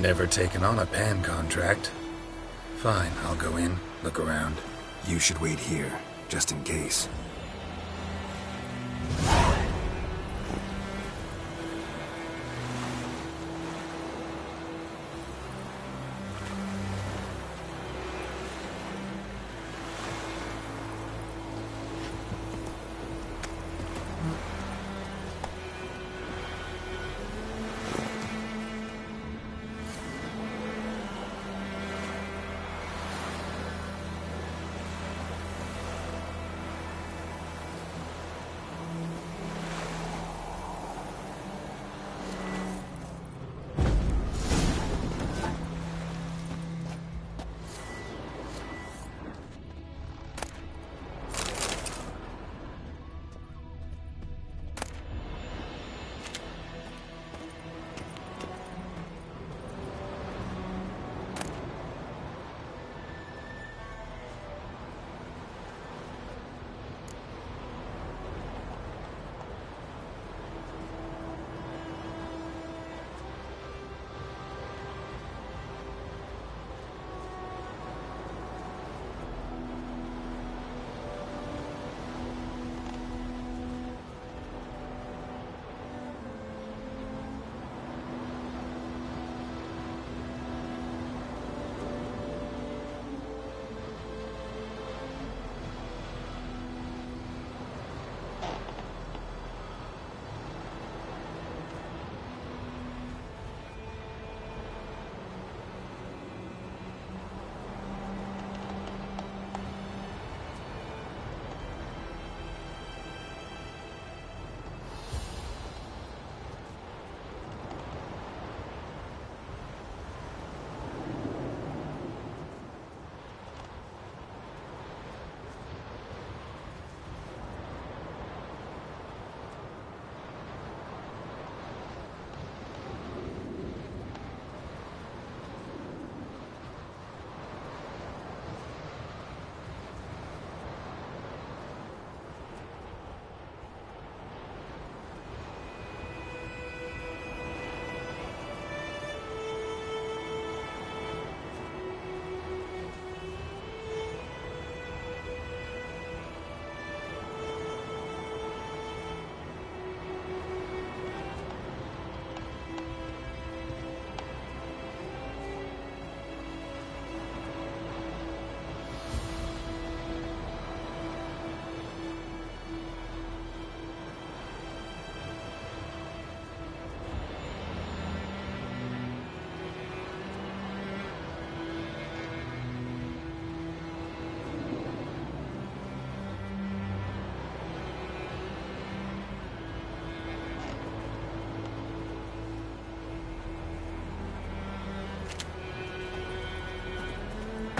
Never taken on a pan contract. Fine, I'll go in, look around. You should wait here, just in case.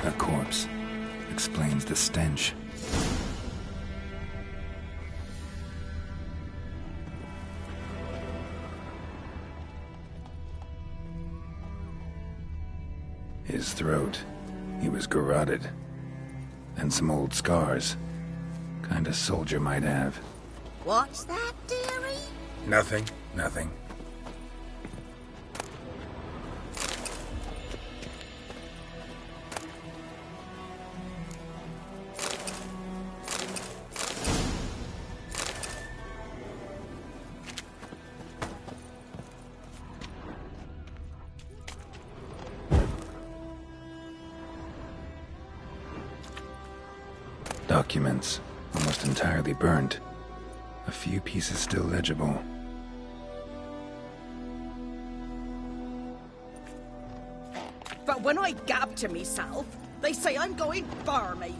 A corpse. Explains the stench. His throat. He was garroted. And some old scars. Kind of soldier might have. What's that, dearie? Nothing, nothing. Documents, almost entirely burnt. A few pieces still legible. But when I gab to myself, they say I'm going barmy.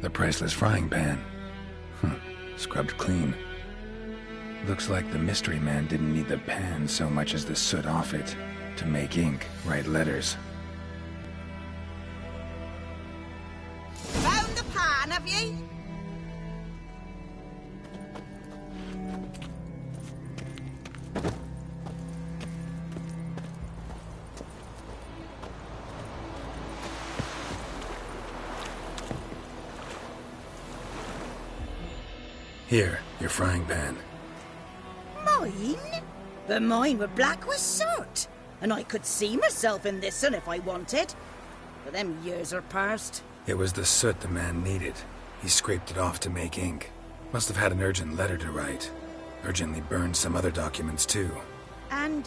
The priceless frying pan. Scrubbed clean. Looks like the mystery man didn't need the pan so much as the soot off it to make ink, write letters. Found the pan, have ye? Here, your frying pan. Mine? But mine were black with soot. And I could see myself in this one if I wanted. But them years are past. It was the soot the man needed. He scraped it off to make ink. Must have had an urgent letter to write. Urgently burned some other documents too. And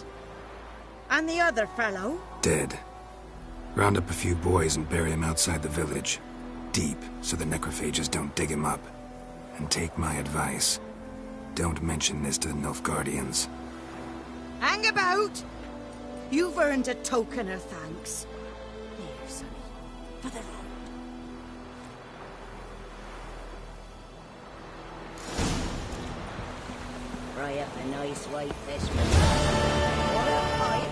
the other fellow? Dead. Round up a few boys and bury him outside the village. Deep, so the necrophages don't dig him up. And take my advice. Don't mention this to the Nilfgaardians. Hang about! You've earned a token of thanks. Here, sonny, for the road. Fry up a nice white fish. What a pipe.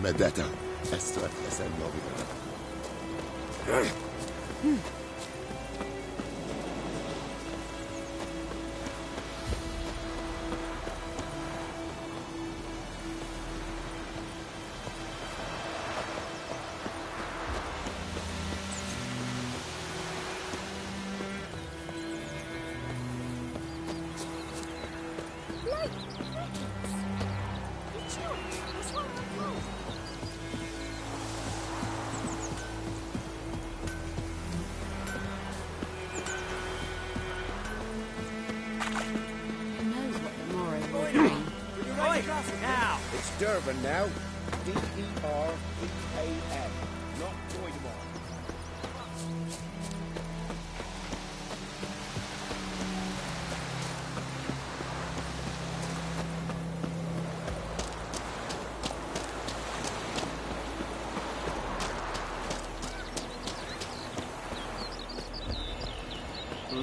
مدتا استوت لسن موبيلا It's Durban now. D-E-R-B-A-N. Not Doidemar.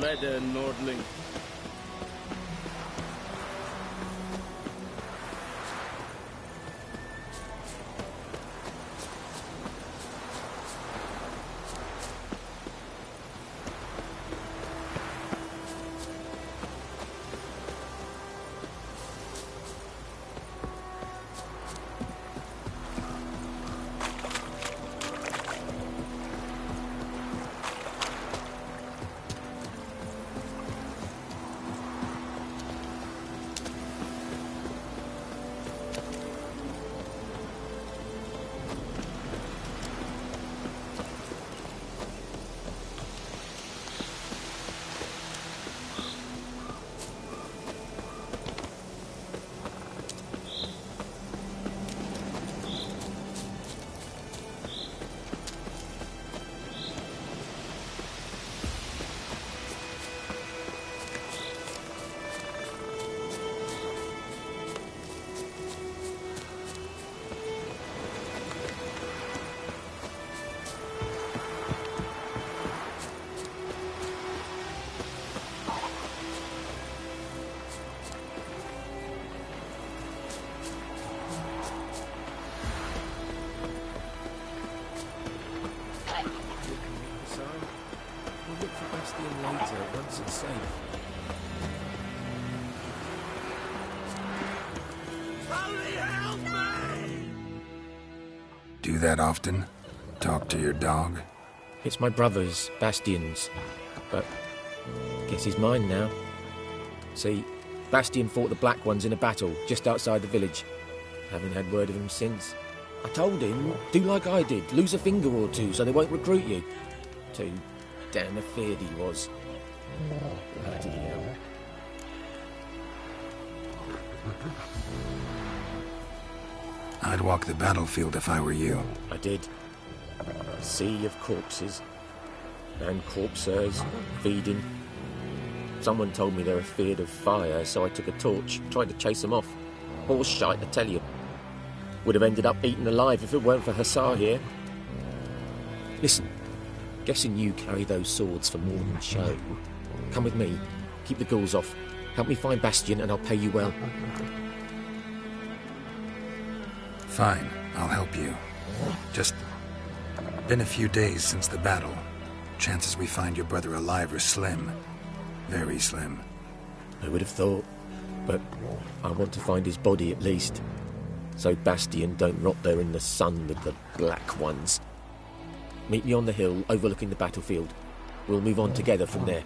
Leather Nordling. her once and safe. Do that often? Talk to your dog? It's my brother's, Bastian's, but guess he's mine now. See, Bastian fought the Black Ones in a battle just outside the village. Haven't had word of him since. I told him, do like I did, lose a finger or two so they won't recruit you. Too damn afeard he was. Bloody hell. I'd walk the battlefield if I were you. I did. A sea of corpses. And corpsers, feeding. Someone told me they're afeard of fire, so I took a torch, tried to chase them off. Horse shite, I tell you. Would have ended up eaten alive if it weren't for Hussar here. Listen, guessing you carry those swords for more than show. Come with me, keep the ghouls off. Help me find Bastian and I'll pay you well. Fine, I'll help you. Just been a few days since the battle. Chances we find your brother alive are slim. Very slim. I would have thought, but I want to find his body at least. So Bastian don't rot there in the sun with the Black Ones. Meet me on the hill overlooking the battlefield. We'll move on together from there.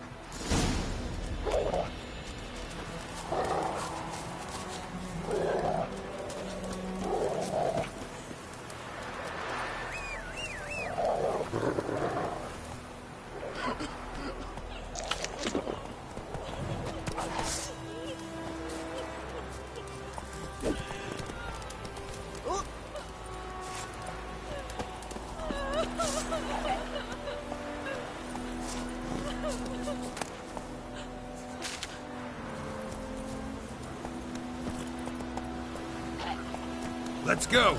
Let's go!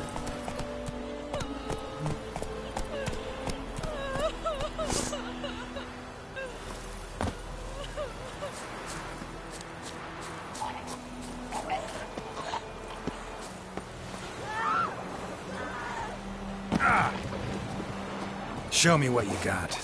Show me what you got.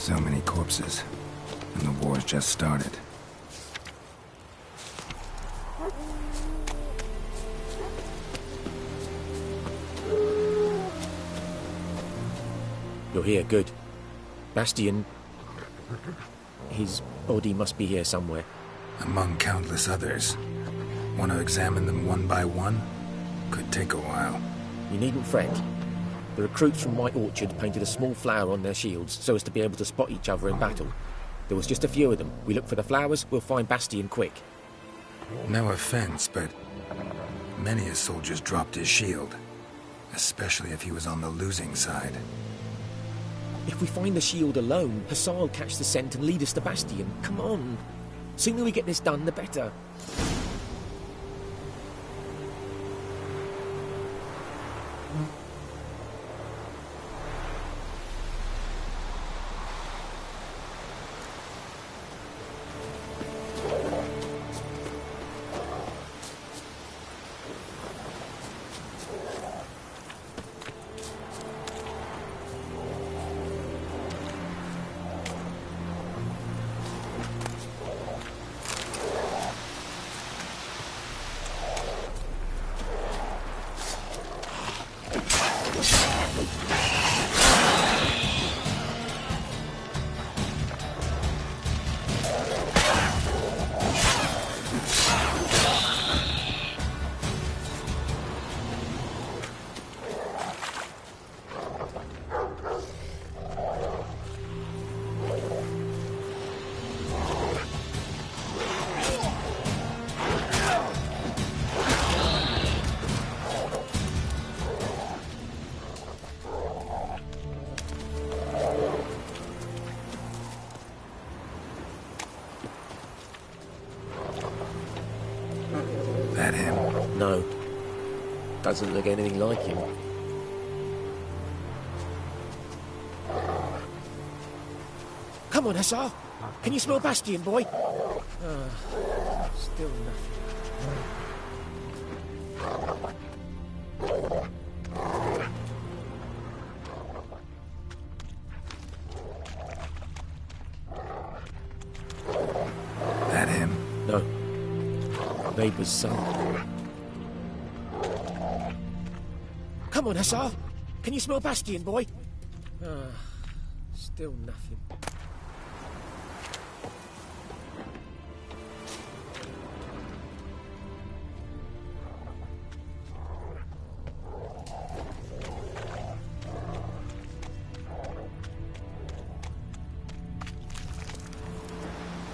So many corpses, and the war's just started. You're here, good. Bastian... His body must be here somewhere. Among countless others. Want to examine them one by one? Could take a while. You needn't fret. The recruits from White Orchard painted a small flower on their shields so as to be able to spot each other in battle. There was just a few of them. We look for the flowers, we'll find Bastian quick. No offense, but many a soldier's dropped his shield. Especially if he was on the losing side. If we find the shield alone, Hassan will catch the scent and lead us to Bastian. Come on. Sooner we get this done, the better. That him? No. Doesn't look anything like him. Come on, Hussar. Can you smell Bastian, boy? Still nothing. That him? No. Neighbour's son. Come on, Hussar. Can you smell Bastian, boy? Still nothing.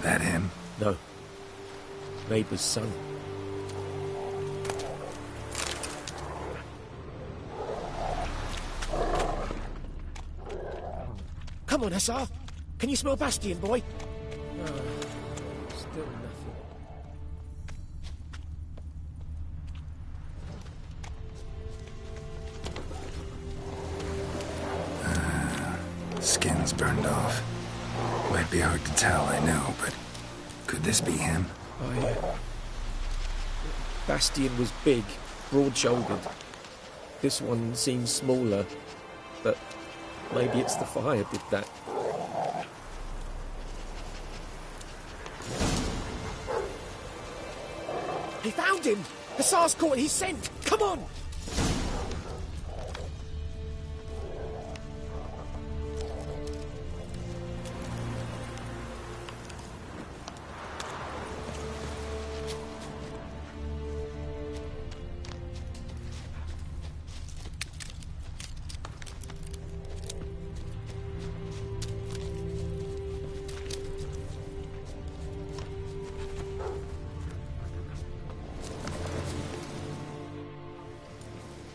That him? No. Neighbour's son. Come on, Hussar. Can you smell Bastian, boy? Still nothing. Skin's burned off. Might be hard to tell, I know, but could this be him? Bastian was big, broad-shouldered. This one seems smaller, but maybe it's the fire did that. He found him! Hussar's caught his scent! Come on!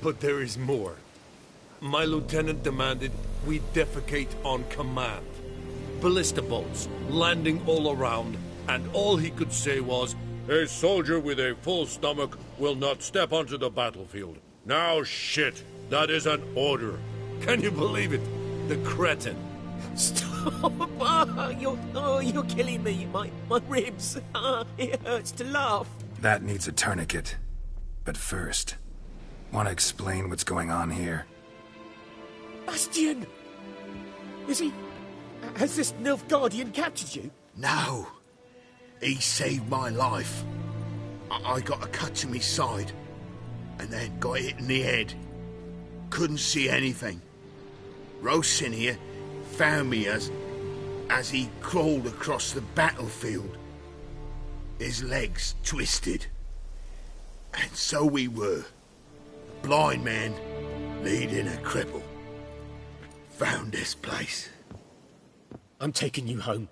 But there is more. My lieutenant demanded we defecate on command. Ballista bolts landing all around, and all he could say was, "A soldier with a full stomach will not step onto the battlefield." Now shit, that is an order. Can you believe it? The cretin. Stop! You're killing me. My ribs. It hurts to laugh. That needs a tourniquet. But first, want to explain what's going on here? Bastian! Is he... Has this Nilfgaardian captured you? No. He saved my life. I got a cut to my side, and then got hit in the head. Couldn't see anything. Rosin here found me as he crawled across the battlefield. His legs twisted. And so we were. A blind man leading a cripple. Found this place. I'm taking you home.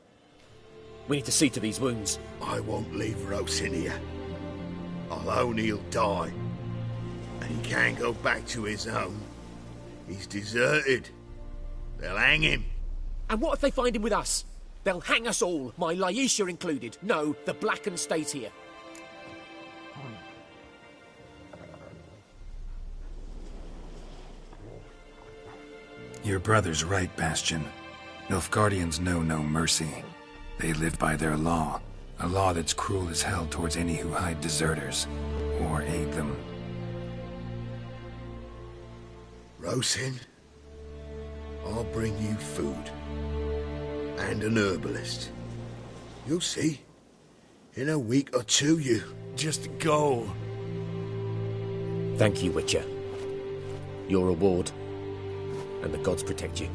We need to see to these wounds. I won't leave Rosin here. I'll own he'll die. And he can't go back to his home. He's deserted. They'll hang him. And what if they find him with us? They'll hang us all, my Laisha included. No, the Blackened stays here. Your brother's right, Bastion. Nilfgaardians know no mercy. They live by their law. A law that's cruel as hell towards any who hide deserters or aid them. Rosin, I'll bring you food. And an herbalist. You'll see. In a week or two, you... Just go. Thank you, Witcher. Your reward. And the gods protect you.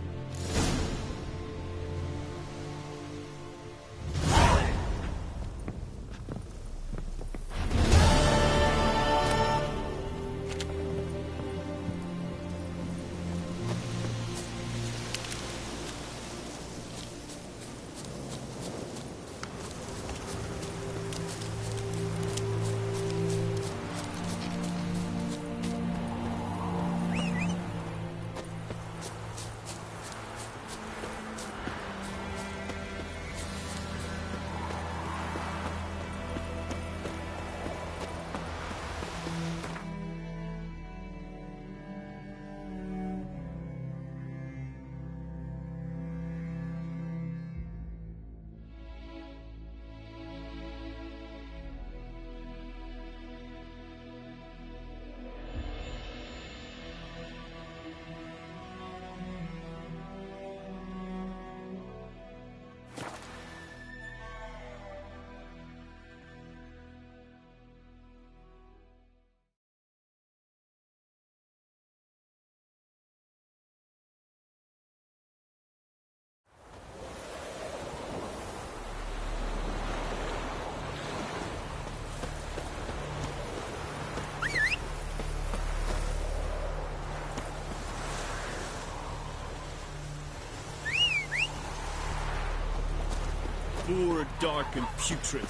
Poor, dark, and putrid.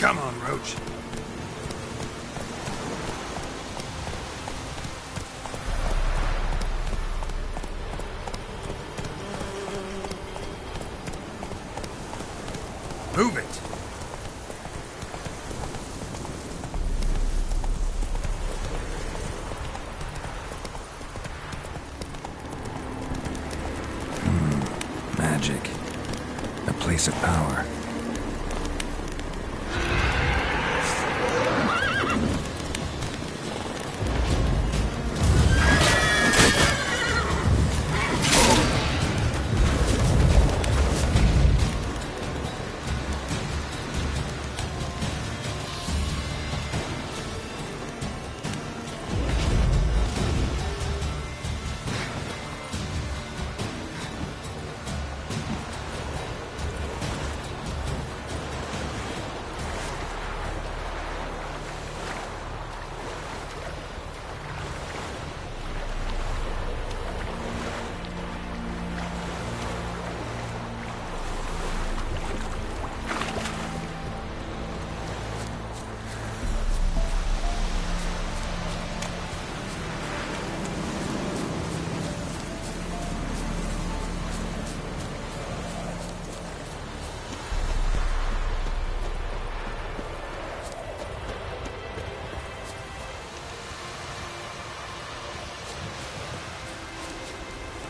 Come on, Roach. Move it. Magic. A place of power.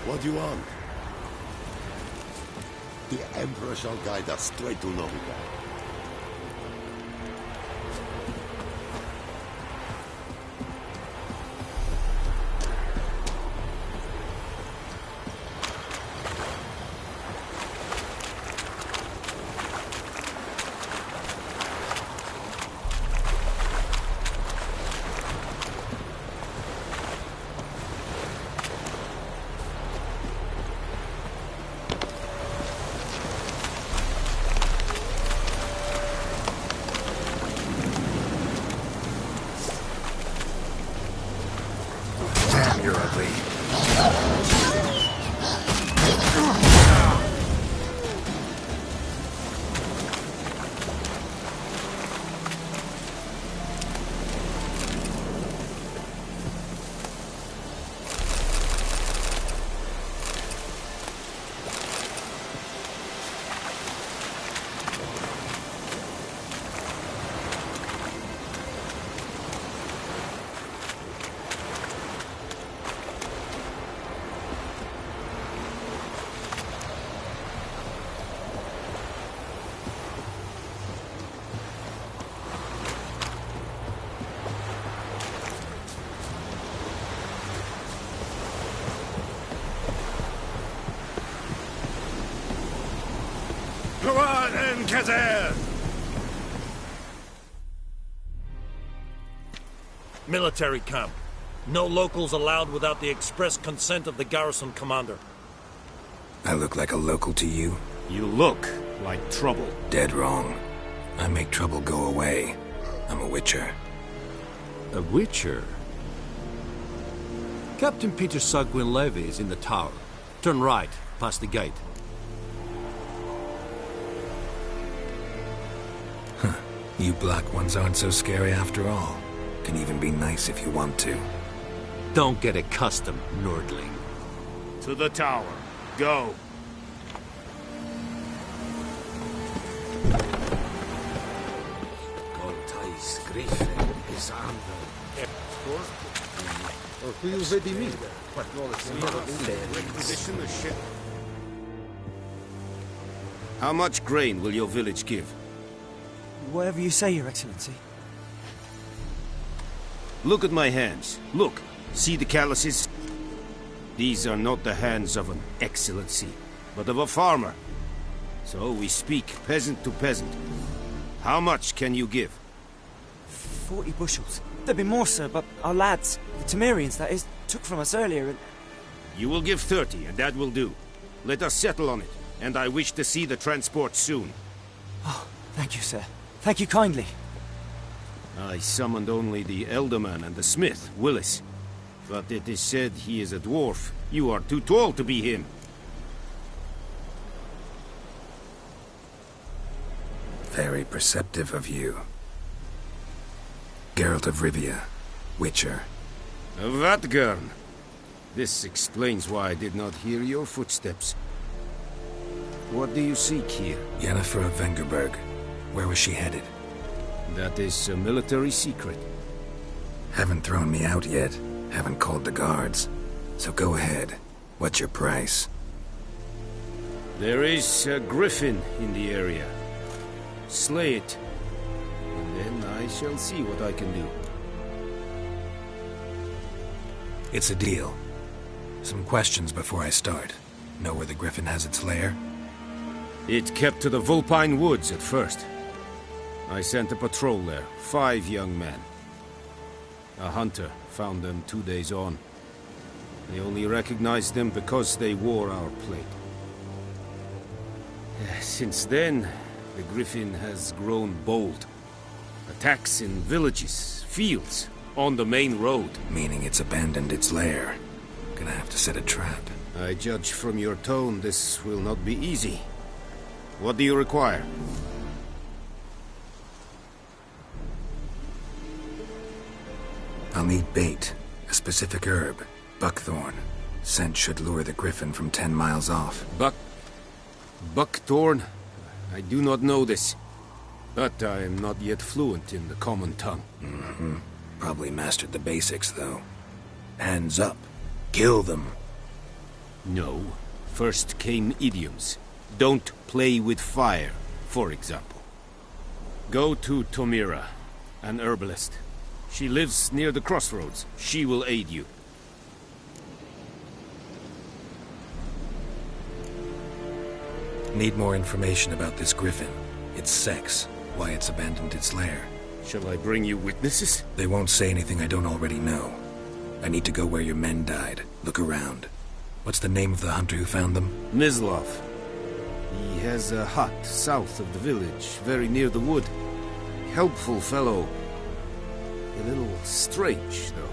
What do you want? The Emperor shall guide us straight to Novigrad. You're ugly. Military camp. No locals allowed without the express consent of the garrison commander. I look like a local to you? You look like trouble. Dead wrong. I make trouble go away. I'm a witcher. A witcher? Captain Peter Sagwin Levy is in the tower. Turn right, past the gate. Huh. You black ones aren't so scary after all. Can even be nice if you want to. Don't get accustomed, Nordling. To the tower. Go. How much grain will your village give? Whatever you say, Your Excellency. Look at my hands. Look. See the calluses? These are not the hands of an excellency, but of a farmer. So we speak peasant to peasant. How much can you give? 40 bushels. There'd be more, sir, but our lads, the Temerians, that is, took from us earlier and... You will give 30, and that will do. Let us settle on it, and I wish to see the transport soon. Oh, thank you, sir. Thank you kindly. I summoned only the Elderman and the smith, Willis. But it is said he is a dwarf. You are too tall to be him. Very perceptive of you. Geralt of Rivia, Witcher. Vatgern. This explains why I did not hear your footsteps. What do you seek here? Yennefer of Vengerberg. Where was she headed? That is a military secret. Haven't thrown me out yet. Haven't called the guards. So go ahead. What's your price? There is a griffin in the area. Slay it. And then I shall see what I can do. It's a deal. Some questions before I start. Know where the griffin has its lair? It kept to the Vulpine Woods at first. I sent a patrol there, 5 young men. A hunter found them 2 days on. They only recognized them because they wore our plate. Since then, the griffin has grown bold. Attacks in villages, fields, on the main road. Meaning it's abandoned its lair. Gonna have to set a trap. I judge from your tone this will not be easy. What do you require? I'll need bait, a specific herb, buckthorn. Scent should lure the griffin from 10 miles off. Buckthorn? I do not know this. But I am not yet fluent in the common tongue. Mm-hmm. Probably mastered the basics, though. Hands up. Kill them. No. First came idioms. Don't play with fire, for example. Go to Tomira, an herbalist. She lives near the crossroads. She will aid you. Need more information about this griffin. Its sex, why it's abandoned its lair. Shall I bring you witnesses? They won't say anything I don't already know. I need to go where your men died. Look around. What's the name of the hunter who found them? Mislav. He has a hut south of the village, very near the wood. Helpful fellow. A little strange, though.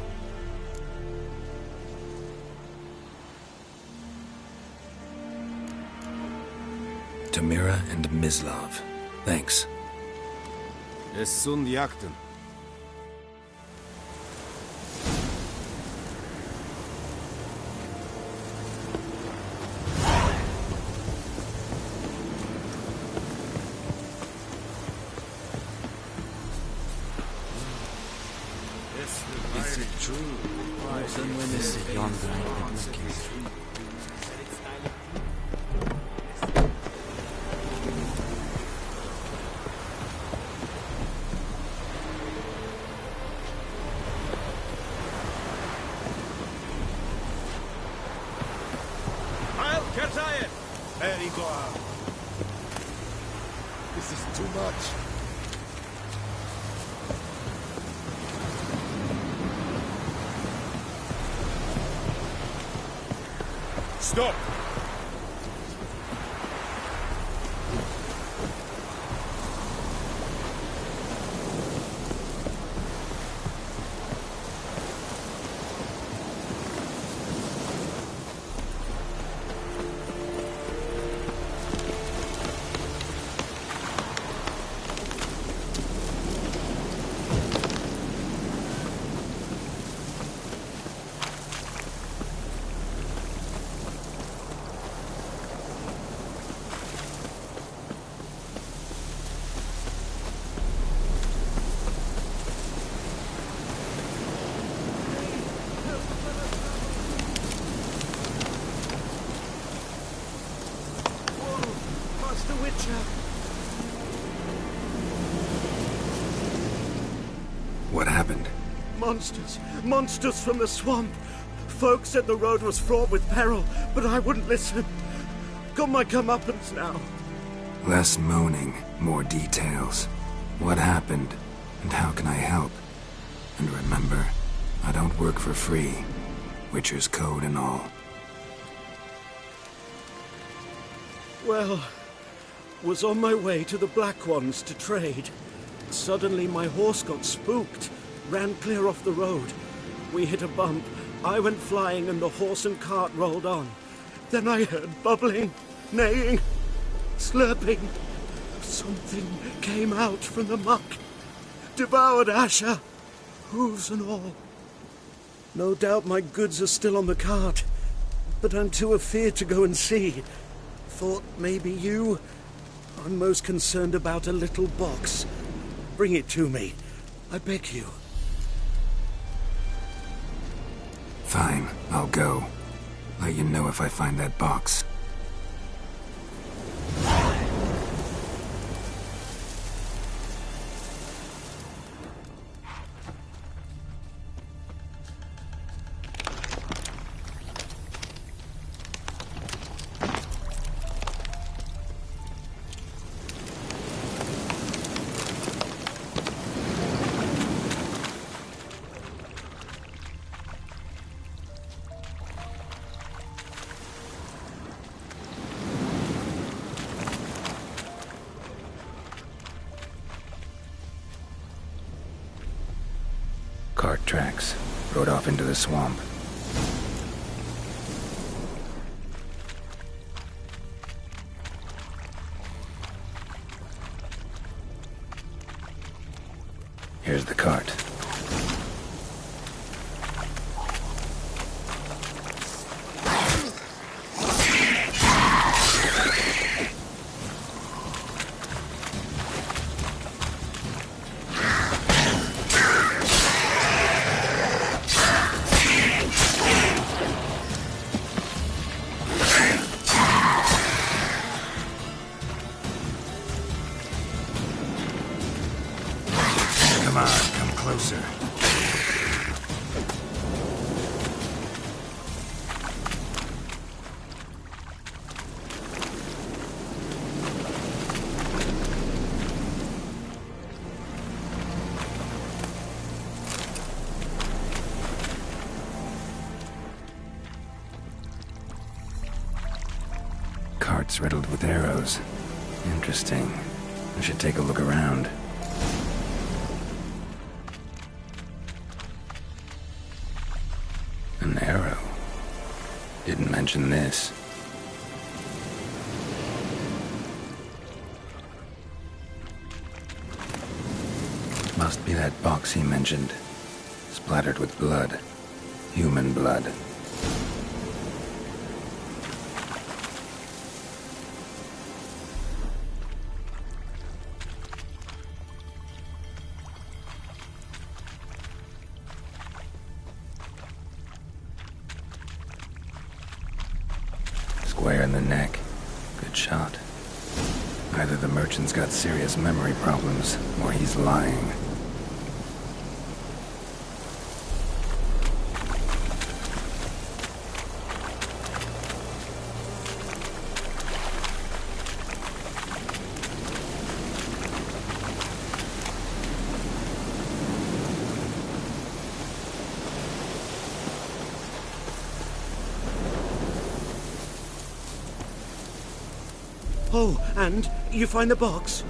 Tomira and Mislav. Thanks. Es sunt jakten. Is it true? There you go. This is too much. Stop! What happened? Monsters. Monsters from the swamp. Folk said the road was fraught with peril, but I wouldn't listen. Got my comeuppance now. Less moaning, more details. What happened, and how can I help? And remember, I don't work for free. Witcher's code and all. Well, was on my way to the Black Ones to trade. Suddenly my horse got spooked, ran clear off the road. We hit a bump, I went flying and the horse and cart rolled on. Then I heard bubbling, neighing, slurping. Something came out from the muck, devoured Asher, hooves and all. No doubt my goods are still on the cart, but I'm too afeard to go and see. Thought maybe you. I'm most concerned about a little box. Bring it to me. I beg you. Fine, I'll go. Let you know if I find that box. Cart tracks. Rode off into the swamp. Here's the cart. closer. Carts riddled with arrows. Interesting. I should take a look around. An arrow. Didn't mention this. Must be that box he mentioned. Splattered with blood. Human blood. Square in the neck. Good shot. Either the merchant's got serious memory problems, or he's lying. Oh, and you find the box?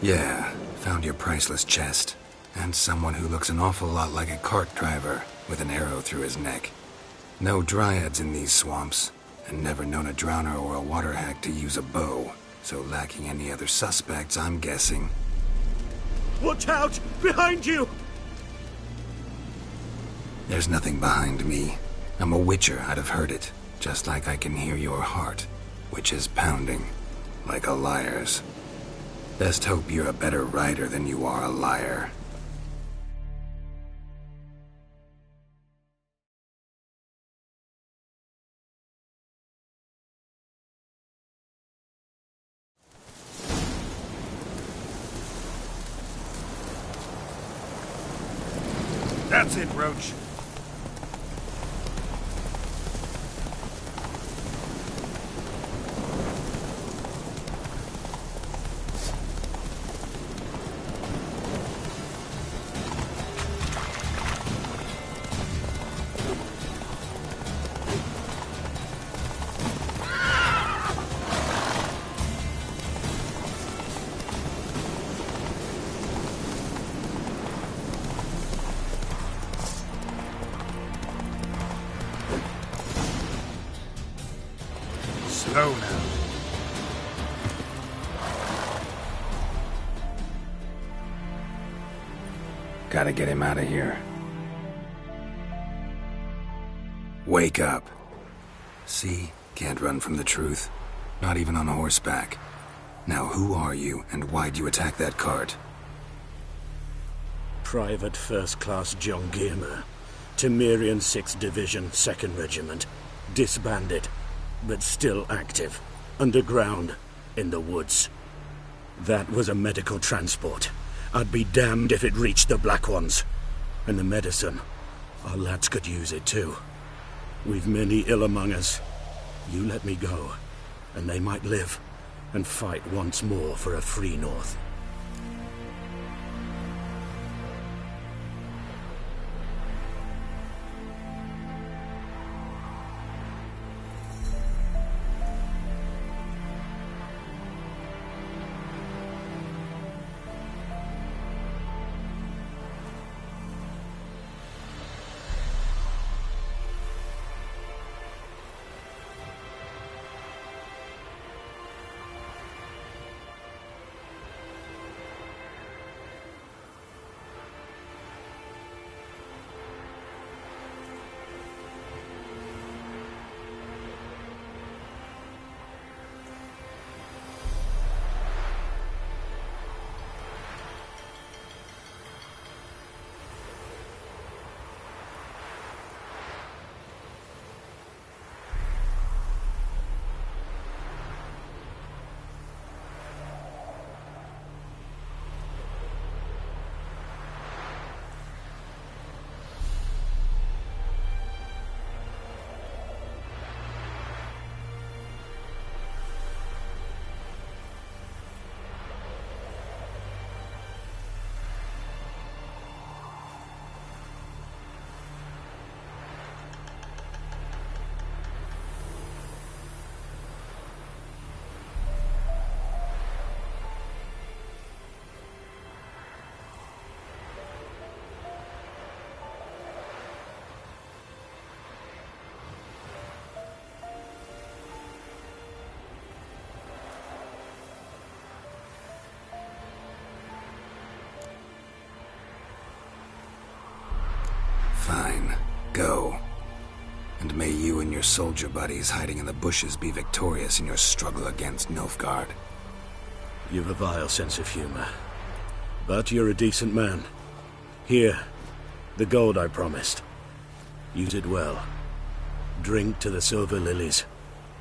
Yeah, found your priceless chest. And someone who looks an awful lot like a cart driver, with an arrow through his neck. No dryads in these swamps, and never known a drowner or a water hack to use a bow. So lacking any other suspects, I'm guessing. Watch out! Behind you! There's nothing behind me. I'm a witcher, I'd have heard it. Just like I can hear your heart, which is pounding. Like a liar's. Best hope you're a better rider than you are a liar. That's it, Roach. Slow now. Gotta get him out of here. Wake up. See? Can't run from the truth. Not even on horseback. Now who are you, and why'd you attack that cart? Private First Class John Giermer. Temerian 6th Division, 2nd Regiment. Disbanded, but still active. Underground, in the woods. That was a medical transport. I'd be damned if it reached the Black Ones. And the medicine, our lads could use it too. We've many ill among us. You let me go, and they might live, and fight once more for a free North. Go. And may you and your soldier buddies hiding in the bushes be victorious in your struggle against Nilfgaard. You've a vile sense of humor. But you're a decent man. Here, the gold I promised. Use it well. Drink to the silver lilies,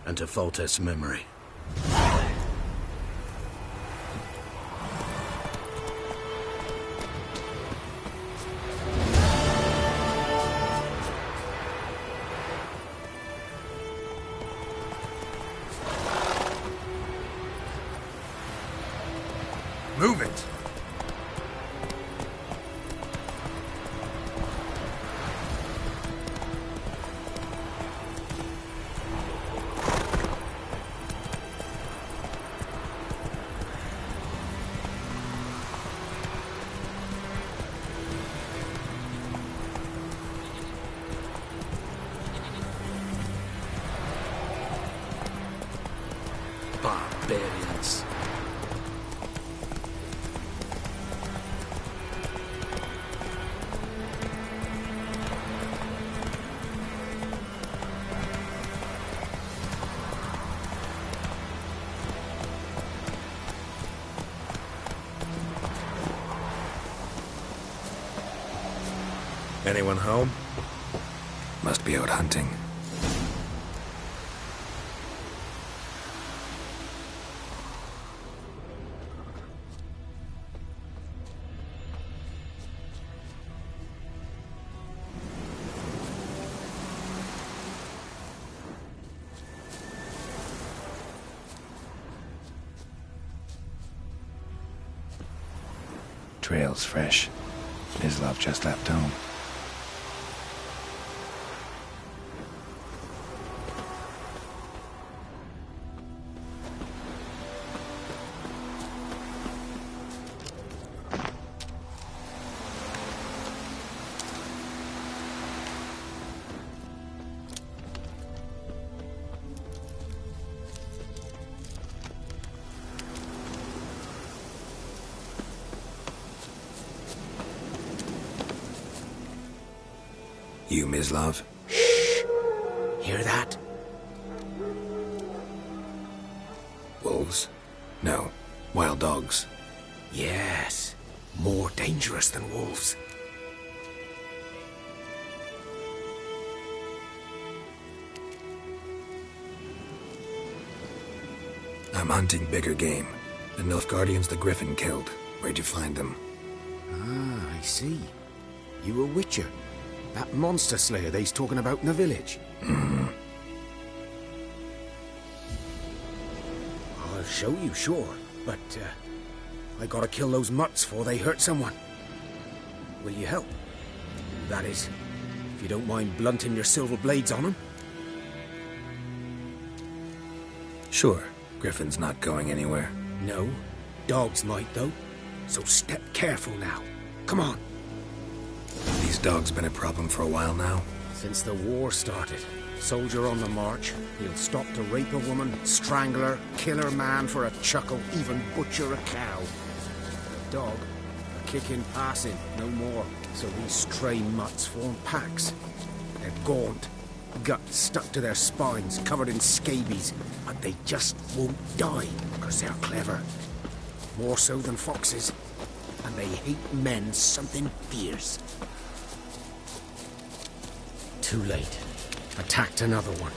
and to Foltest's memory. Move it! Barbarians. Anyone home? Must be out hunting. Trail's fresh. Mislav just left home. You, Mislav? Shh! Hear that? Wolves? No. Wild dogs. Yes. More dangerous than wolves. I'm hunting bigger game. The Nilfgaardians the Griffin killed. Where'd you find them? Ah, I see. You a witcher. That monster slayer they's talking about in the village. I'll show you, sure. But, I gotta kill those mutts before they hurt someone. Will you help? That is, if you don't mind blunting your silver blades on them. Sure. Griffin's not going anywhere. No. Dogs might, though. So step careful now. Come on. These dogs been a problem for a while now? Since the war started. Soldier on the march. He'll stop to rape a woman, strangle her, kill her man for a chuckle, even butcher a cow. The dog, a kicking passing, no more. So these stray mutts form packs. They're gaunt, guts stuck to their spines, covered in scabies, but they just won't die, because they're clever. More so than foxes. And they hate men something fierce. Too late. Attacked another one.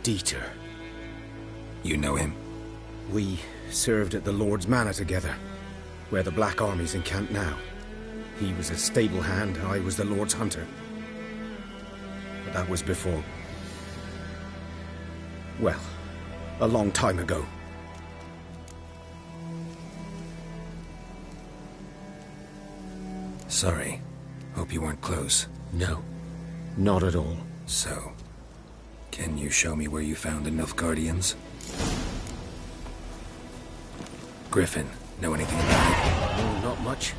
Dieter. You know him? We served at the Lord's Manor together, where the Black Army's encamped now. He was a stable hand, I was the Lord's hunter. But that was before... well, a long time ago. Sorry. Hope you weren't close. No, not at all. So, can you show me where you found the Nilfgaardians? Griffin, know anything about it? No, not much.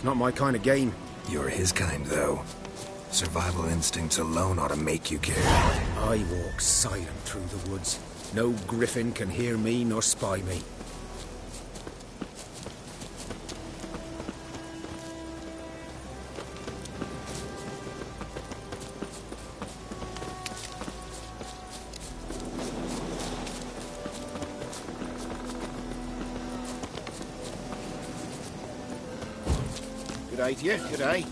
Not my kind of game. You're his kind, though. Survival instincts alone ought to make you care. I walk silent through the woods. No griffin can hear me nor spy me. G'day to you, g'day.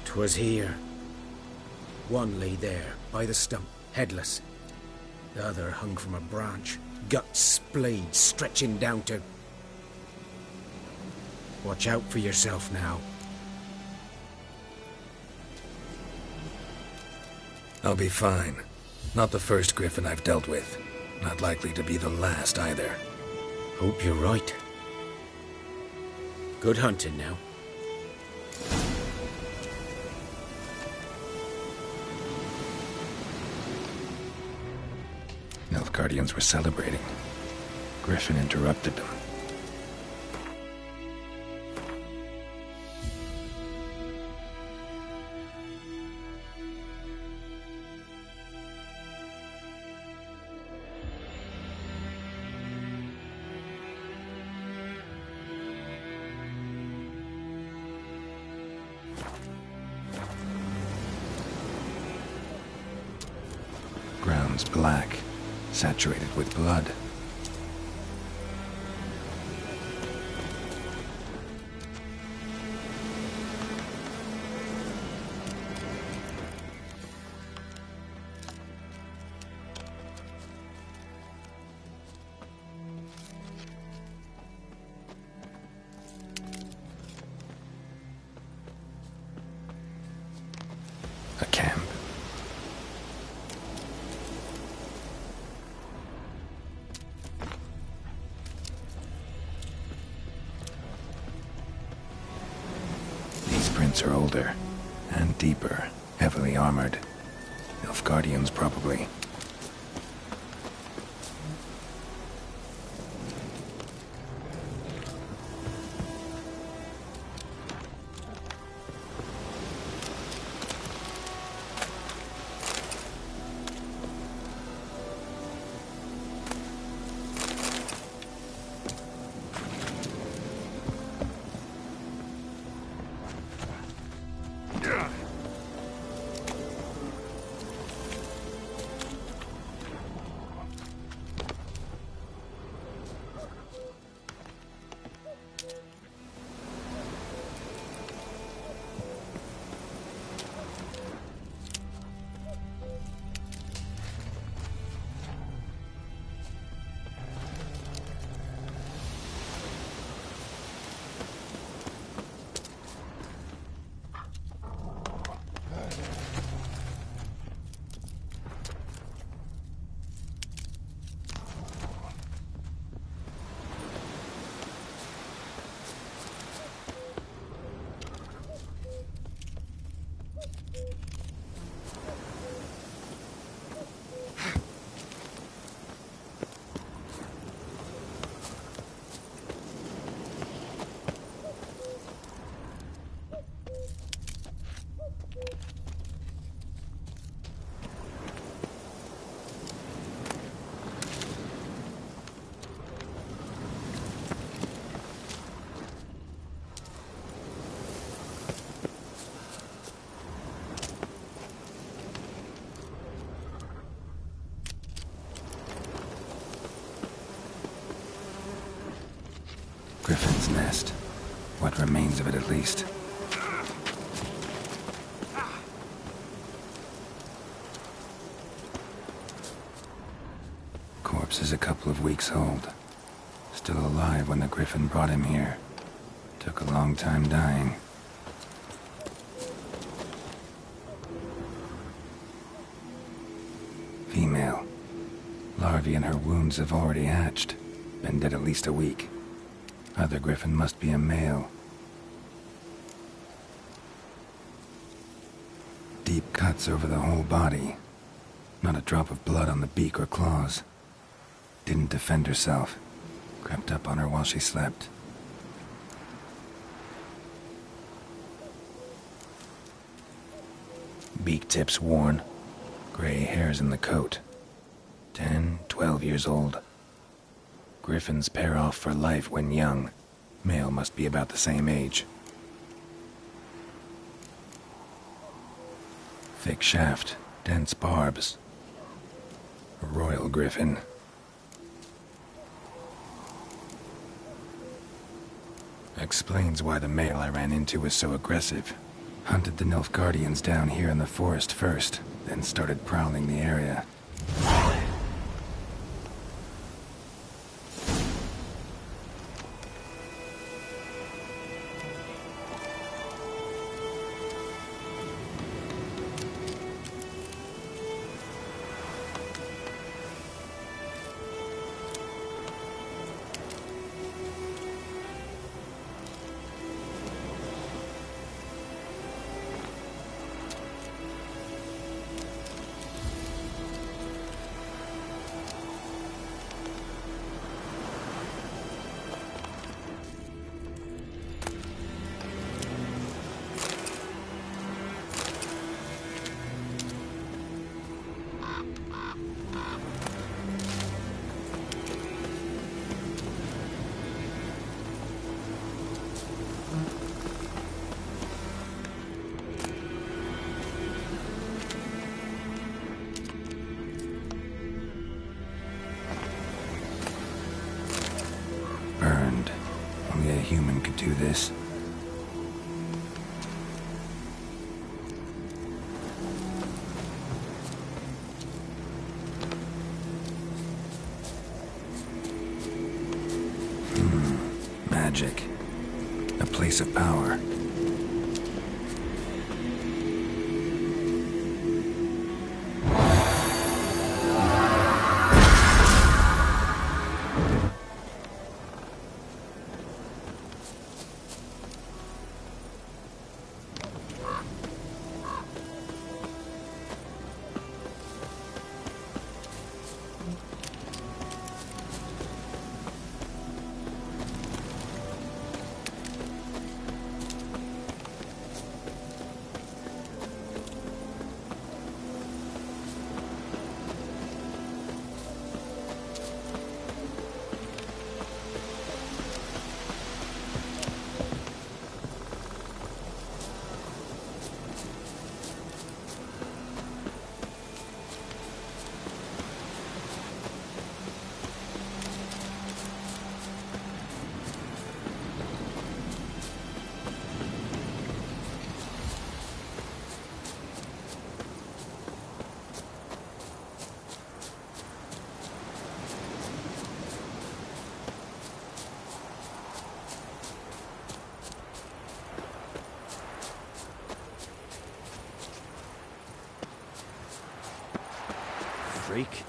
'Twas here. One lay there, by the stump, headless. The other hung from a branch, guts splayed, stretching down to... Watch out for yourself now. I'll be fine. Not the first griffin I've dealt with. Not likely to be the last either. Hope you're right. Good hunting now. Nilfgaardians were celebrating. Griffin interrupted them. Ground's black, saturated with blood. A camp. These prints are older and deeper, heavily armored. Nilfgaardians, probably. Griffin's nest. What remains of it, at least. Corpse corpse is a couple of weeks old. Still alive when the Griffin brought him here. Took a long time dying. Female. Larvae in her wounds have already hatched. Been dead at least a week. Other Griffin must be a male. Deep cuts over the whole body. Not a drop of blood on the beak or claws. Didn't defend herself. Crept up on her while she slept. Beak tips worn. Gray hairs in the coat. 10, 12 years old. Griffins pair off for life when young. Male must be about the same age. Thick shaft, dense barbs. A royal griffin. Explains why the male I ran into was so aggressive. Hunted the Nilfgaardians down here in the forest first, then started prowling the area. Burned. Only a human could do this. Magic. A place of power. Freak.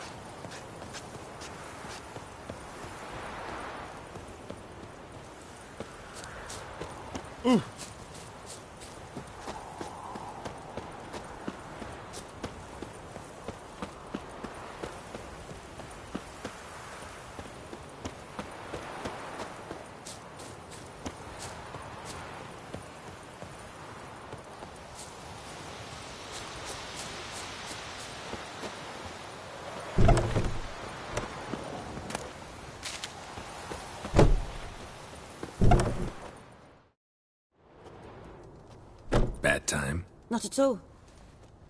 Bad time? Not at all.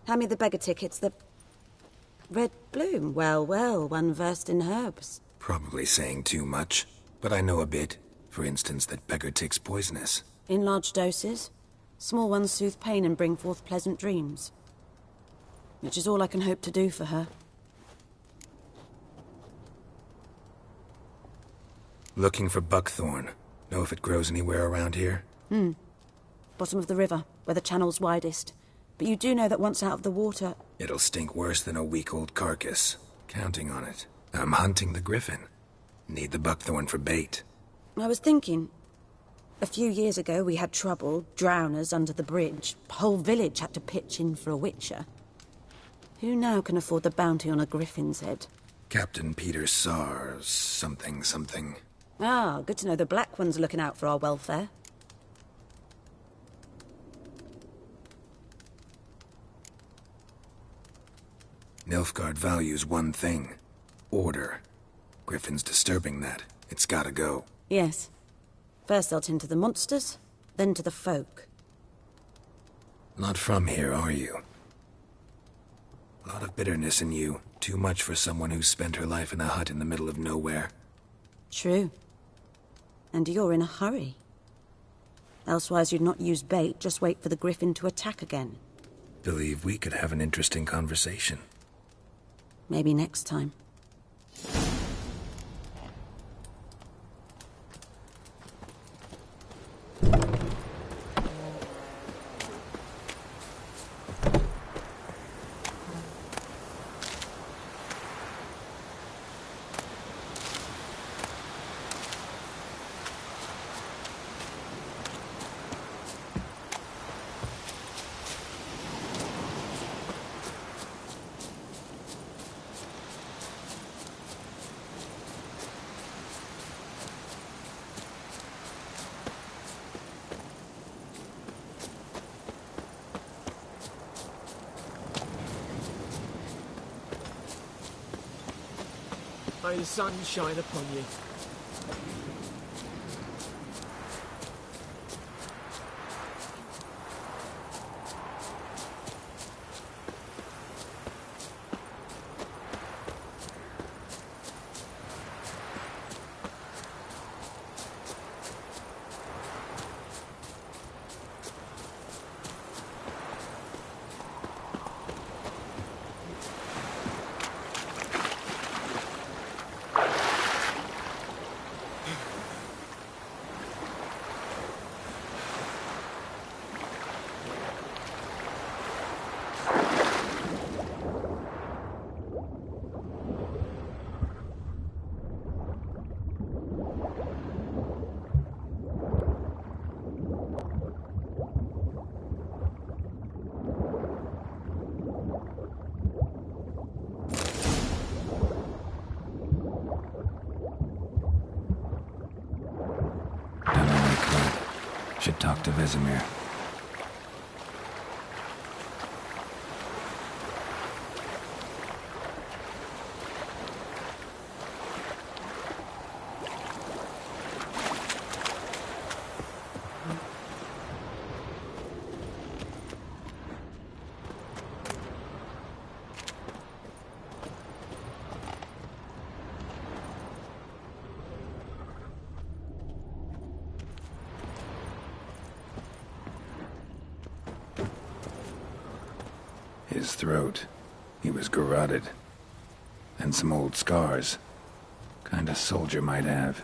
Hand me the beggar tickets, the... Red bloom. Well, well, one versed in herbs. Probably saying too much, but I know a bit. For instance, that beggar tick's poisonous. In large doses. Small ones soothe pain and bring forth pleasant dreams. Which is all I can hope to do for her. Looking for buckthorn. Know if it grows anywhere around here? Bottom of the river, where the channel's widest. But you do know that once out of the water... It'll stink worse than a week-old carcass. Counting on it. I'm hunting the griffin. Need the buckthorn for bait. I was thinking... A few years ago we had trouble, drowners under the bridge. Whole village had to pitch in for a witcher. Who now can afford the bounty on a griffin's head? Captain Peter Sars, something. Ah, good to know the Black One's looking out for our welfare. Nilfgaard values one thing. Order. Griffin's disturbing that. It's gotta go. Yes. First they'll tend to the monsters, then to the folk. Not from here, are you? A lot of bitterness in you. Too much for someone who's spent her life in a hut in the middle of nowhere. True. And you're in a hurry. Elsewise you'd not use bait, just wait for the griffin to attack again. Believe we could have an interesting conversation. Maybe next time. May the sun shine upon you. Should talk to Vesemir. His throat. He was garroted. And some old scars. Kind of soldier might have.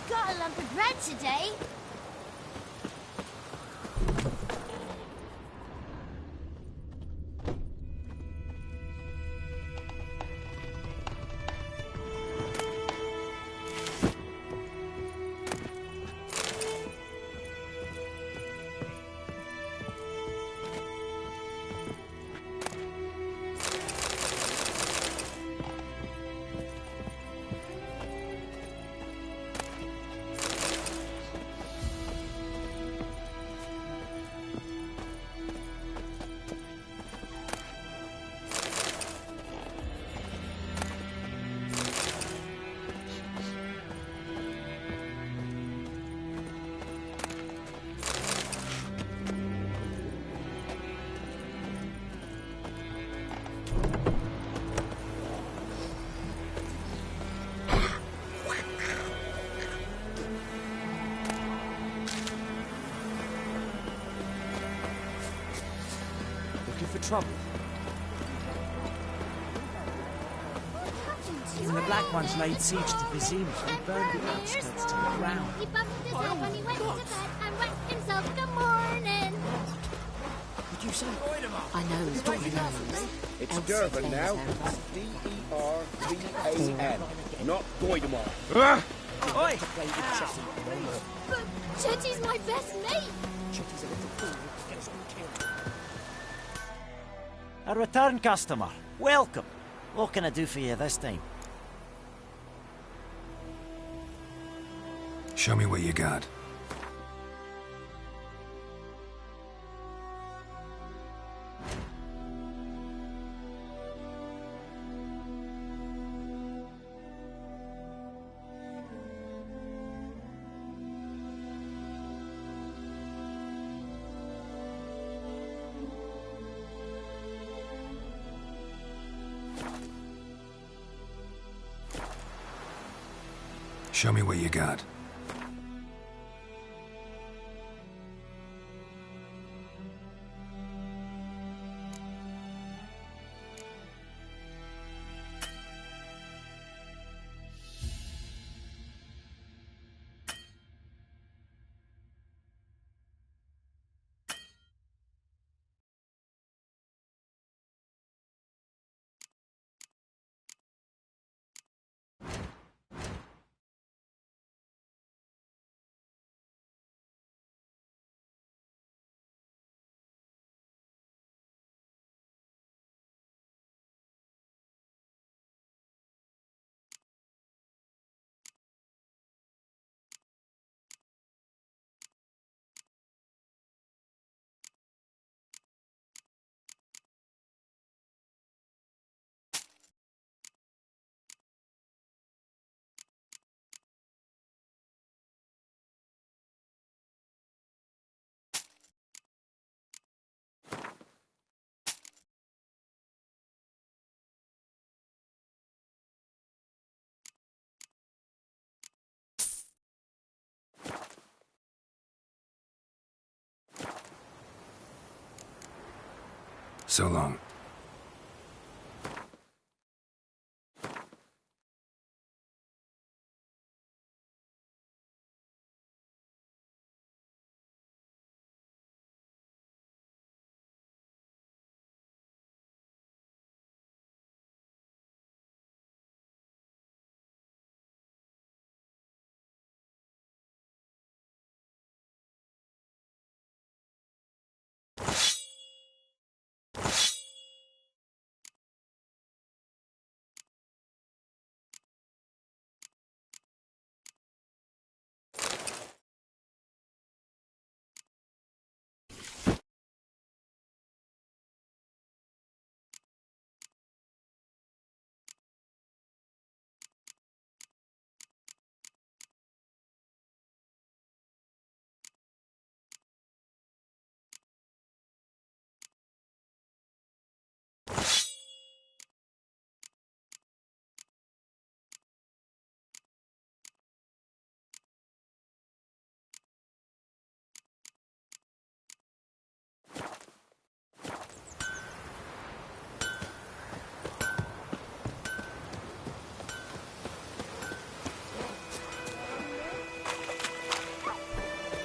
Got a lump of bread today. trouble. When the Black Ones laid siege to Vizima, they burned the outskirts to the ground. He buckled his up when he went to bed and wrapped himself good morning. What'd you say? I know he's got names. It's Durban now. D-E-R-V-A-N. Not Doidemar. Oi! But Chetty's my best mate. Chetty's a little fool. A return customer. Welcome. What can I do for you this time? Show me what you got. Show me what you got. So long.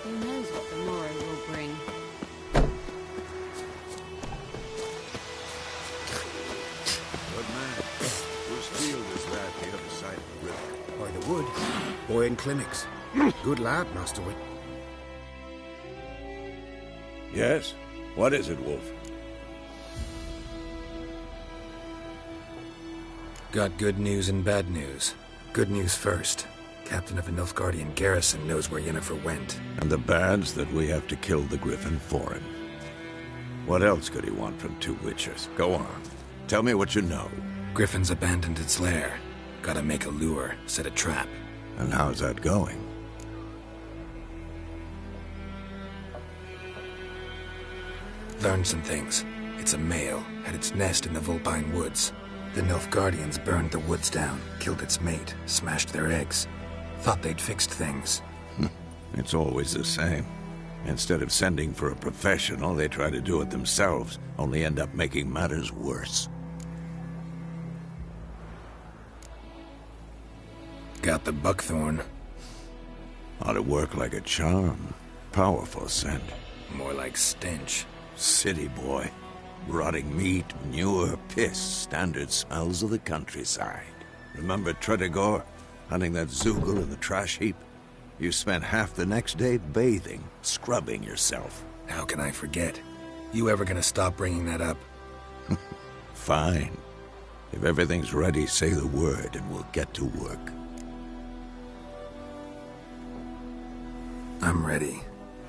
Who knows what the morrow will bring? Good man. Whose field is that the other side of the river? By the wood. Boy in clinics. Good lad, Master Wit. Yes? What is it, Wolf? Got good news and bad news. Good news first. Captain of the Nilfgaardian garrison knows where Yennefer went. And the bad's that we have to kill the Griffin for him. What else could he want from two witchers? Go on. Tell me what you know. Griffin's abandoned its lair. Gotta make a lure, set a trap. And how's that going? Learned some things. It's a male, had its nest in the Vulpine Woods. The Nilfgaardians burned the woods down, killed its mate, smashed their eggs. Thought they'd fixed things. It's always the same. Instead of sending for a professional, they try to do it themselves, only end up making matters worse. Got the buckthorn. Ought to work like a charm. Powerful scent. More like stench. City boy. Rotting meat, manure, piss, standard smells of the countryside. Remember Tredegor? Hunting that Zoogle in the trash heap? You spent half the next day bathing, scrubbing yourself. How can I forget? You ever gonna stop bringing that up? Fine. If everything's ready, say the word and we'll get to work. I'm ready.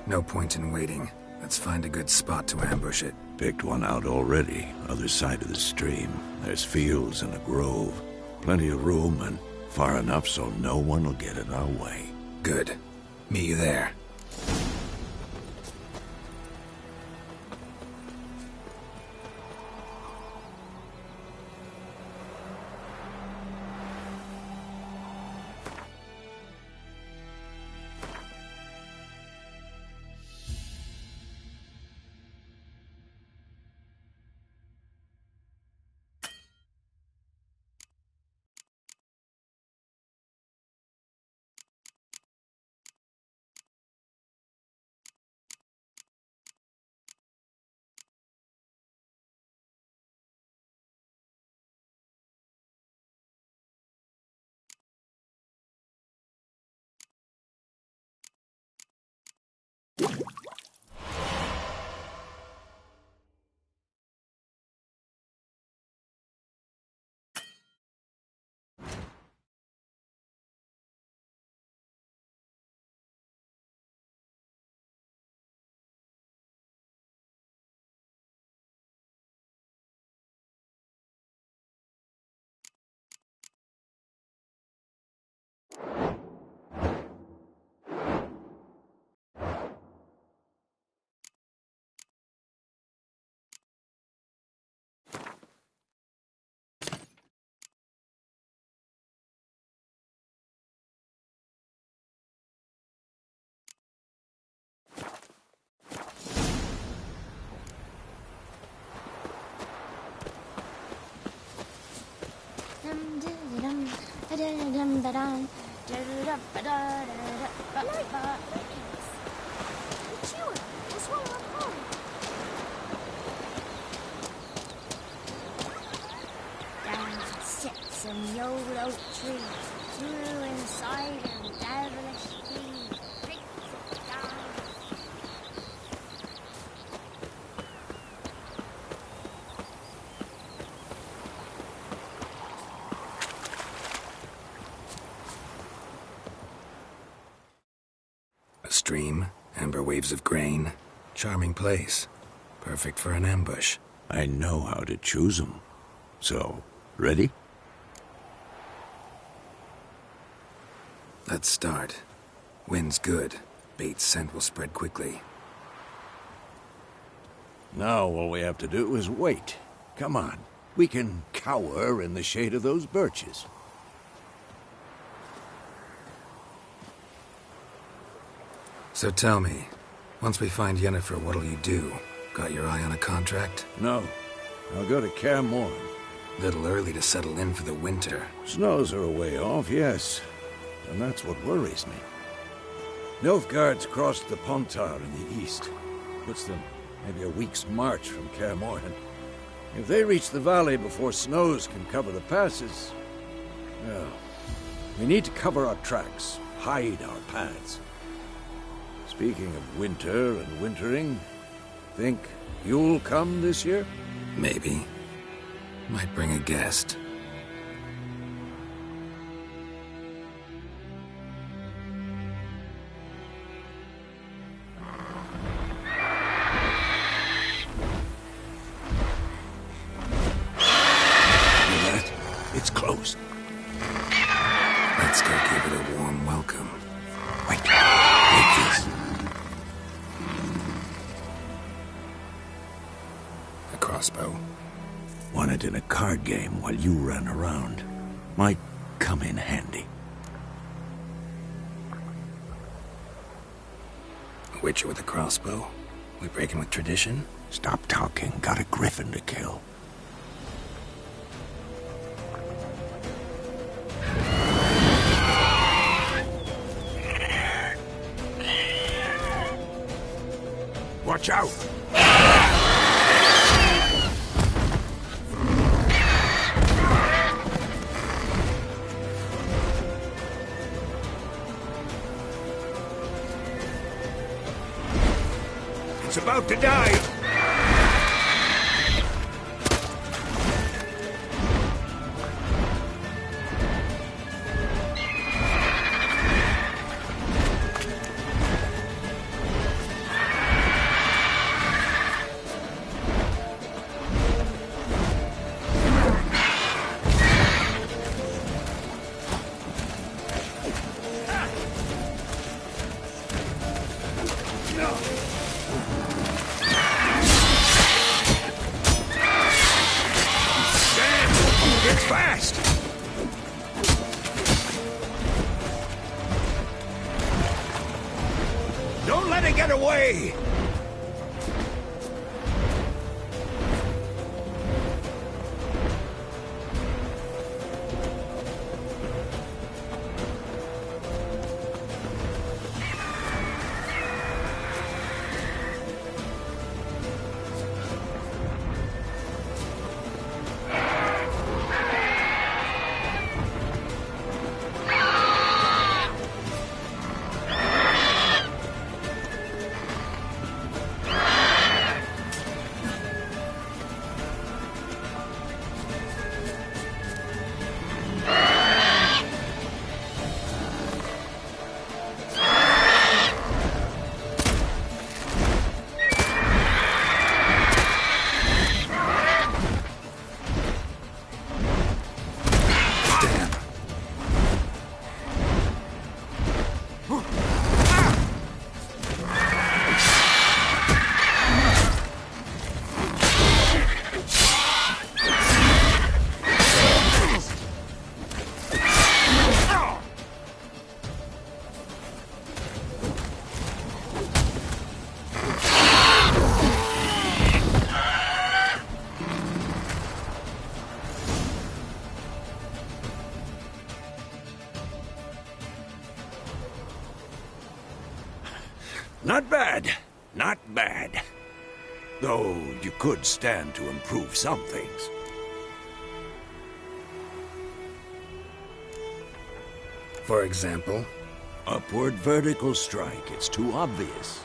No point in waiting. Let's find a good spot to ambush it. Picked one out already, other side of the stream. There's fields and a grove. Plenty of room and far enough so no one will get in our way. Good. Meet you there. Some old oak trees grew inside a devilish tree. A stream, amber waves of grain. Charming place. Perfect for an ambush. I know how to choose them. So, ready? Let's start. Wind's good. Bait's scent will spread quickly. Now all we have to do is wait. Come on. We can cower in the shade of those birches. So tell me, once we find Yennefer, what'll you do? Got your eye on a contract? No. I'll go to Kaer Morhen. Little early to settle in for the winter. Snows are a way off, yes. And that's what worries me. Nilfgaard's crossed the Pontar in the east. Puts them maybe a week's march from Kaer Morhen. If they reach the valley before snows can cover the passes... well, we need to cover our tracks, hide our paths. Speaking of winter and wintering, think you'll come this year? Maybe. Might bring a guest. It's close. Let's go give it a warm welcome. Wait. Take this. A crossbow. Won it in a card game while you ran around. Might come in handy. Witcher with a crossbow? We breaking with tradition? Stop talking. Got a griffin to kill. Watch out! It's about to die! Don't let it get away! Not bad. Not bad. Though you could stand to improve some things. For example? Upward vertical strike. It's too obvious.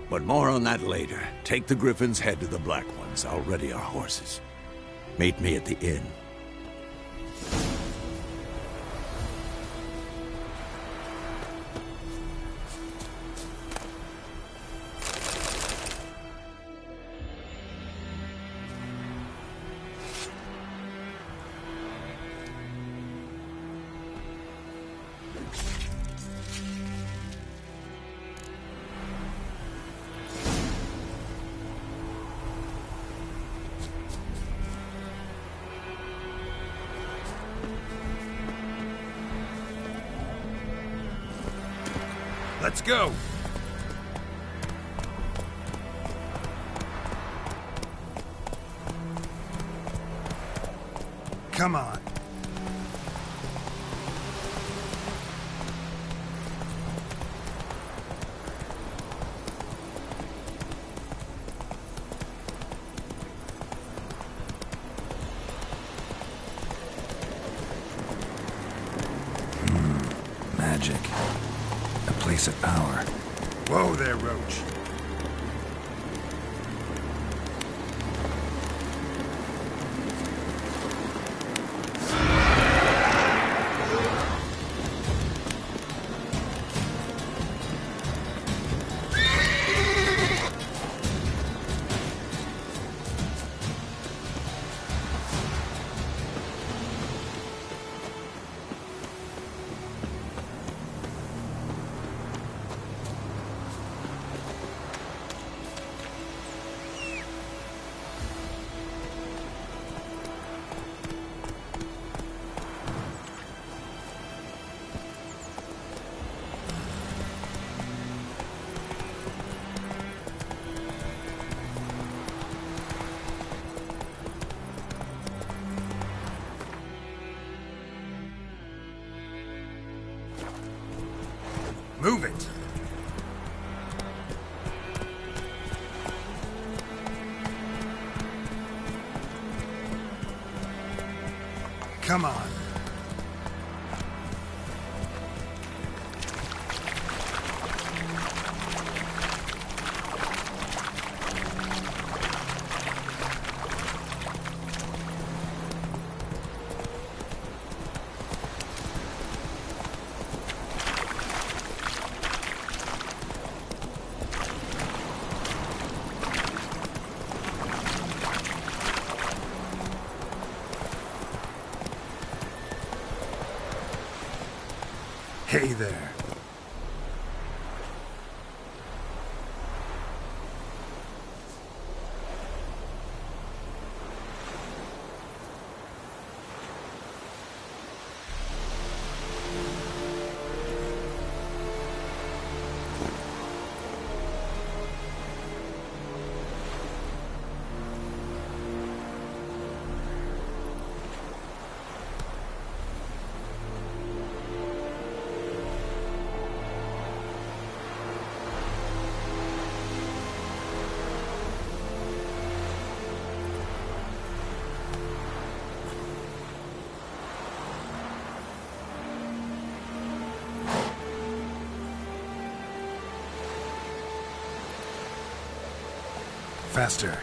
But more on that later. Take the Griffin's head to the Black Ones. I'll ready our horses. Meet me at the inn. Let's go! Come on. Magic. A place of power. Whoa there, Roach. Move it! Come on. Hey there. Faster.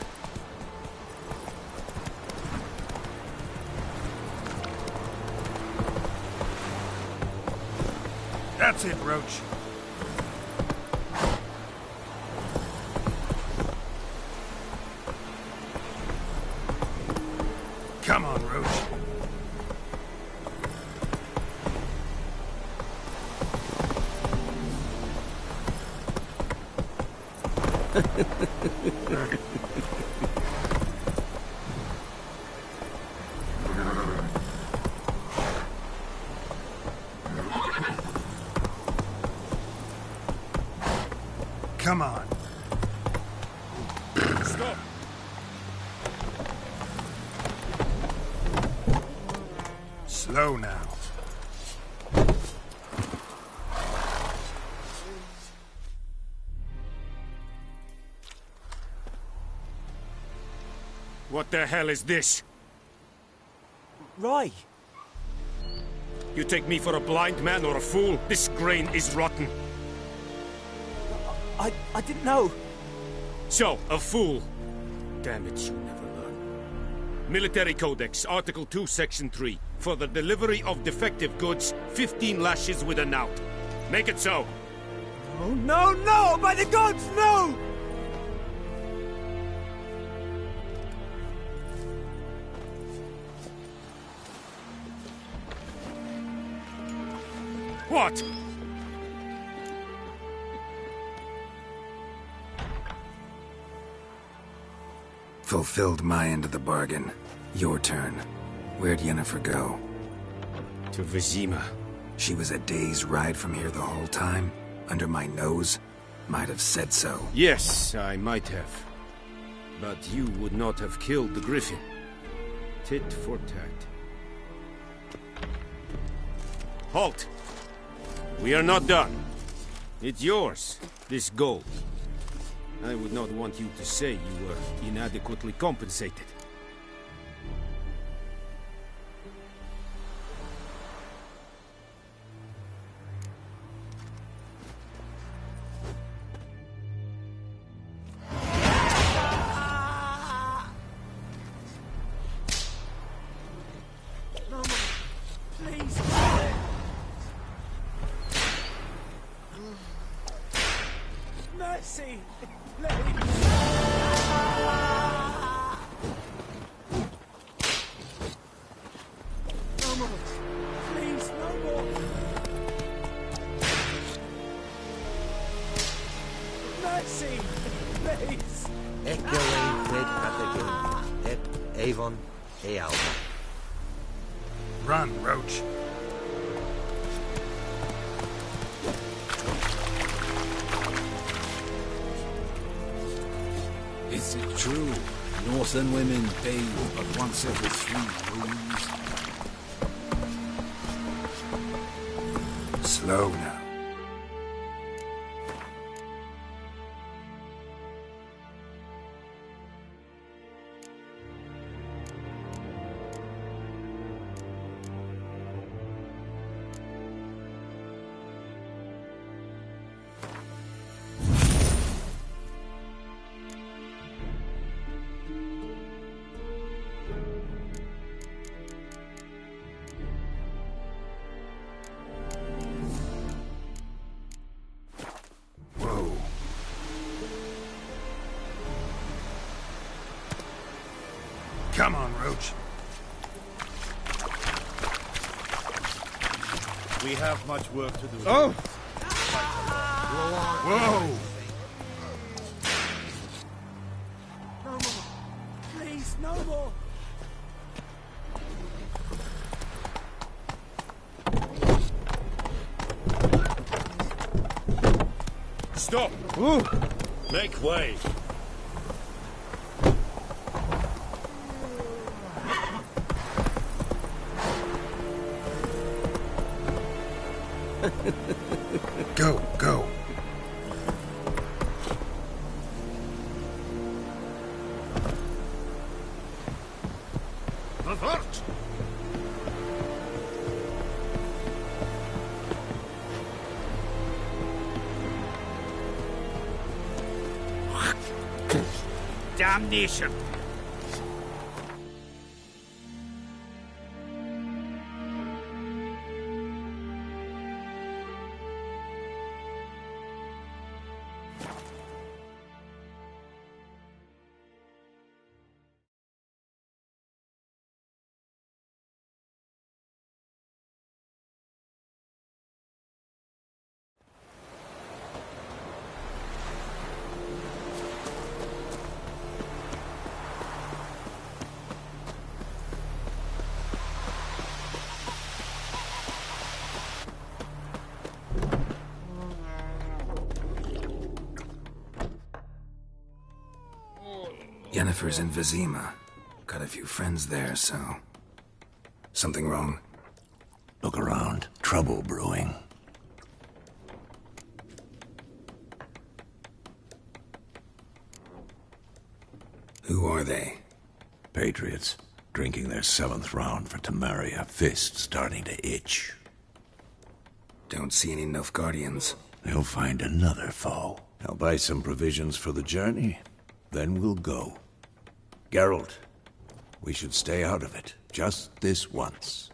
That's it, Roach. Come on, Roach. Come on. Stop. Slow now. What the hell is this? Rye. You take me for a blind man or a fool? This grain is rotten. I didn't know. So, a fool. Damn it, you never learn. Military Codex, Article 2, Section 3. For the delivery of defective goods, 15 lashes with a knout. Make it so. Oh, no, no! By the gods, no! What? Fulfilled my end of the bargain. Your turn. Where'd Yennefer go? To Vizima. She was a day's ride from here the whole time? Under my nose? Might have said so. Yes, I might have. But you would not have killed the griffin. Tit for tat. Halt! We are not done. It's yours, this gold. I would not want you to say you were inadequately compensated. Mercy! No more! Please, no more! Mercy! Please! Echoing Fred Patagin, Ep Avon Ealba. Run, Roach. Is it true? Northern women bathe but once every 3 moons. Slow now. Come on, Roach. We have much work to do. Oh! Whoa! No more. Please, no more. Stop! Ooh. Make way! Go, go. Avert! Damnation. Yennefer's in Vizima. Got a few friends there, so... Something wrong? Look around. Trouble brewing. Who are they? Patriots. Drinking their 7th round for Temeria. Fist starting to itch. Don't see any Nilfgaardians. They'll find another foe. I'll buy some provisions for the journey. Then we'll go. Geralt, we should stay out of it. Just this once.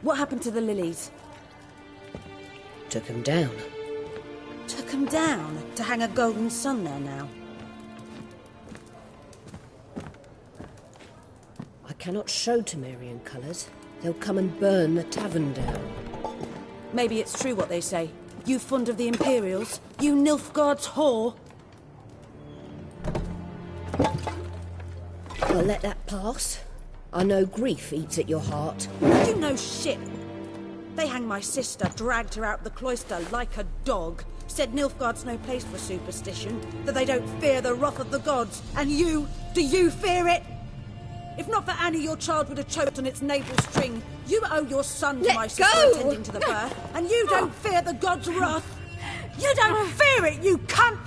What happened to the lilies? Took him down. Took 'em down to hang a golden sun there now. I cannot show Temerian colours. They'll come and burn the tavern down. Maybe it's true what they say. You fond of the Imperials? You Nilfgaard's whore? I'll let that pass. I know grief eats at your heart. You know shit. They hanged my sister, dragged her out the cloister like a dog, said Nilfgaard's no place for superstition, that they don't fear the wrath of the gods. And you, do you fear it? If not for Annie, your child would have choked on its navel string. You owe your son to my sister attending to the birth, and you don't fear the gods' wrath. You don't fear it, you cunt!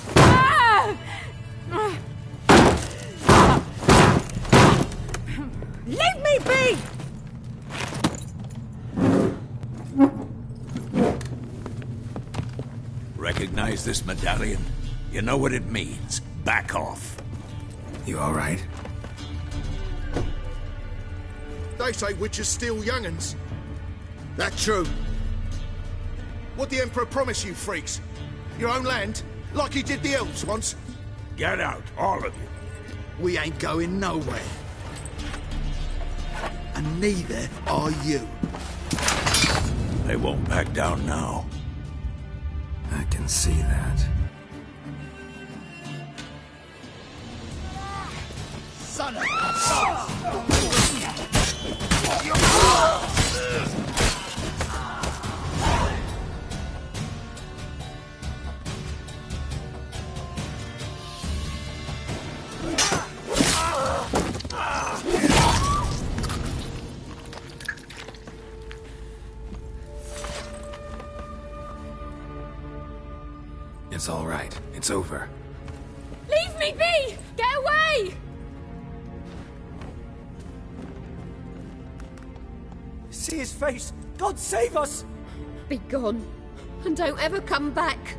Leave me be! Recognize this medallion? You know what it means. Back off. You all right? They say witches steal young'uns. That true? What the Emperor promise you, freaks? Your own land? Like he did the elves once? Get out, all of you. We ain't going nowhere. And neither are you. They won't back down now. I can see that. Son of It's all right. It's over. Leave me be! Get away! See his face! God save us! Be gone, and don't ever come back.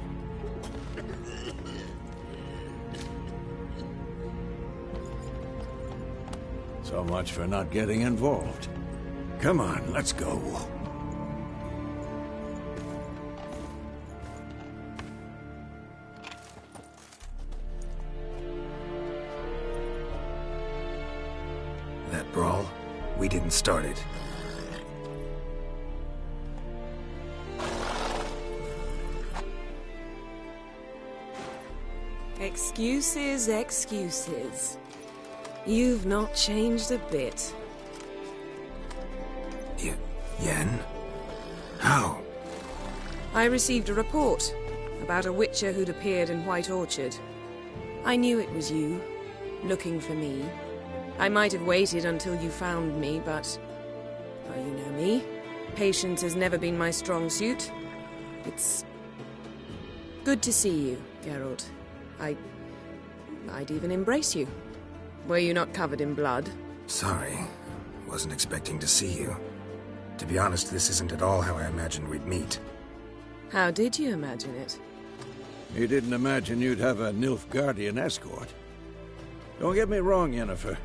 So much for not getting involved. Come on, let's go. That brawl, we didn't start it. Excuses, excuses. You've not changed a bit. Yen? How? I received a report about a witcher who'd appeared in White Orchard. I knew it was you, looking for me. I might have waited until you found me, but... well, you know me. Patience has never been my strong suit. It's... good to see you, Geralt. I'd even embrace you. Were you not covered in blood? Sorry. Wasn't expecting to see you. To be honest, this isn't at all how I imagined we'd meet. How did you imagine it? You didn't imagine you'd have a Nilfgaardian escort. Don't get me wrong, Yennefer.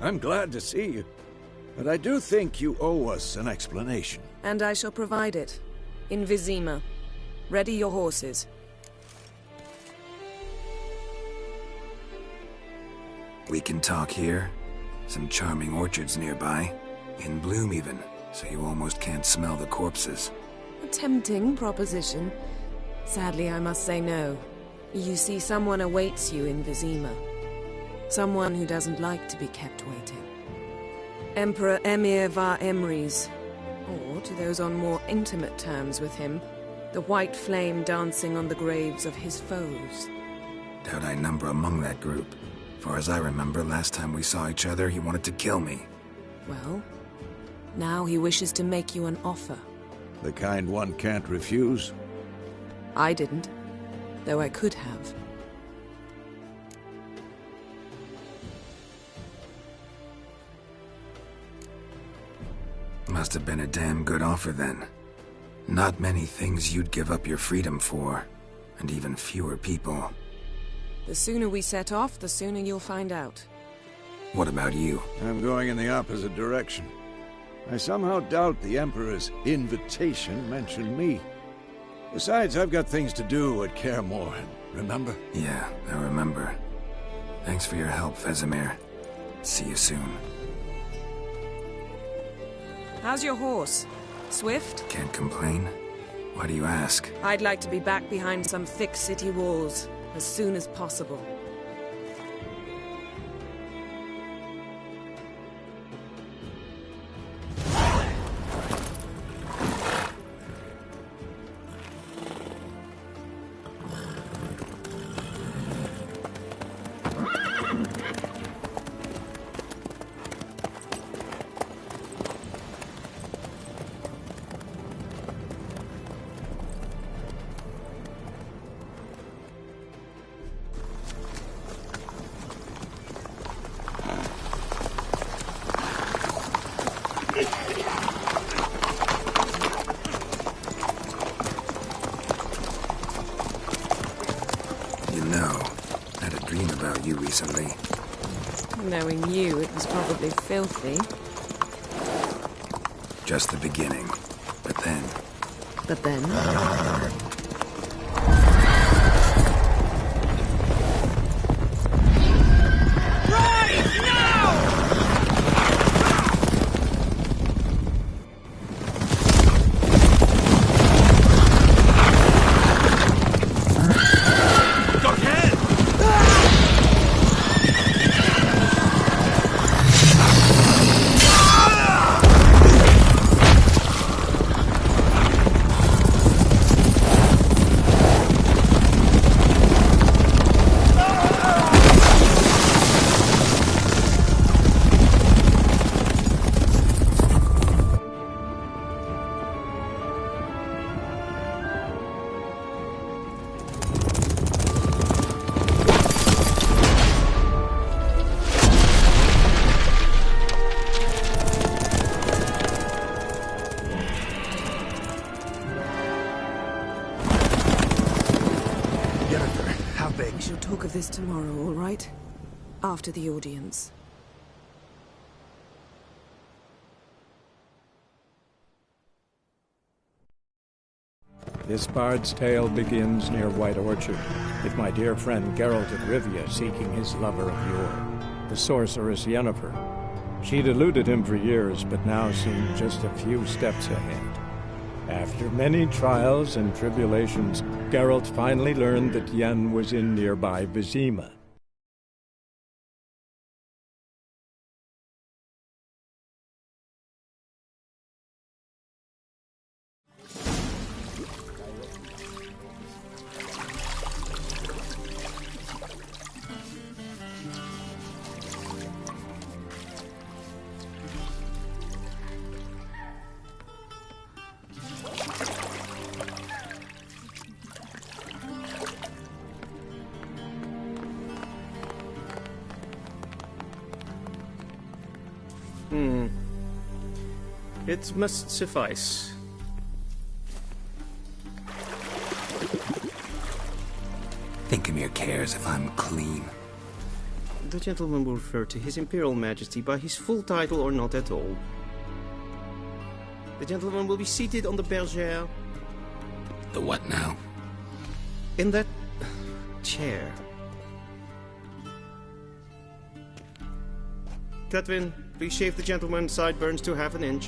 I'm glad to see you. But I do think you owe us an explanation. And I shall provide it. In Vizima. Ready your horses. We can talk here. Some charming orchards nearby. In bloom even, so you almost can't smell the corpses. A tempting proposition. Sadly, I must say no. You see, someone awaits you in Vizima. Someone who doesn't like to be kept waiting. Emperor Emir var Emrys. Or, to those on more intimate terms with him, the white flame dancing on the graves of his foes. Doubt I number among that group. Far as I remember, last time we saw each other, he wanted to kill me. Well, now he wishes to make you an offer. The kind one can't refuse? I didn't, though I could have. Must have been a damn good offer then. Not many things you'd give up your freedom for, and even fewer people. The sooner we set off, the sooner you'll find out. What about you? I'm going in the opposite direction. I somehow doubt the Emperor's invitation mentioned me. Besides, I've got things to do at Kaer Morhen, remember? Yeah, I remember. Thanks for your help, Vesemir. See you soon. How's your horse? Swift? Can't complain. Why do you ask? I'd like to be back behind some thick city walls as soon as possible. Recently. Knowing you, it was probably filthy. Just the beginning. But then... But then? This tomorrow, all right? After the audience. This bard's tale begins near White Orchard, with my dear friend Geralt of Rivia seeking his lover of yore, the sorceress Yennefer. She'd eluded him for years, but now seemed just a few steps ahead. After many trials and tribulations, Geralt finally learned that Yen was in nearby Vizima. It must suffice. Thinkamere cares if I'm clean. The gentleman will refer to His Imperial Majesty by his full title or not at all. The gentleman will be seated on the bergère. The what now? In that chair. Cletwin, please shave the gentleman's sideburns to half an inch.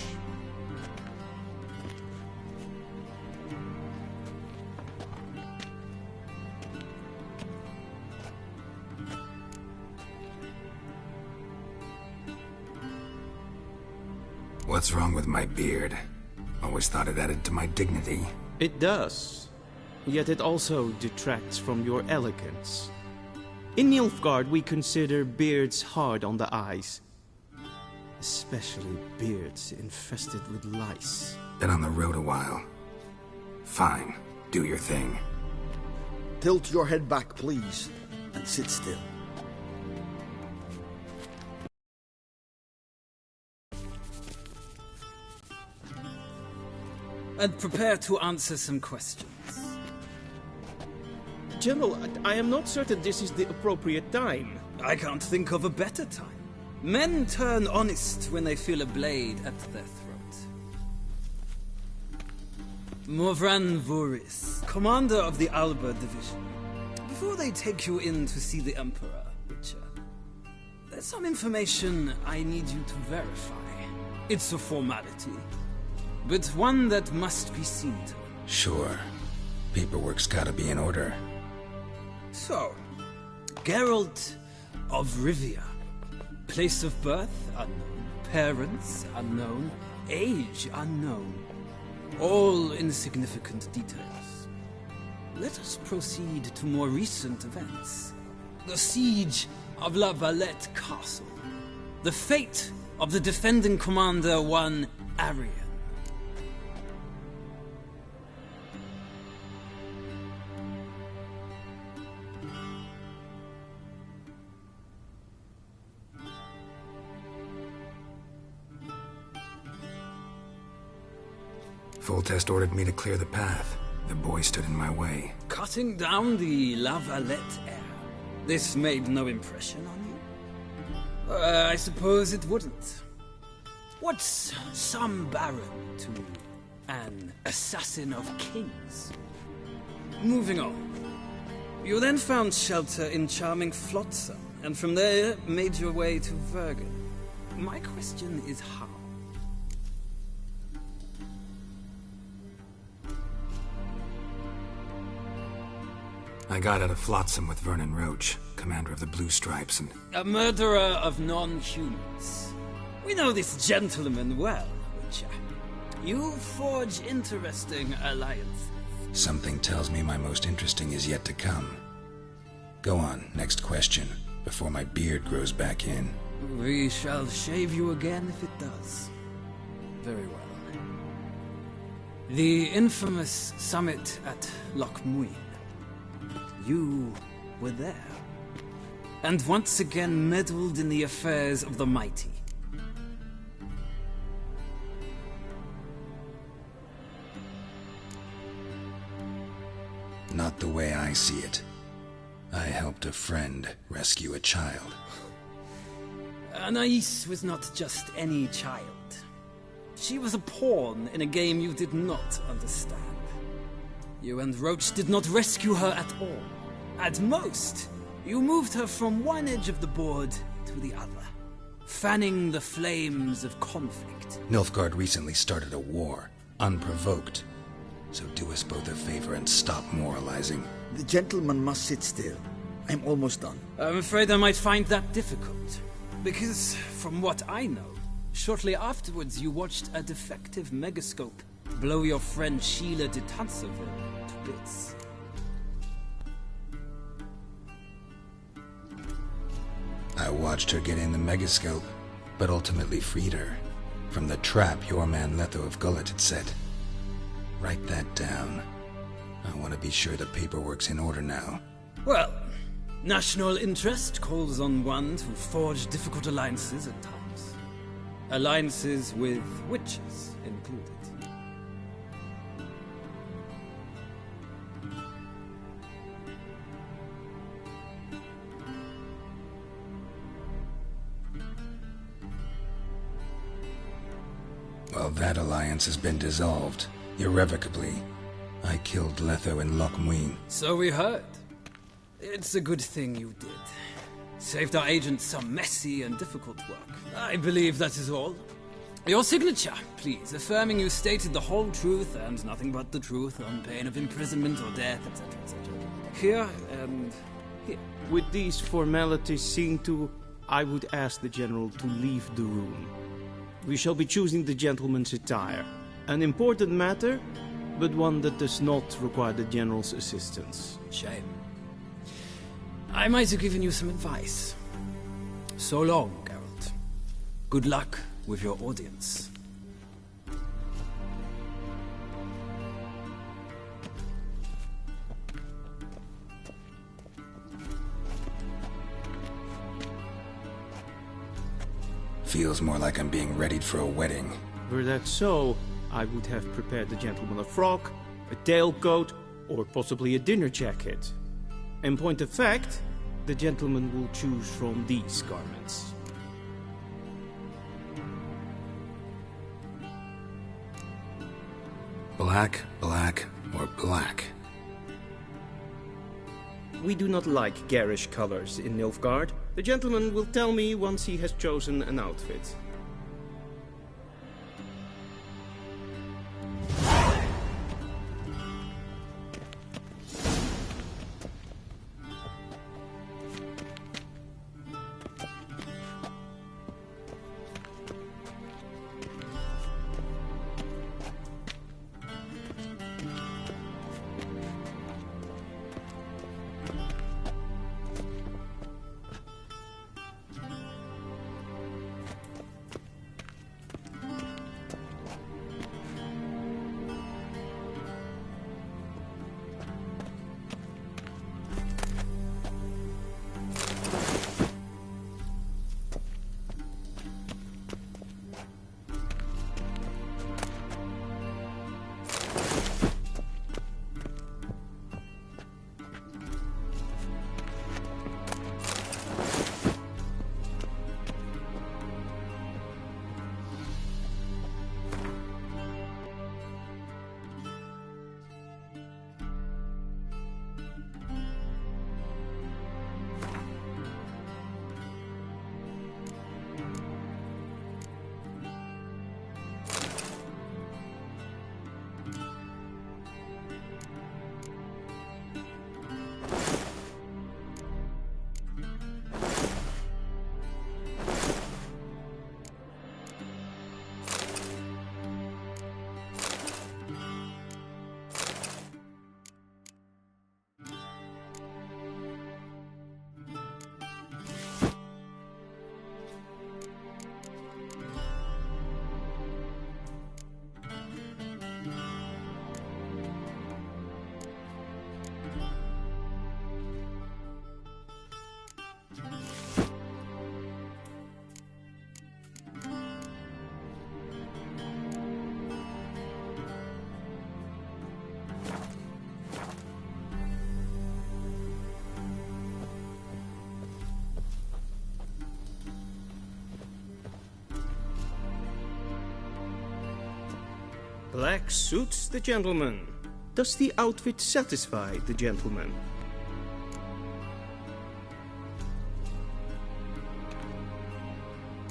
What's wrong with my beard? Always thought it added to my dignity. It does. Yet it also detracts from your elegance. In Nilfgaard, we consider beards hard on the eyes. Especially beards infested with lice. Been on the road a while. Fine. Do your thing. Tilt your head back, please, and sit still. And prepare to answer some questions. General, I am not certain this is the appropriate time. I can't think of a better time. Men turn honest when they feel a blade at their throat. Morvran Voris, commander of the Alba Division. Before they take you in to see the Emperor, Witcher, there's some information I need you to verify. It's a formality, but one that must be seen to. Sure. Paperwork's gotta be in order. So, Geralt of Rivia. Place of birth, unknown. Parents, unknown. Age, unknown. All insignificant details. Let us proceed to more recent events. The siege of La Valette Castle. The fate of the defending commander, one Arian. Foltest ordered me to clear the path. The boy stood in my way. Cutting down the La Valette heir. This made no impression on you? I suppose it wouldn't. What's some baron to an assassin of kings? Moving on. You then found shelter in charming Flotsam, and from there made your way to Vergen. My question is how? I got out of Flotsam with Vernon Roach, commander of the Blue Stripes, and... A murderer of non-humans. We know this gentleman well, Witcher. You forge interesting alliances. Something tells me my most interesting is yet to come. Go on, next question, before my beard grows back in. We shall shave you again if it does. Very well. The infamous summit at Loch Muin. You were there. And once again meddled in the affairs of the mighty. Not the way I see it. I helped a friend rescue a child. Anais was not just any child. She was a pawn in a game you did not understand. You and Roach did not rescue her at all. At most, you moved her from one edge of the board to the other, fanning the flames of conflict. Nilfgaard recently started a war, unprovoked. So do us both a favor and stop moralizing. The gentleman must sit still. I'm almost done. I'm afraid I might find that difficult. Because, from what I know, shortly afterwards you watched a defective megascope blow your friend Sheila de Tanserville to bits. I watched her get in the megascope, but ultimately freed her from the trap your man Letho of Gullet had set. Write that down. I want to be sure the paperwork's in order now. Well, national interest calls on one to forge difficult alliances at times. Alliances with witches included. Well, that alliance has been dissolved, irrevocably. I killed Letho and Loch Muin. So we heard. It's a good thing you did. Saved our agent some messy and difficult work. I believe that is all. Your signature, please, affirming you stated the whole truth and nothing but the truth on pain of imprisonment or death, etc., etc. Here and here. With these formalities seen to, I would ask the General to leave the room. We shall be choosing the gentleman's attire. An important matter, but one that does not require the General's assistance. Shame. I might have given you some advice. So long, Geralt. Good luck with your audience. Feels more like I'm being readied for a wedding. Were that so, I would have prepared the gentleman a frock, a tailcoat, or possibly a dinner jacket. In point of fact, the gentleman will choose from these garments. Black, black, or black? We do not like garish colors in Nilfgaard. The gentleman will tell me once he has chosen an outfit. Black suits the gentleman. Does the outfit satisfy the gentleman?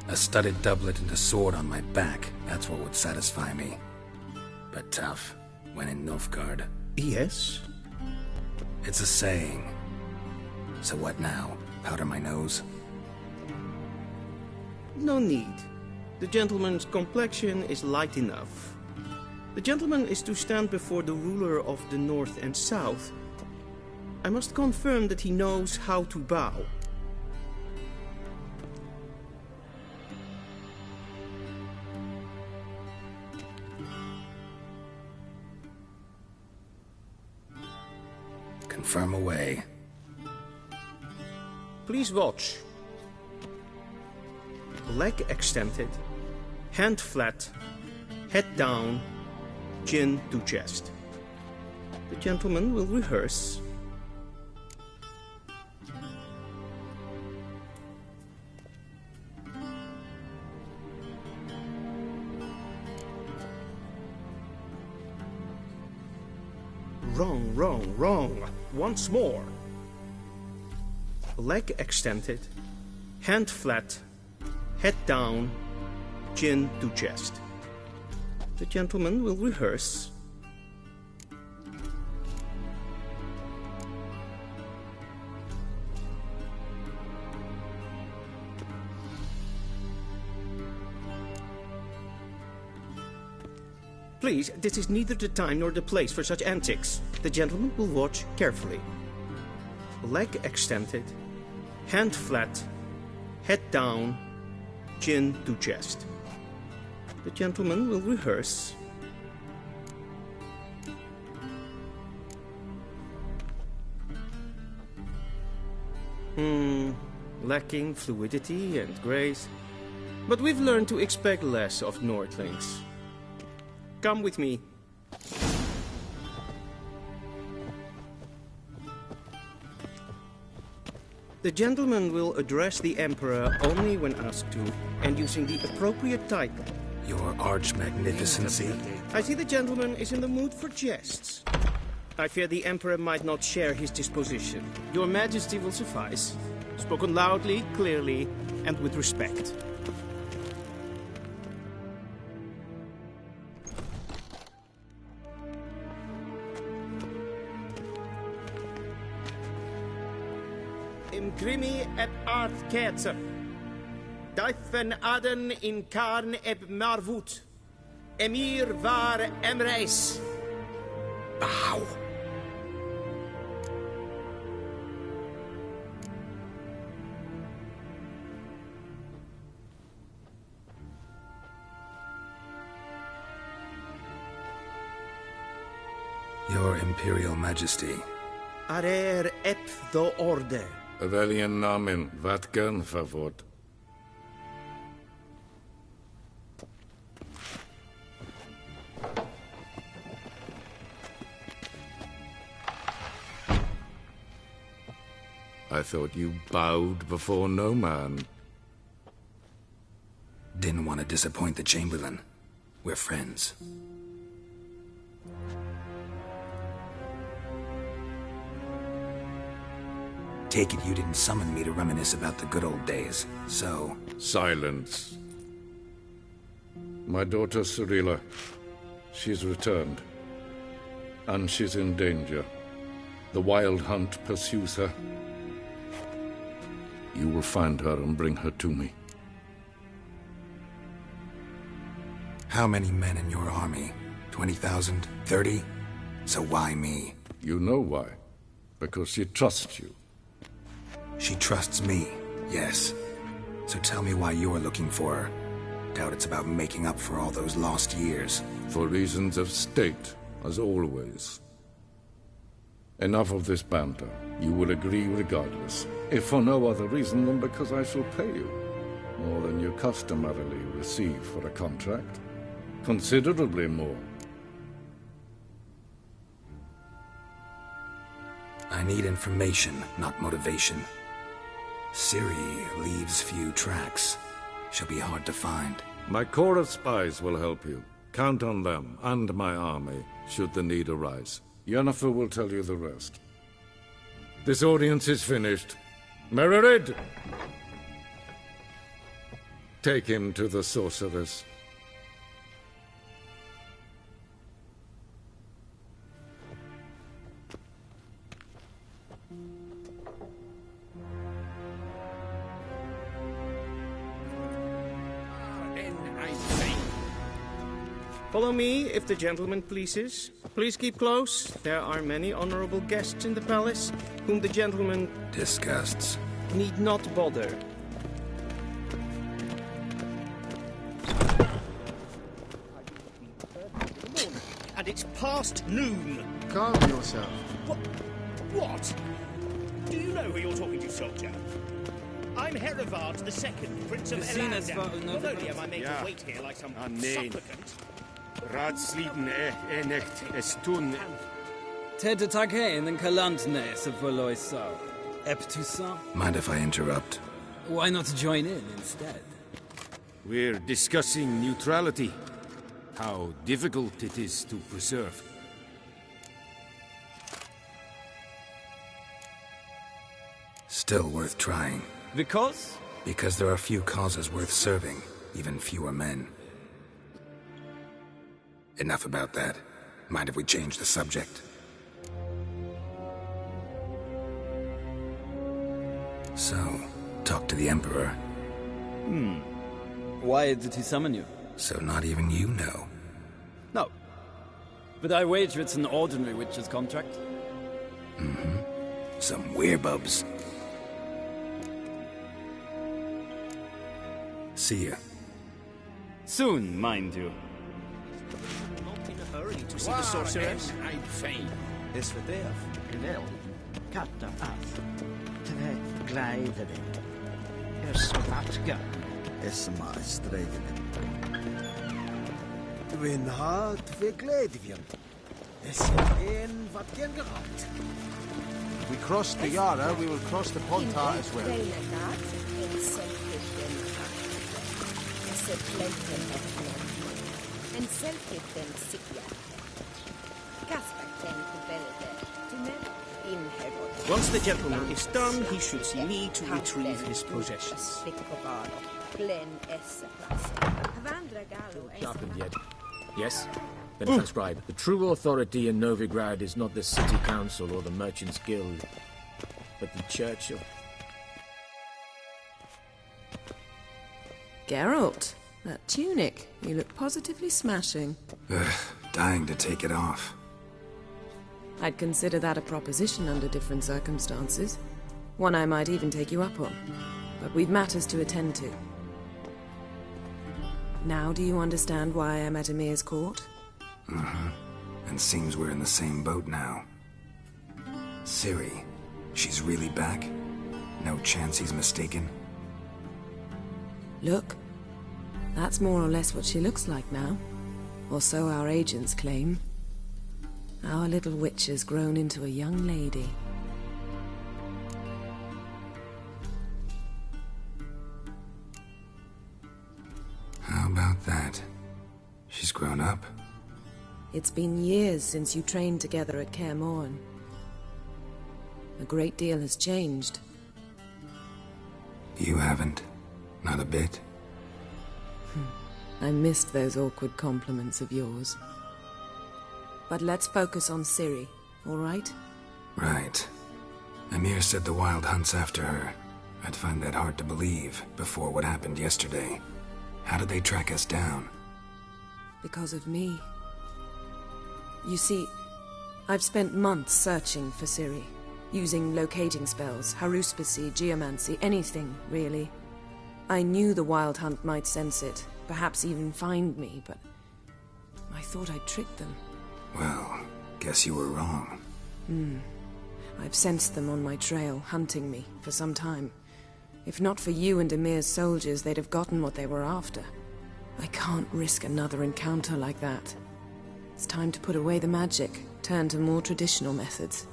A studded doublet and a sword on my back, that's what would satisfy me. But tough, when in Nilfgaard. Yes? It's a saying. So what now? Powder my nose? No need. The gentleman's complexion is light enough. The gentleman is to stand before the ruler of the North and South. I must confirm that he knows how to bow. Confirm away. Please watch. Leg extended, hand flat, head down, chin to chest. The gentleman will rehearse. Wrong, wrong, wrong. Once more. Leg extended, hand flat, head down, chin to chest. The gentleman will rehearse. Please, this is neither the time nor the place for such antics. The gentleman will watch carefully. Leg extended, hand flat, head down, chin to chest. The gentleman will rehearse. Lacking fluidity and grace. But we've learned to expect less of Nordlings. Come with me. The gentleman will address the Emperor only when asked to, and using the appropriate title. Your Arch-Magnificency. I see the gentleman is in the mood for jests. I fear the Emperor might not share his disposition. Your Majesty will suffice. Spoken loudly, clearly, and with respect. Imprimi et art ketzer. Deifen aden in karn eb marvut. Emir var emreis. Bow. Your Imperial Majesty. Arer ep do orde. Welchen Namen, wat gern verwort? I thought you bowed before no man. Didn't want to disappoint the Chamberlain. We're friends. Take it you didn't summon me to reminisce about the good old days, so... Silence. My daughter Cyrilla, she's returned. And she's in danger. The Wild Hunt pursues her. You will find her and bring her to me. How many men in your army? 20,000? 30? So why me? You know why. Because she trusts you. She trusts me, yes. So tell me why you're looking for her. Doubt it's about making up for all those lost years. For reasons of state, as always. Enough of this banter. You will agree regardless. If for no other reason than because I shall pay you. More than you customarily receive for a contract. Considerably more. I need information, not motivation. Ciri leaves few tracks. She'll be hard to find. My corps of spies will help you. Count on them, and my army, should the need arise. Yennefer will tell you the rest. This audience is finished. Mererid! Take him to the sorceress. Follow me, if the gentleman pleases. Please keep close. There are many honorable guests in the palace, whom the gentleman disgusts. Need not bother. And it's past noon. Calm yourself. What? Do you know who you're talking to, soldier? I'm Herivard II, Prince of Elandar. Not only am I made to wait here like some supplicant. Ratsliden echt estun. Ted Takein and Kalantne se Voloisa. Eptusa. Mind if I interrupt? Why not join in instead? We're discussing neutrality. How difficult it is to preserve. Still worth trying. Because? Because there are few causes worth serving, even fewer men. Enough about that. Mind if we change the subject? So, talk to the Emperor. Why did he summon you? So not even you know. No. But I wager it's an ordinary witch's contract. Mm-hmm. Some werebubs. See ya. Soon, mind you. Not in a hurry to see the sorceress. I'd fain. Is verdef. Wel, katta af. Tre gleideren. Vatka. Is maar strijden. Win hard verkleedjen. Is in wat jen gehad. We crossed the Yara, we will cross the Pontar as well. Once the gentleman is done, he should see me to retrieve his possessions. Sharpened yet? Yes? Then transcribe. The true authority in Novigrad is not the city council or the merchants' guild, but the church of... Geralt, that tunic. You look positively smashing. Dying to take it off. I'd consider that a proposition under different circumstances. One I might even take you up on. But we've matters to attend to. Now do you understand why I'm at Emir's court? Mm-hmm. And seems we're in the same boat now. Ciri, she's really back? No chance he's mistaken? Look. That's more or less what she looks like now. Or so our agents claim. Our little witch has grown into a young lady. How about that? She's grown up? It's been years since you trained together at Kaer Morhen. A great deal has changed. You haven't? Not a bit? I missed those awkward compliments of yours. But let's focus on Ciri, all right? Right. Emir said the Wild Hunt's after her. I'd find that hard to believe before what happened yesterday. How did they track us down? Because of me. You see, I've spent months searching for Ciri, using locating spells, haruspicy, geomancy, anything, really. I knew the Wild Hunt might sense it, perhaps even find me, but I thought I'd tricked them. Well, guess you were wrong. I've sensed them on my trail, hunting me, for some time. If not for you and Emir's soldiers, they'd have gotten what they were after. I can't risk another encounter like that. It's time to put away the magic, turn to more traditional methods.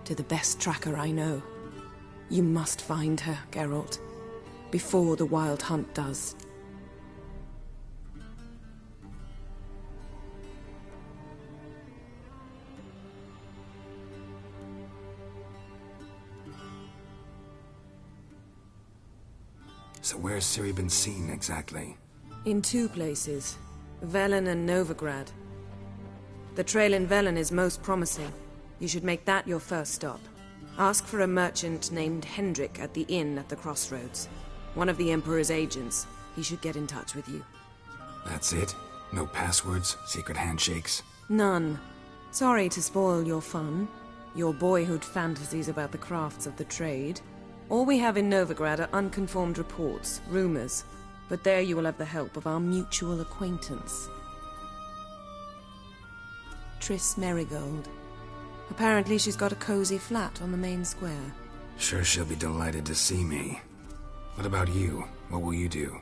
To the best tracker I know. You must find her, Geralt. Before the Wild Hunt does. So where's Ciri been seen exactly? In 2 places. Velen and Novigrad. The trail in Velen is most promising. You should make that your first stop. Ask for a merchant named Hendrik at the inn at the crossroads. One of the Emperor's agents. He should get in touch with you. That's it? No passwords? Secret handshakes? None. Sorry to spoil your fun. Your boyhood fantasies about the crafts of the trade. All we have in Novigrad are unconfirmed reports, rumors. But there you will have the help of our mutual acquaintance. Triss Merigold. Apparently she's got a cozy flat on the main square. Sure she'll be delighted to see me. What about you? What will you do?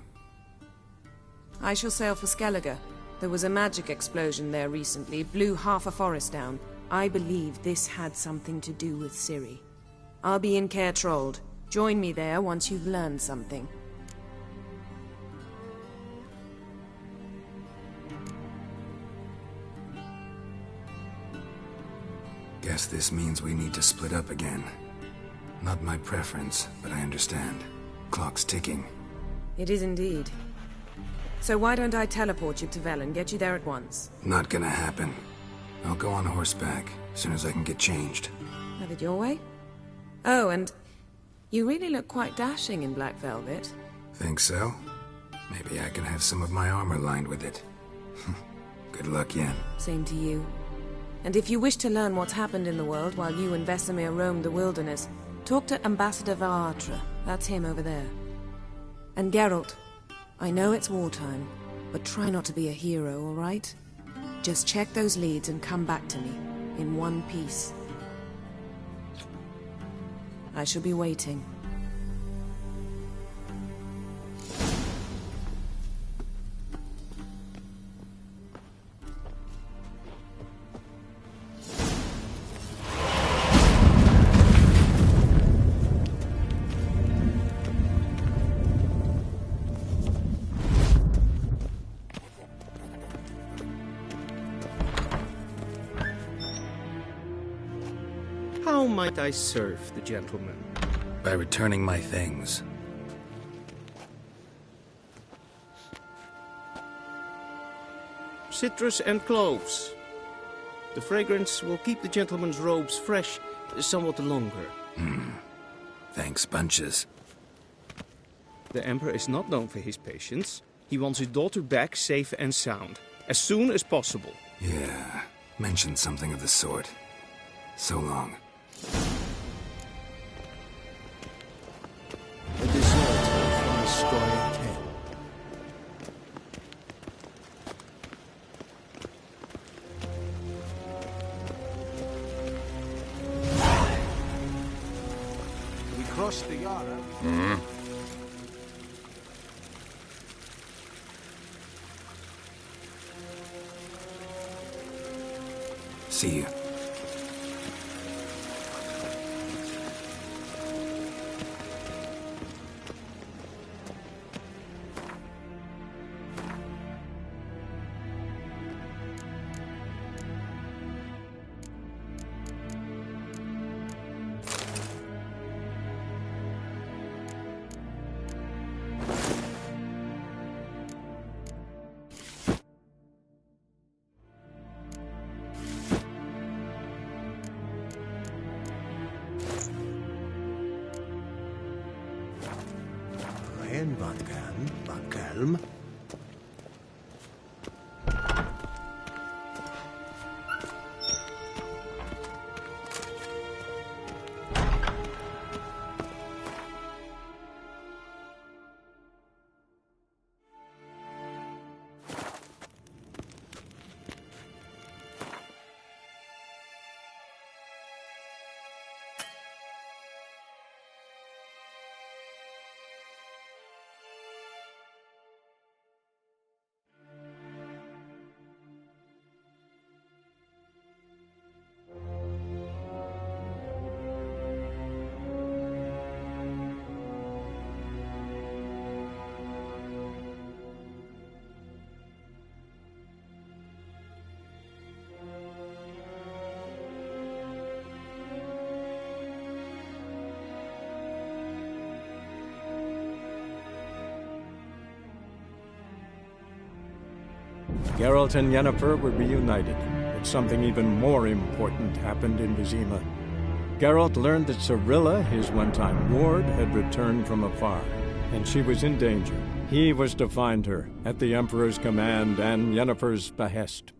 I shall sail for Skellige. There was a magic explosion there recently, blew half a forest down. I believe this had something to do with Ciri. I'll be in Caer Trold. Join me there once you've learned something. Guess this means we need to split up again. Not my preference, but I understand. Clock's ticking. It is indeed. So why don't I teleport you to Velen, get you there at once? Not gonna happen. I'll go on horseback, as soon as I can get changed. Have it your way? Oh, and you really look quite dashing in black velvet. Think so? Maybe I can have some of my armor lined with it. Good luck, Yen. Same to you. And if you wish to learn what's happened in the world while you and Vesemir roamed the wilderness, talk to Ambassador Varatra. That's him over there. And Geralt, I know it's wartime, but try not to be a hero, all right? Just check those leads and come back to me, in one piece. I shall be waiting. How might I serve the gentleman? By returning my things. Citrus and cloves. The fragrance will keep the gentleman's robes fresh somewhat longer. Thanks, bunches. The Emperor is not known for his patience. He wants his daughter back safe and sound, as soon as possible. Yeah, mentioned something of the sort. So long. A deserter from the Scoia'tael. We crossed the Yara. See you. En wat kalm. Geralt and Yennefer were reunited, but something even more important happened in Vizima. Geralt learned that Cirilla, his one-time ward, had returned from afar, and she was in danger. He was to find her, at the Emperor's command and Yennefer's behest.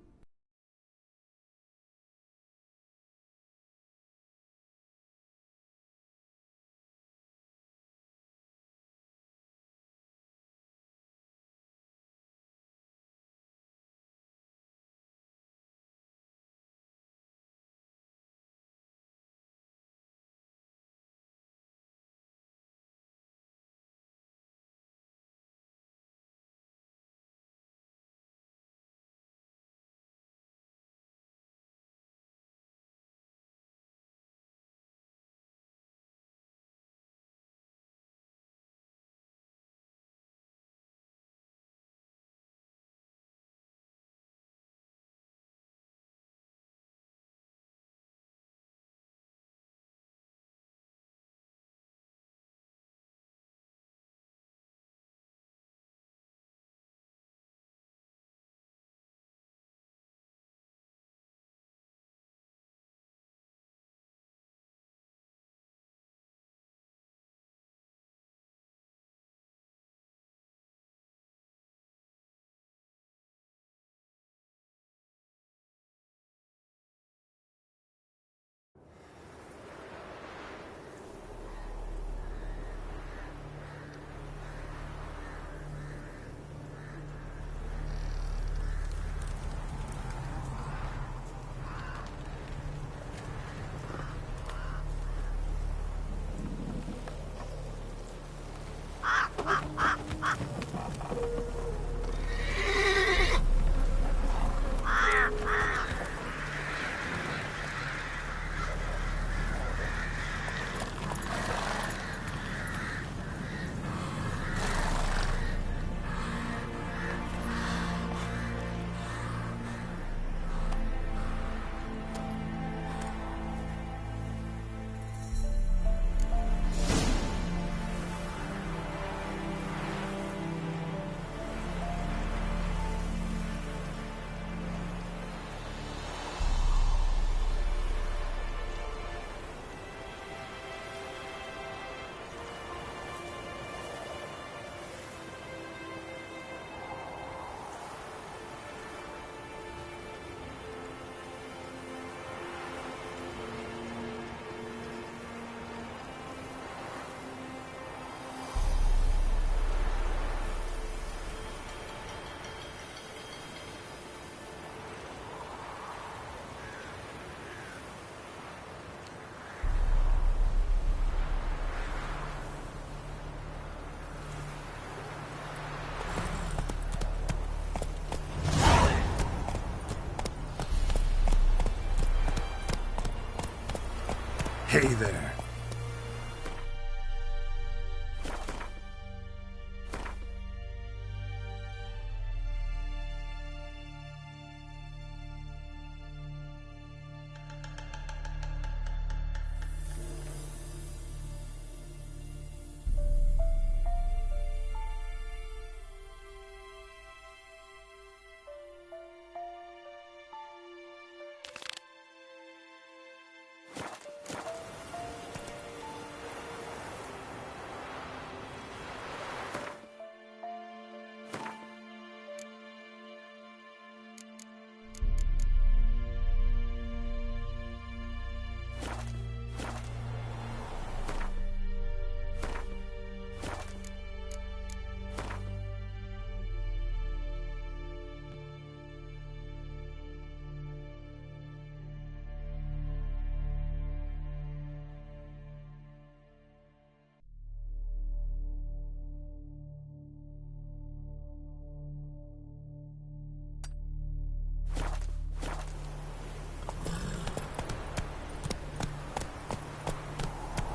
Hey there.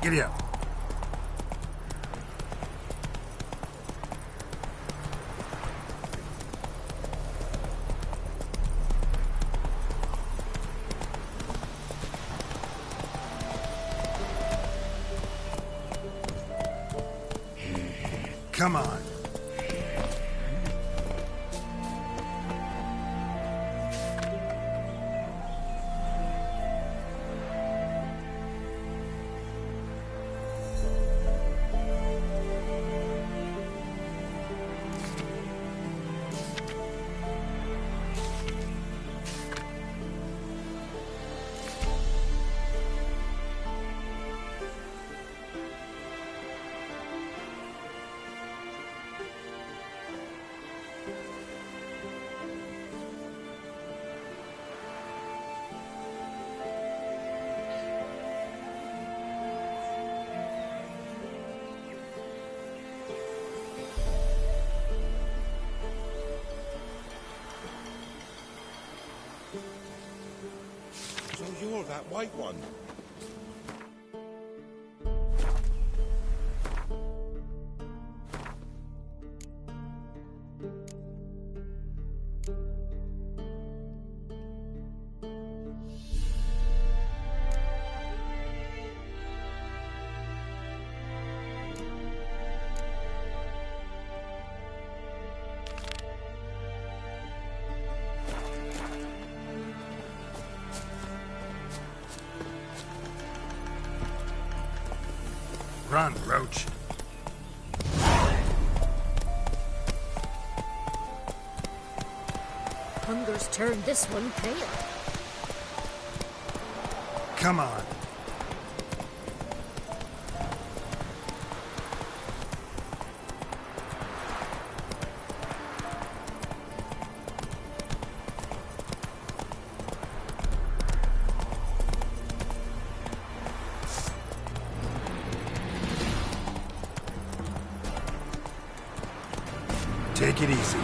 Giddy up. Come on. that white one. Run, Roach. Hunger's turned this one pale. Come on. Take it easy.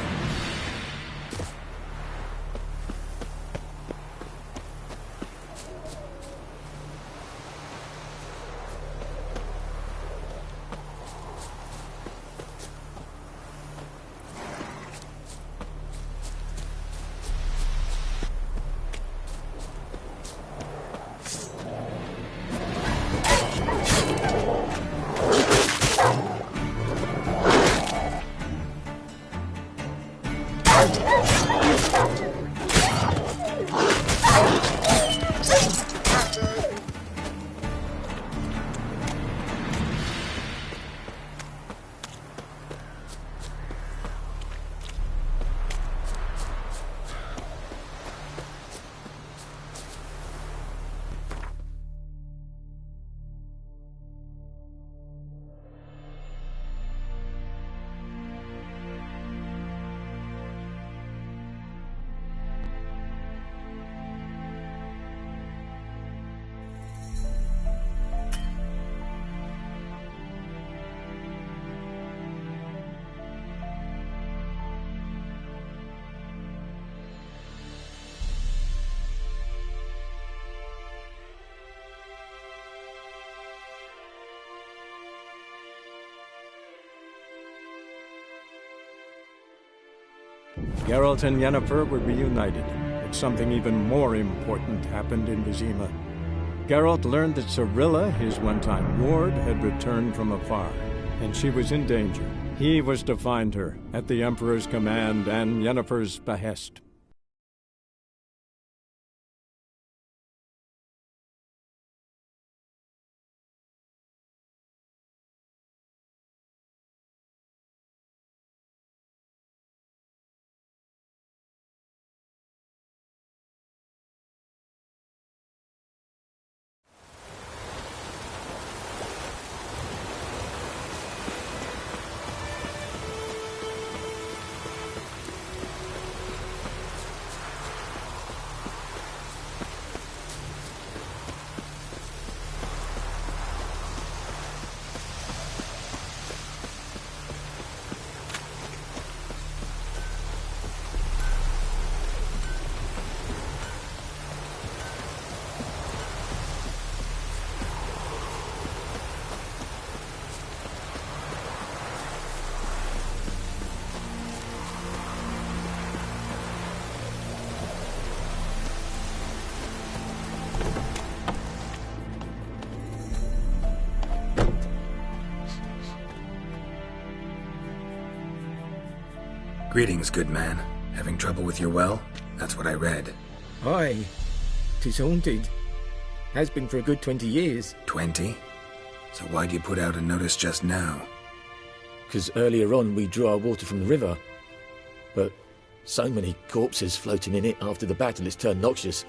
Geralt and Yennefer were reunited, but something even more important happened in Vizima. Geralt learned that Cirilla, his one-time ward, had returned from afar, and she was in danger. He was to find her, at the Emperor's command and Yennefer's behest. Greetings, good man. Having trouble with your well? That's what I read. Aye. 'Tis haunted. Has been for a good 20 years. 20? So why'd you put out a notice just now? 'Cause earlier on we drew our water from the river. But so many corpses floating in it after the battle it's turned noxious.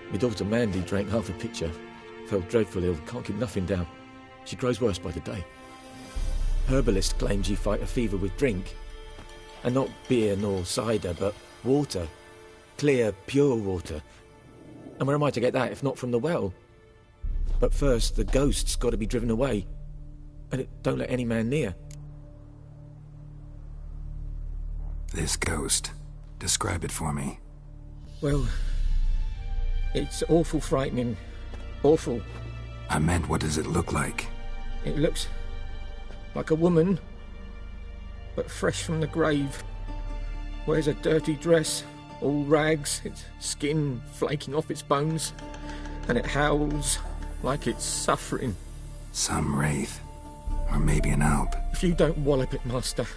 My daughter Mandy drank half a pitcher. Felt dreadful ill, can't keep nothing down. She grows worse by the day. Herbalist claims you fight a fever with drink. And not beer nor cider, but water. Clear, pure water. And where am I to get that if not from the well? But first, the ghost's got to be driven away. And it don't let any man near. This ghost. Describe it for me. Well, It's awful frightening. Awful. I meant, what does it look like? It looks like a woman, but fresh from the grave. Wears a dirty dress, all rags, its skin flaking off its bones, and it howls like it's suffering. Some wraith. Or maybe an alp. If you don't wallop it, Master,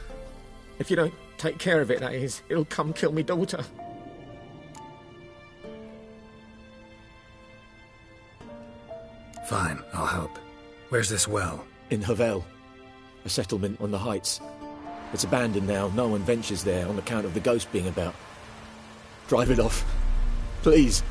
if you don't take care of it, that is, it'll come kill me daughter. Fine, I'll help. Where's this well? In Havel, a settlement on the heights. It's abandoned now. No one ventures there on account of the ghost being about. Drive it off. Please.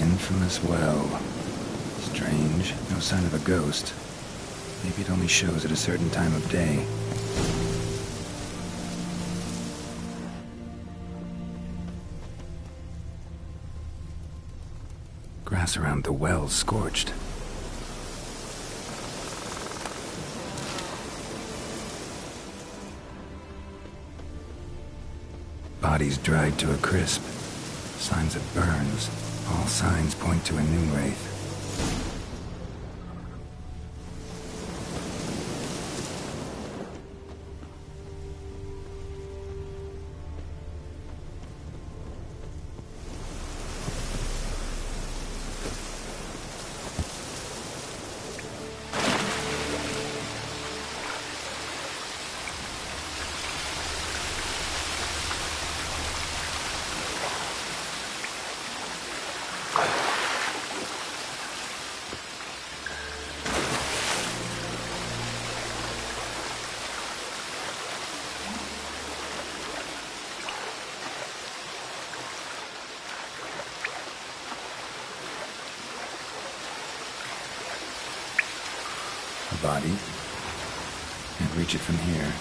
Infamous well. Strange. No sign of a ghost. Maybe it only shows at a certain time of day. Grass around the well scorched. Bodies dried to a crisp. Signs of burns. All signs point to a new wraith. Body. Can't reach it from here.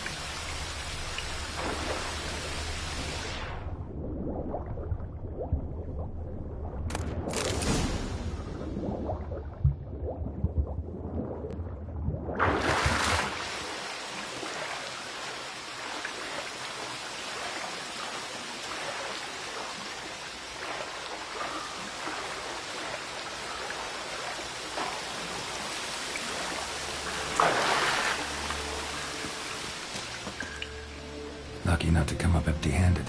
Lucky not to come up empty-handed.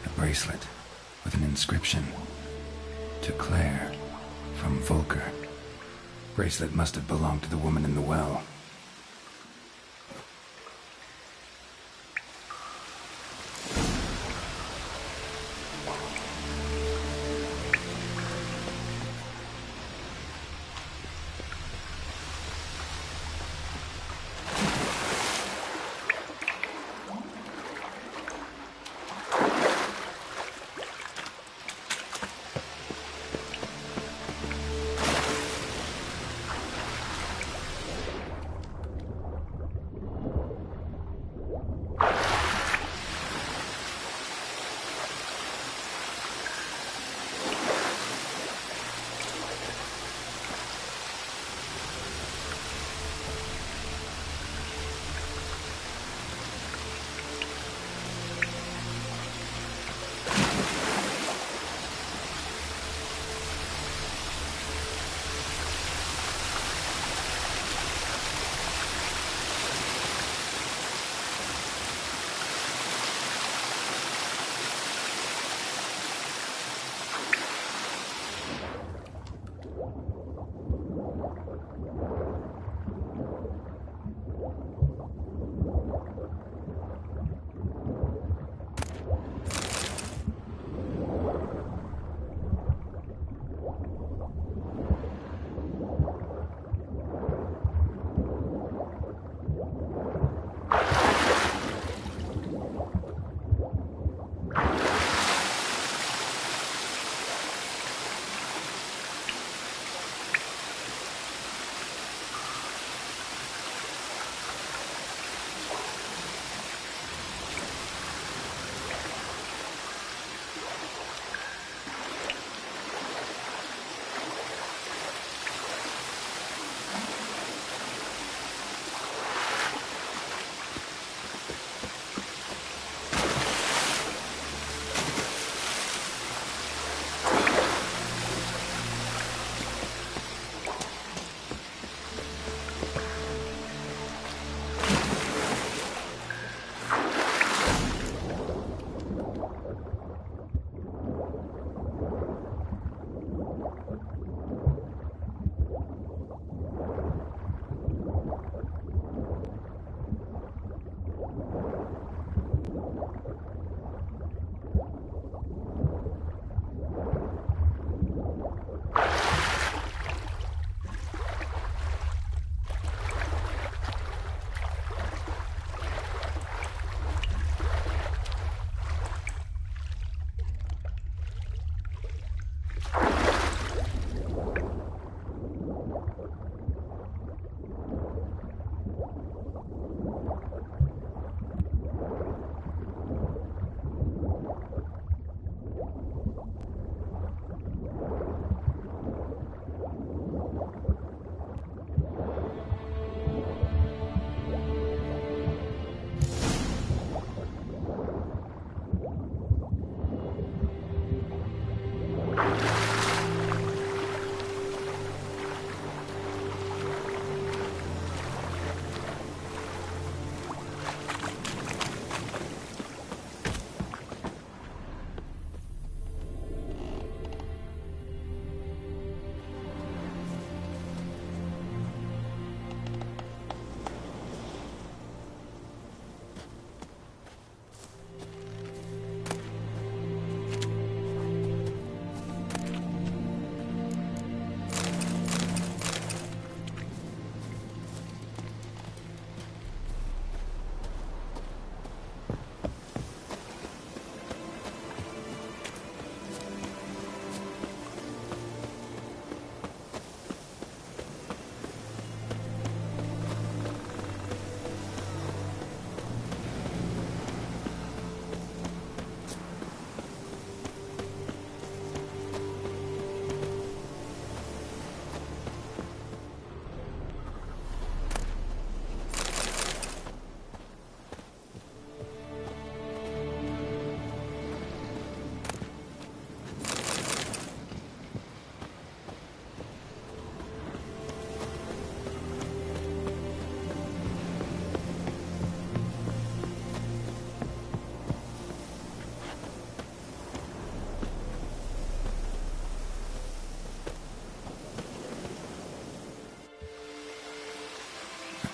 A bracelet with an inscription. To Claire, from Volker. Bracelet must have belonged to the woman in the well.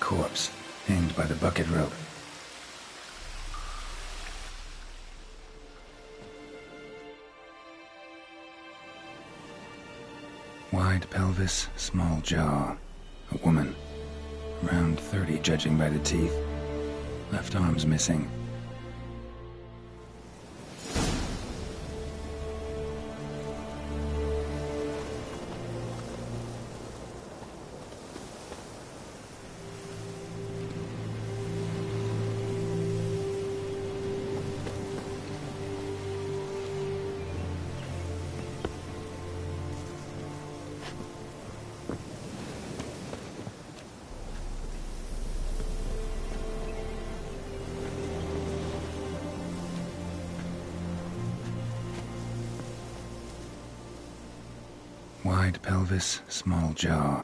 corpse, hanged by the bucket rope. Wide pelvis, small jaw. A woman. Around 30, judging by the teeth. Left arm's missing. Wide pelvis, small jaw.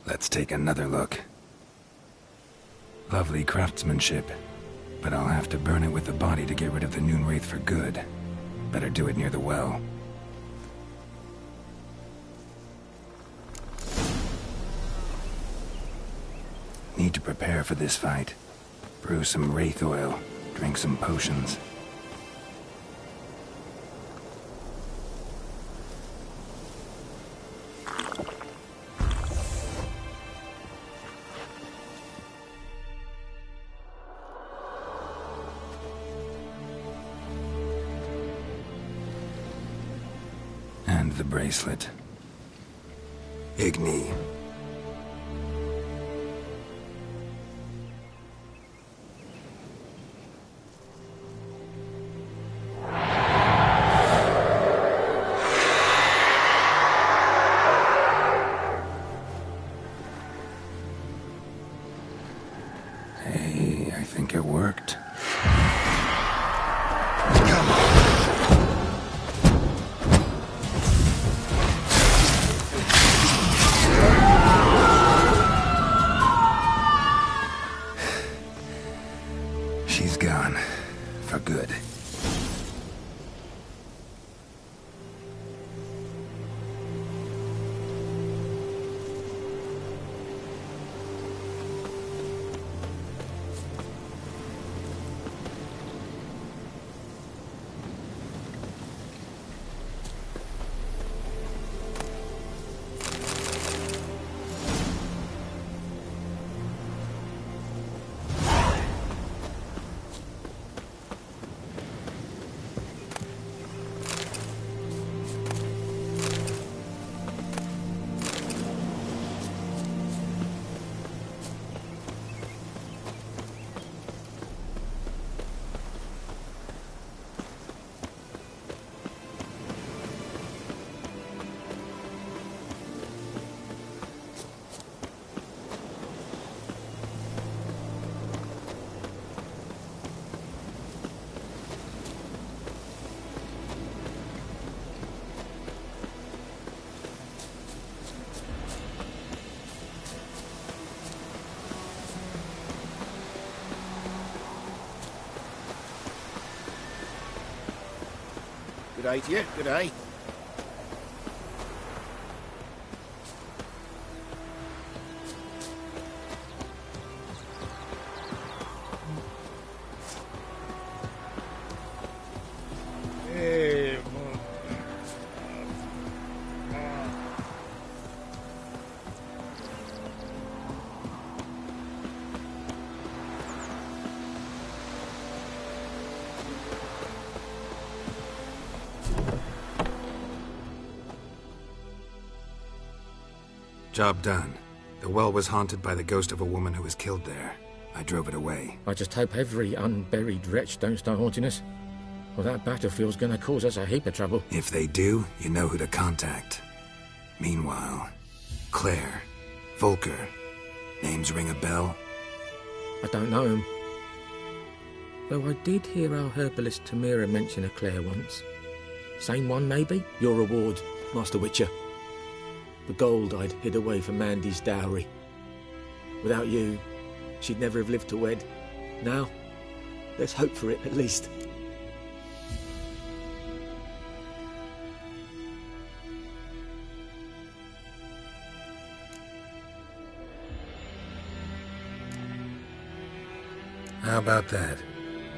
Let's take another look. Lovely craftsmanship, but I'll have to burn it with the body to get rid of the Noon Wraith for good. Better do it near the well. Need to prepare for this fight. Brew some wraith oil, drink some potions. And the bracelet. Igni. Hey, I think it worked. She's gone. For good. Good day to you, good day. Job done. The well was haunted by the ghost of a woman who was killed there. I drove it away. I just hope every unburied wretch don't start haunting us. Well, that battlefield's gonna cause us a heap of trouble. If they do, you know who to contact. Meanwhile, Claire, Volker, names ring a bell? I don't know him. Though I did hear our herbalist Tamira mention a Claire once. Same one, maybe? Your reward, Master Witcher. The gold I'd hid away for Mandy's dowry. Without you, she'd never have lived to wed. Now, let's hope for it, at least. How about that?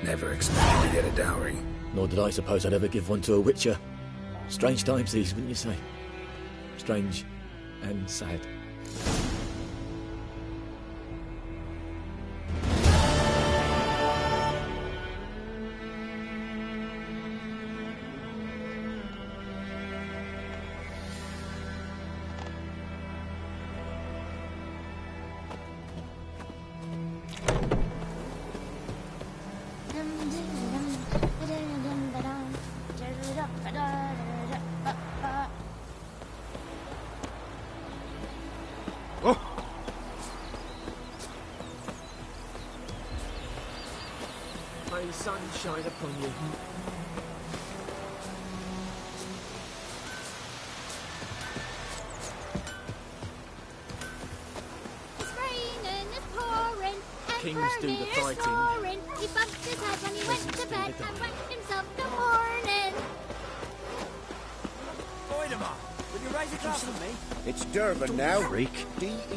Never expected to get a dowry. Nor did I suppose I'd ever give one to a Witcher. Strange times these, wouldn't you say? Strange and sad. May sun shine upon you. It's raining, it's pouring, and Kings do the Vermeer's fighting. snoring. He bumped his head when he went to bed and went himself good morning. Voidemar, will you raise a glass for me? It's Durban now. Freak. D-E-R-V-A-N,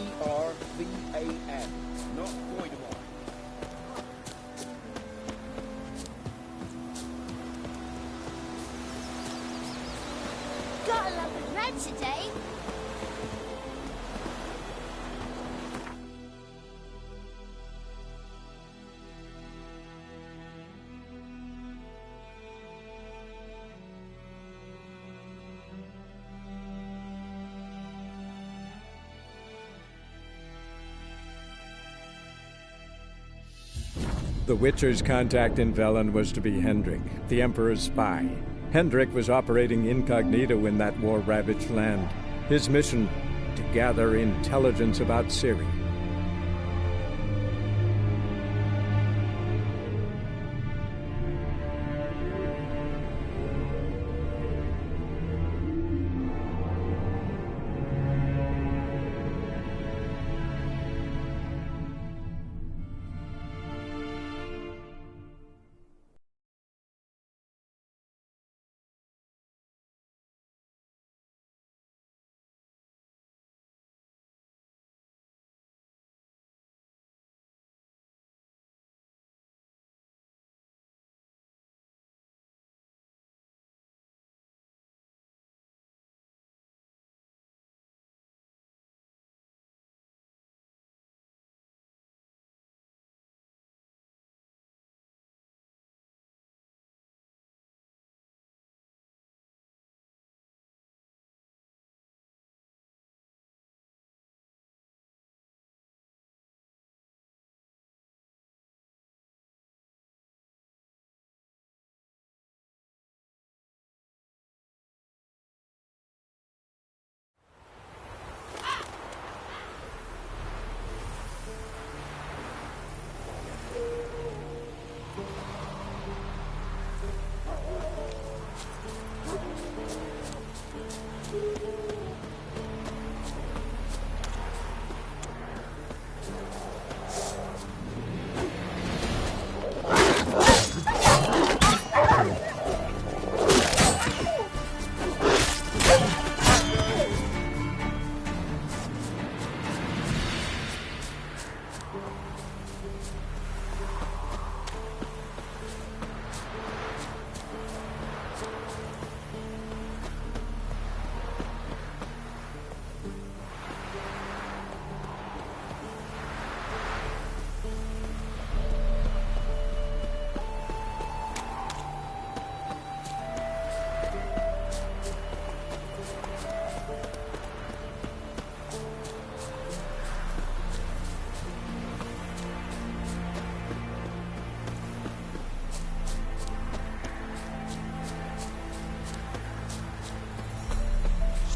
not Voidemar. Got a lot of red today. The Witcher's contact in Velen was to be Hendrik, the Emperor's spy. Hendrik was operating incognito in that war-ravaged land. His mission, to gather intelligence about Ciri.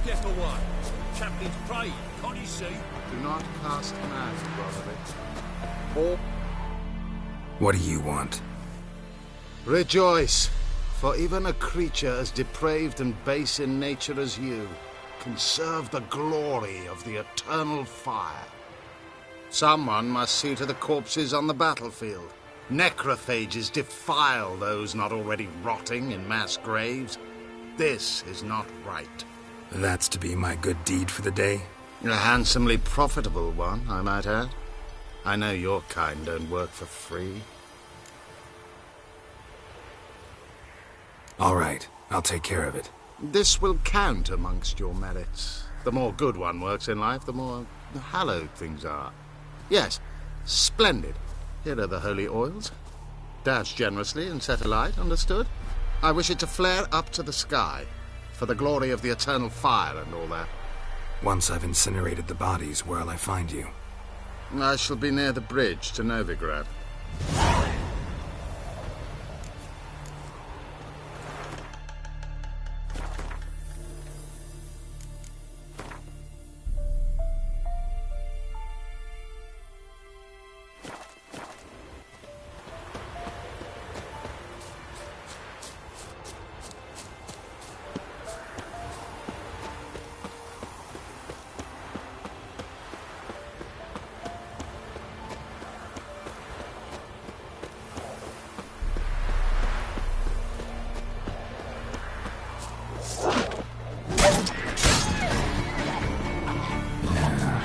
step away. Chaplain's praying, can't you see? Do not cast mad, brother. What do you want? Rejoice, for even a creature as depraved and base in nature as you can serve the glory of the eternal fire. Someone must see to the corpses on the battlefield. Necrophages defile those not already rotting in mass graves. This is not right. That's to be my good deed for the day? A handsomely profitable one, I might add. I know your kind don't work for free. All right, I'll take care of it. This will count amongst your merits. The more good one works in life, the more hallowed things are. Yes, splendid. Here are the holy oils. Dash generously and set alight, understood? I wish it to flare up to the sky, for the glory of the eternal fire and all that. Once I've incinerated the bodies, where'll I find you? I shall be near the bridge to Novigrad.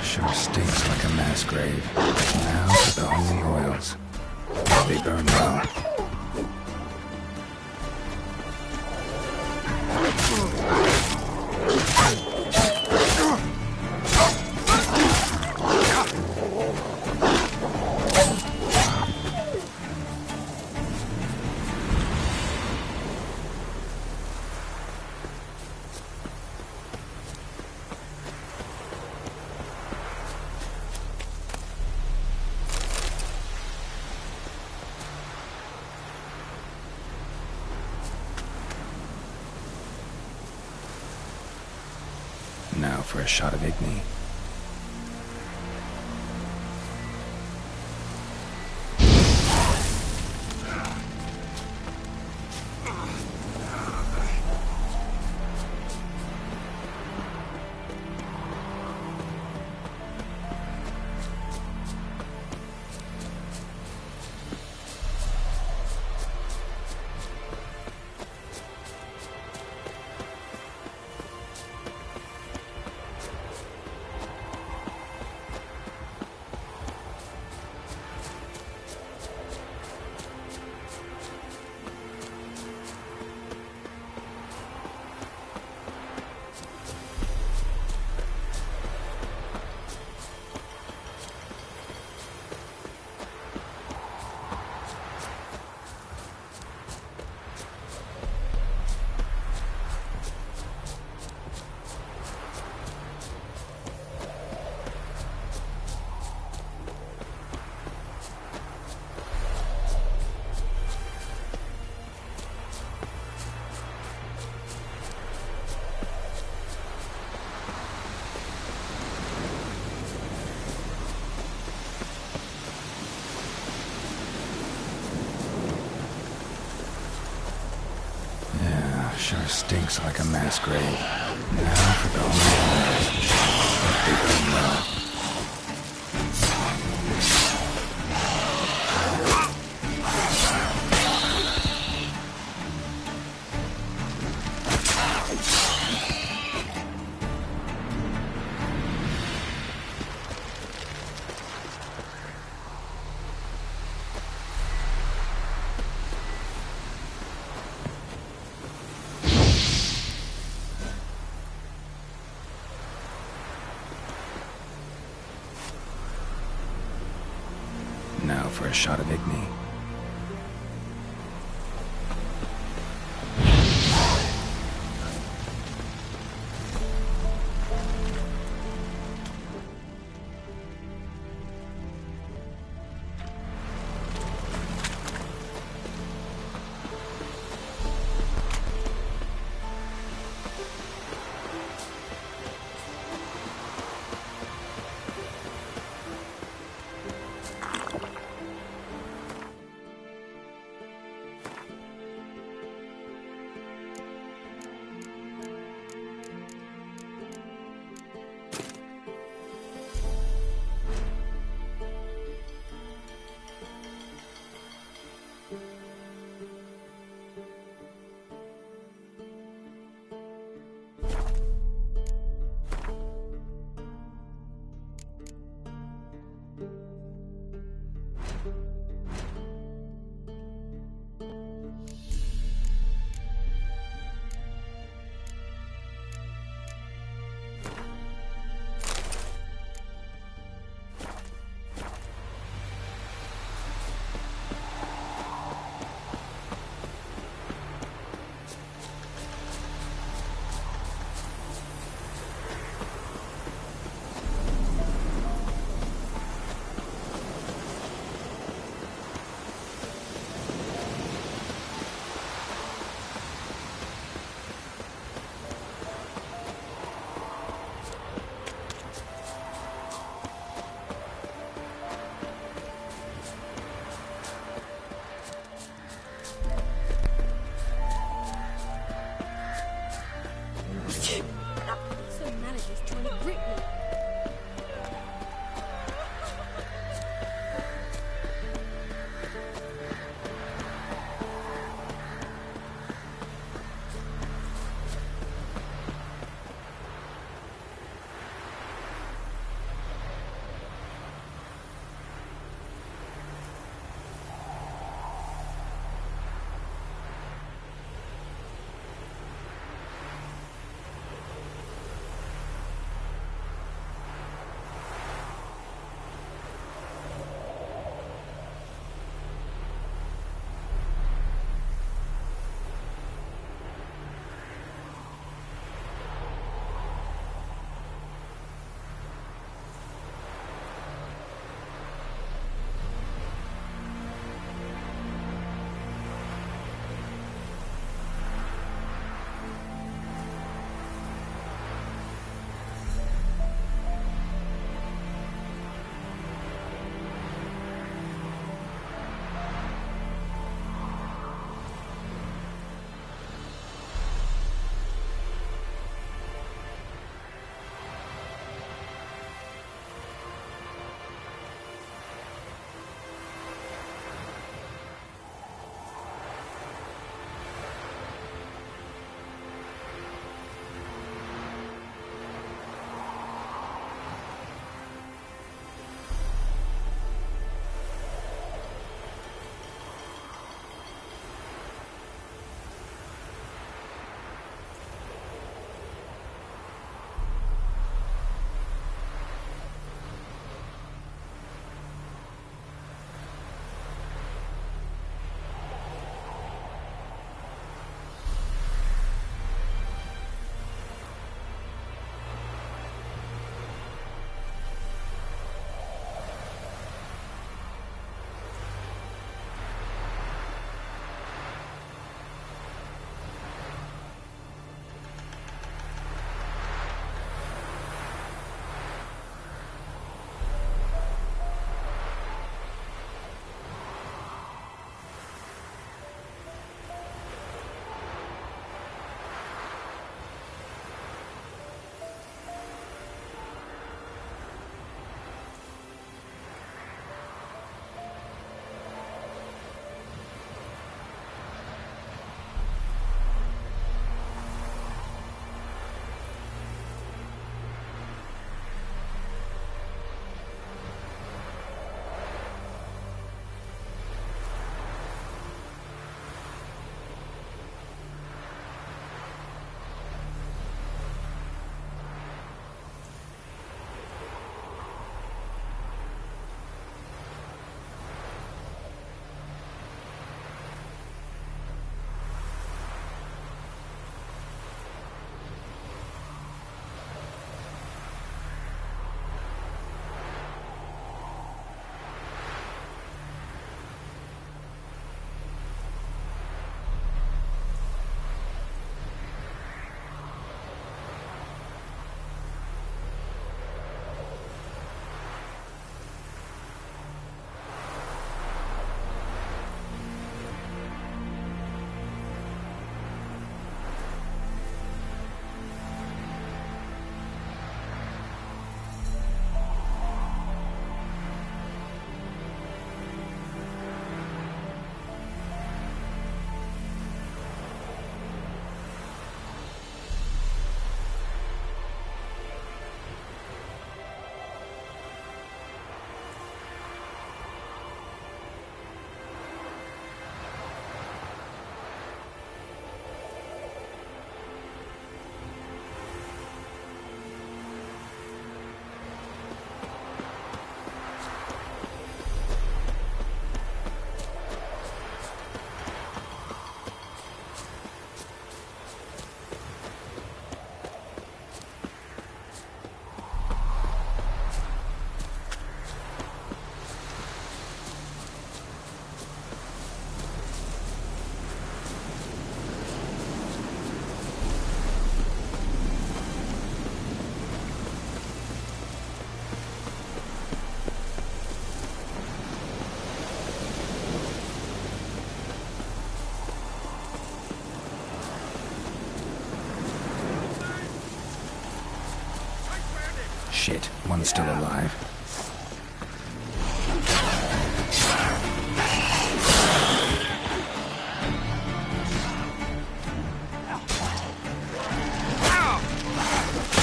Sure stinks like a mass grave. Now for the holy oils. They burn well. Now for a shot of Igni. Sure stinks like a mass grave. Now for the holy oils. They burn well. Now for a shot of Igni. just trying to grip me. Shit, one's still alive.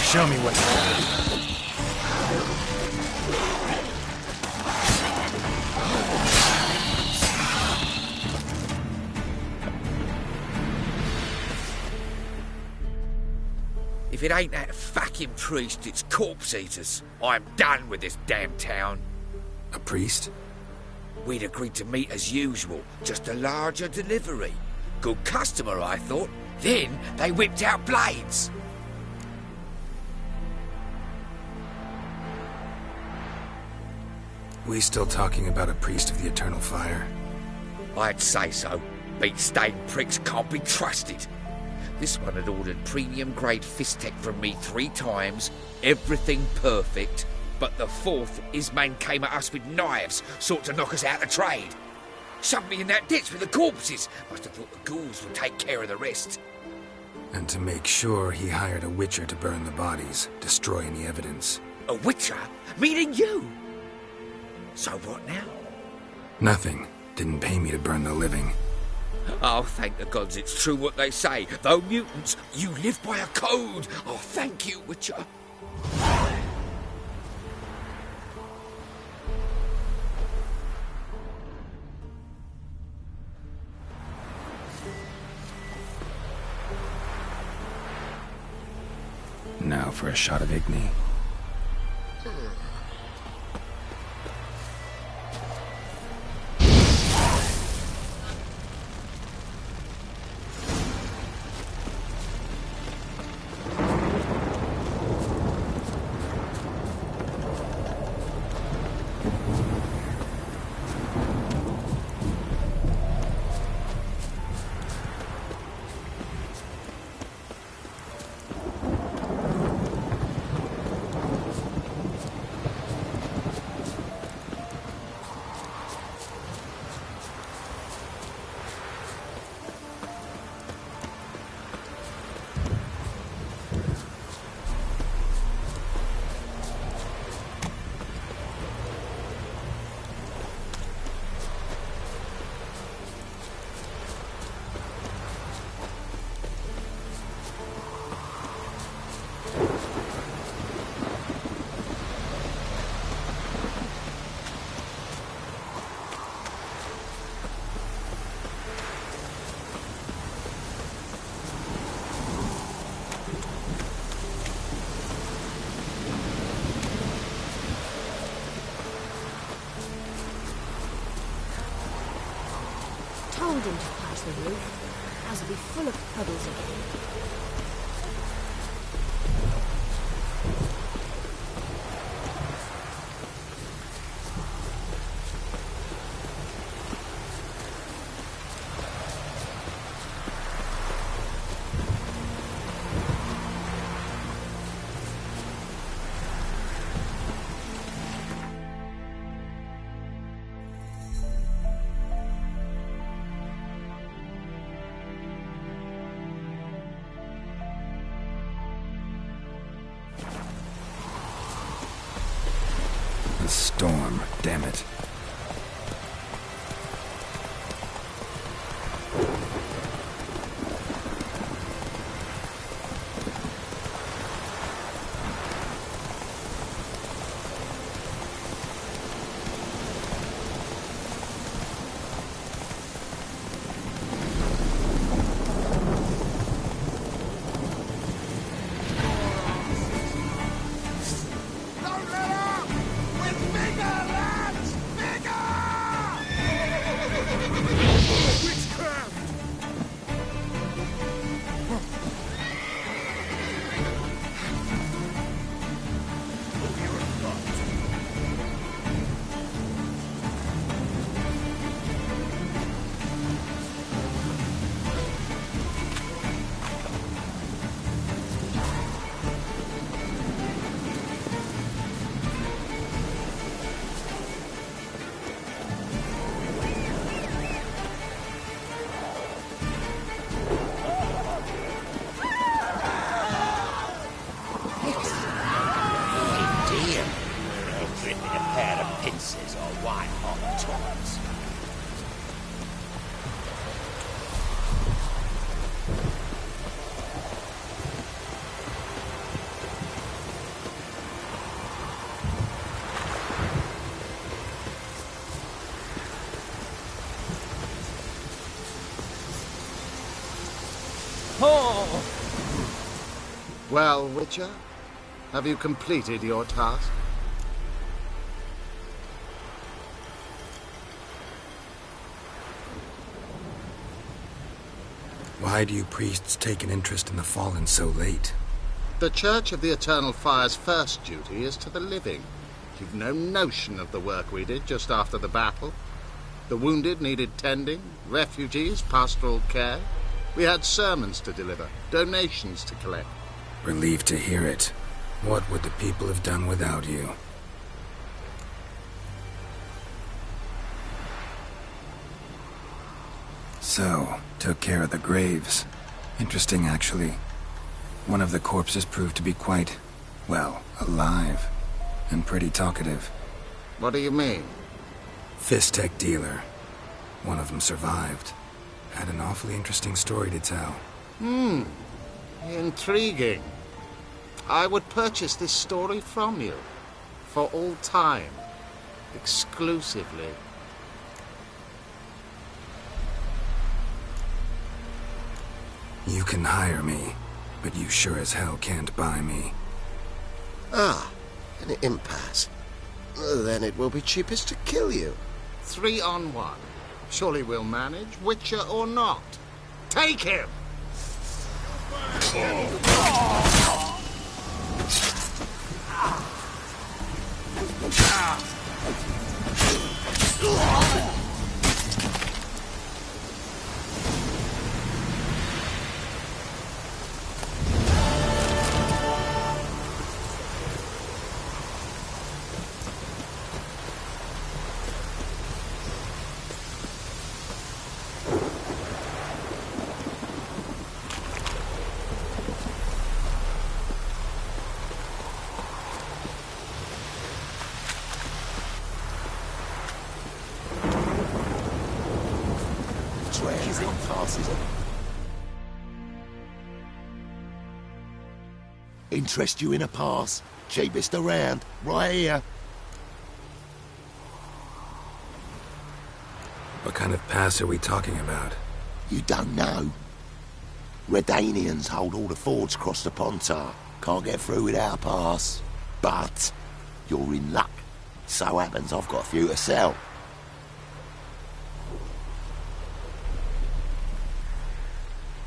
Show me what you got. If it ain't that fucking priest, it's corpse eaters. I'm done with this damn town. A priest? We'd agreed to meet as usual, just a larger delivery. Good customer, I thought. Then they whipped out blades. We still talking about a priest of the Eternal Fire? I'd say so. Beat-stained pricks can't be trusted. This one had ordered premium-grade fist tech from me 3 times, everything perfect, but the 4th, his man came at us with knives, sought to knock us out of trade. Shoved me in that ditch with the corpses. Must have thought the ghouls would take care of the rest. And to make sure, he hired a witcher to burn the bodies, destroy any evidence. A witcher? Meaning you? So what now? Nothing. Didn't pay me to burn the living. Oh, thank the gods it's true what they say. Though mutants, you live by a code. Oh, thank you, Witcher. Now for a shot of Igni. Told him to pass the roof. As it'll be full of puddles again. Storm, damn it. Don't let up! We're bigger, lads! Well, Witcher, have you completed your task? Why do you priests take an interest in the fallen so late? The Church of the Eternal Fire's first duty is to the living. You've no notion of the work we did just after the battle. The wounded needed tending, refugees, pastoral care. We had sermons to deliver, donations to collect. Relieved to hear it. What would the people have done without you? So, took care of the graves. Interesting, actually. One of the corpses proved to be quite, well, alive. And pretty talkative. What do you mean? Fist tech dealer. One of them survived. Had an awfully interesting story to tell. Intriguing. I would purchase this story from you. For all time. Exclusively. You can hire me, but you sure as hell can't buy me. Ah, an impasse. Then it will be cheapest to kill you. 3 on 1. Surely we'll manage, Witcher or not. Take him! Interest you in a pass? Cheapest around, right here. What kind of pass are we talking about? You don't know. Redanians hold all the fords across the Pontar. Can't get through without a pass. But you're in luck. So happens I've got a few to sell.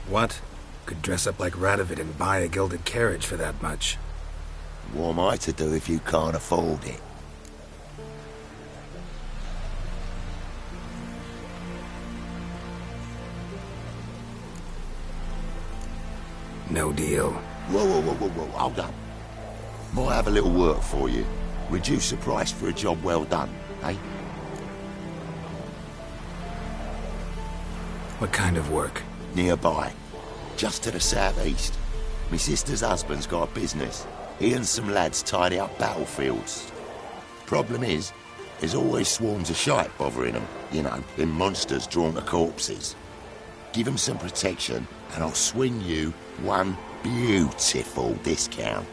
What? Could dress up like Radovid and buy a gilded carriage for that much. What am I to do if you can't afford it? No deal. Whoa, hold up. Might have a little work for you. Reduce the price for a job well done, eh? What kind of work? Nearby. Just to the southeast. My sister's husband's got a business. He and some lads tidy up battlefields. Problem is, there's always swarms of shite bothering them. You know, them monsters drawn to corpses. Give them some protection, and I'll swing you one beautiful discount.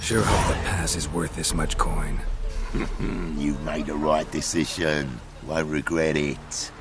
Sure hope the pass is worth this much coin. You've made the right decision. Won't regret it.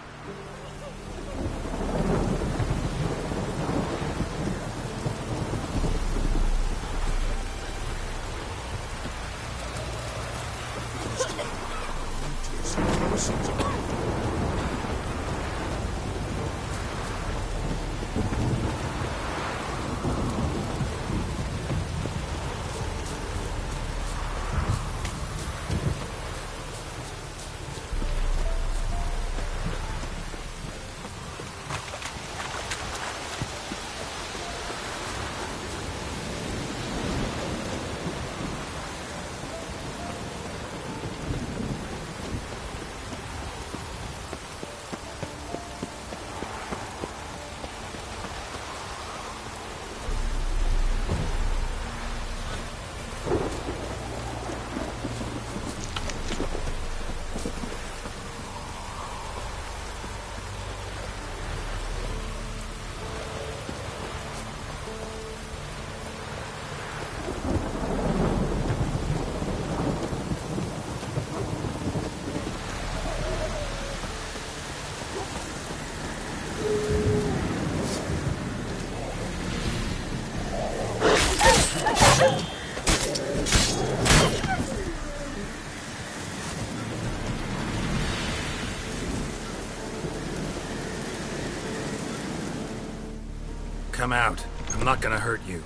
Come out. I'm not gonna hurt you.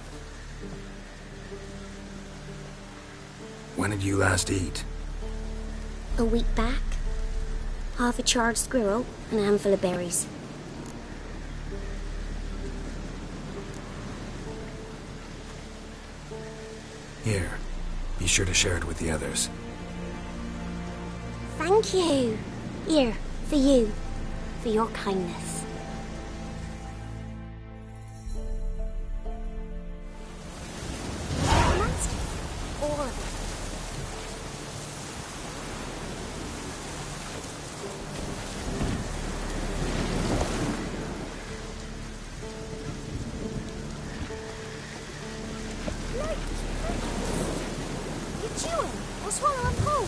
When did you last eat? A week back. Half a charred squirrel and a handful of berries. Here. Be sure to share it with the others. Thank you. Here, for you. For your kindness. Monsters. All of them. You're chewing. Or swallowing whole.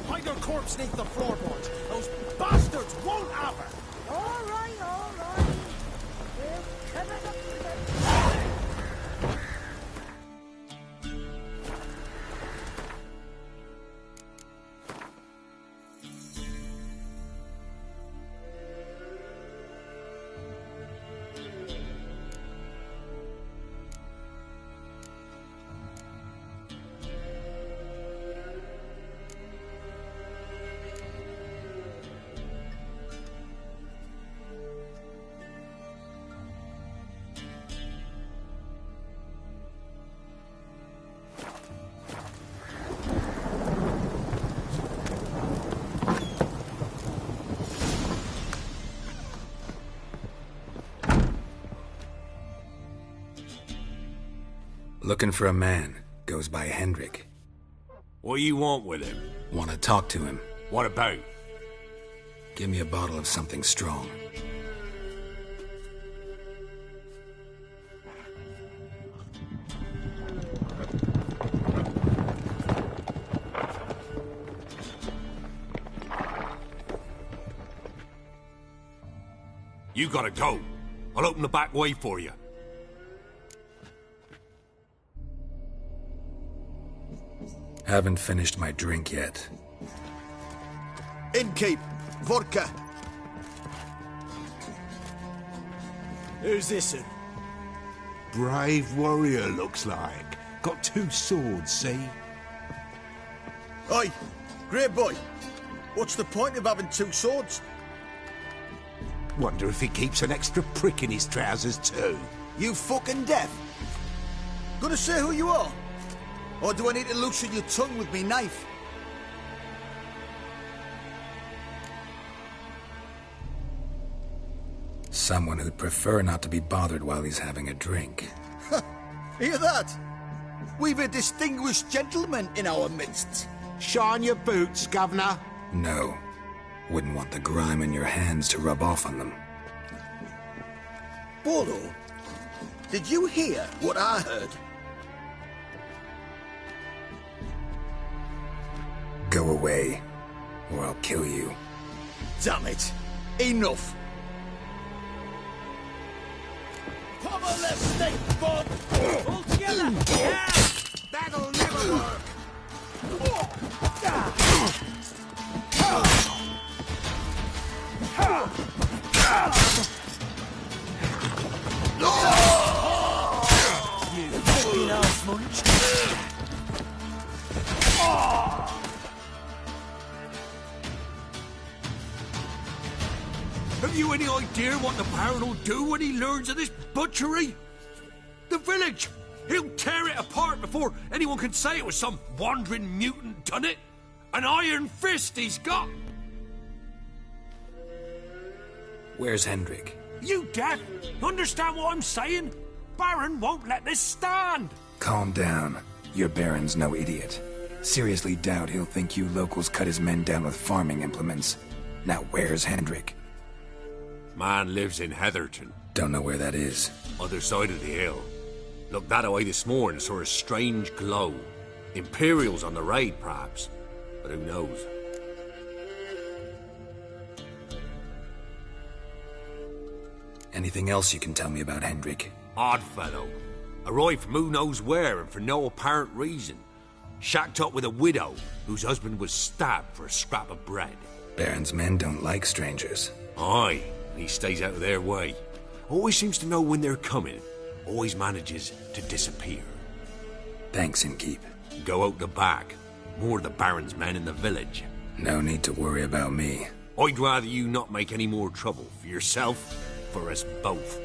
Hide her corpse beneath the floorboards. Those bastards won't have her. All right, all right. We'll cover it up for them. Looking for a man. Goes by Hendrik. What do you want with him? Want to talk to him. What about? Give me a bottle of something strong. You gotta go. I'll open the back way for you. Haven't finished my drink yet. Innkeep, vodka. Who's this? Brave warrior, looks like. Got 2 swords, see? Oi, great boy. What's the point of having 2 swords? Wonder if he keeps an extra prick in his trousers too. You fucking deaf? Gonna say who you are? Or do I need to loosen your tongue with me knife? Someone who'd prefer not to be bothered while he's having a drink. Hear that? We've a distinguished gentleman in our midst. Shine your boots, governor. No. Wouldn't want the grime in your hands to rub off on them. Bolo, did you hear what I heard? Go away, or I'll kill you. Damn it. Enough. Come on, let's stay, bud! All together! Yeah! That'll never work! You fucking ass munch! Have you any idea what the Baron will do when he learns of this butchery? The village! He'll tear it apart before anyone can say it was some wandering mutant done it. An iron fist he's got! Where's Hendrik? You deaf? Understand what I'm saying? Baron won't let this stand! Calm down. Your Baron's no idiot. Seriously doubt he'll think you locals cut his men down with farming implements. Now where's Hendrik? Man lives in Heatherton. Don't know where that is. Other side of the hill. Looked that away this morning, saw a strange glow. Imperials on the raid, perhaps. But who knows? Anything else you can tell me about Hendrik? Odd fellow. Arrived from who knows where and for no apparent reason. Shacked up with a widow whose husband was stabbed for a scrap of bread. Baron's men don't like strangers. Aye, he stays out of their way. Always seems to know when they're coming. Always manages to disappear. Thanks, Innkeep. Go out the back. More of the Baron's men in the village. No need to worry about me. I'd rather you not make any more trouble for yourself, for us both.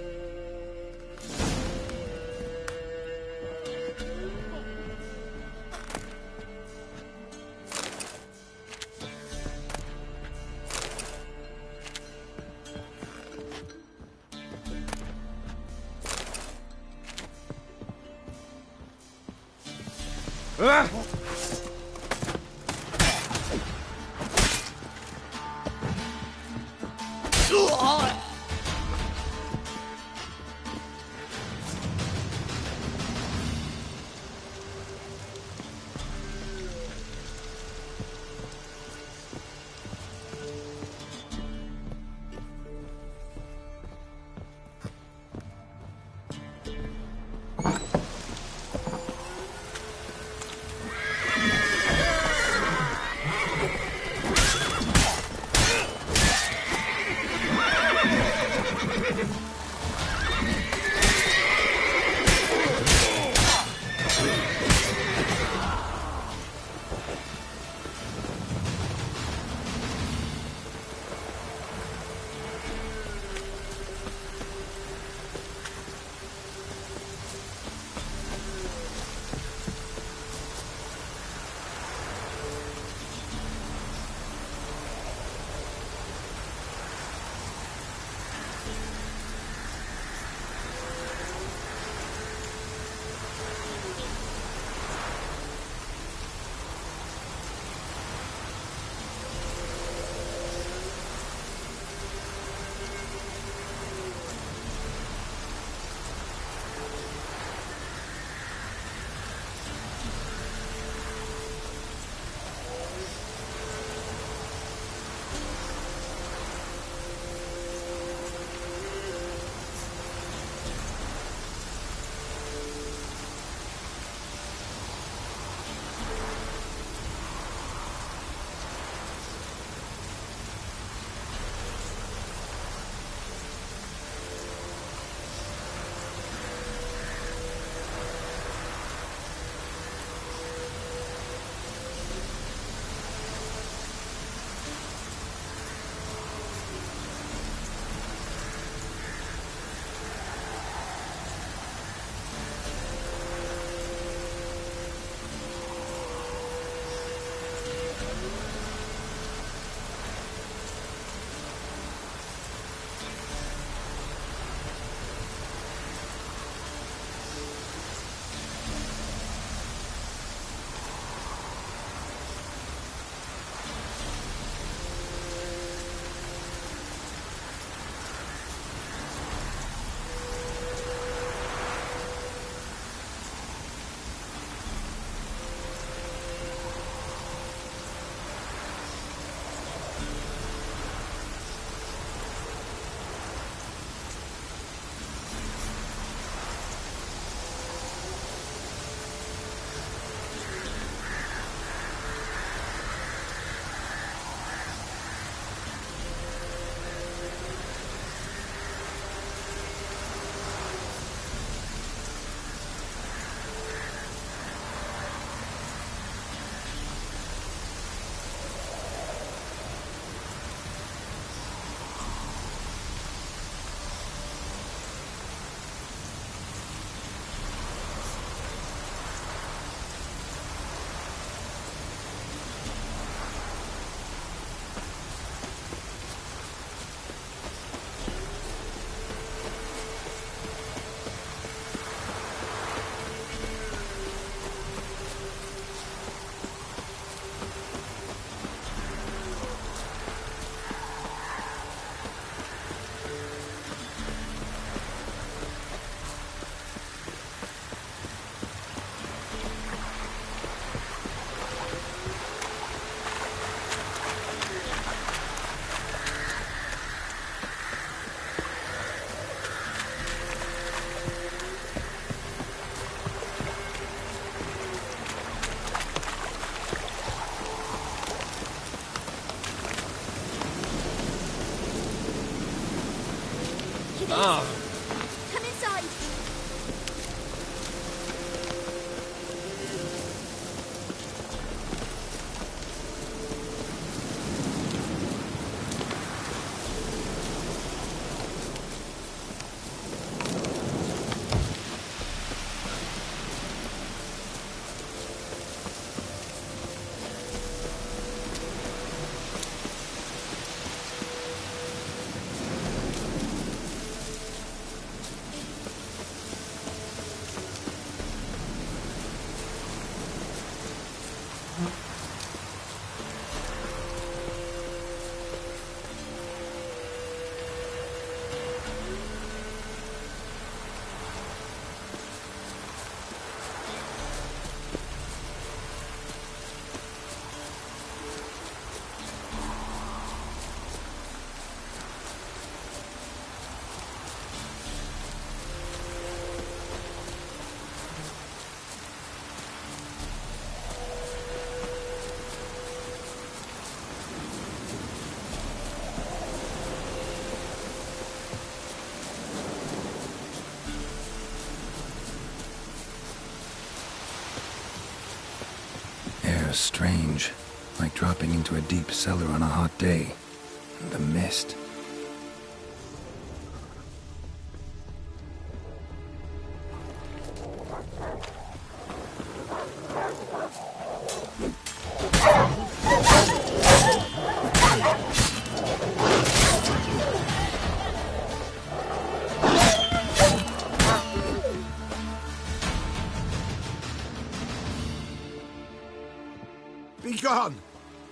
Come inside. Air's strange, like dropping into a deep cellar on a hot day. The mist. Be gone!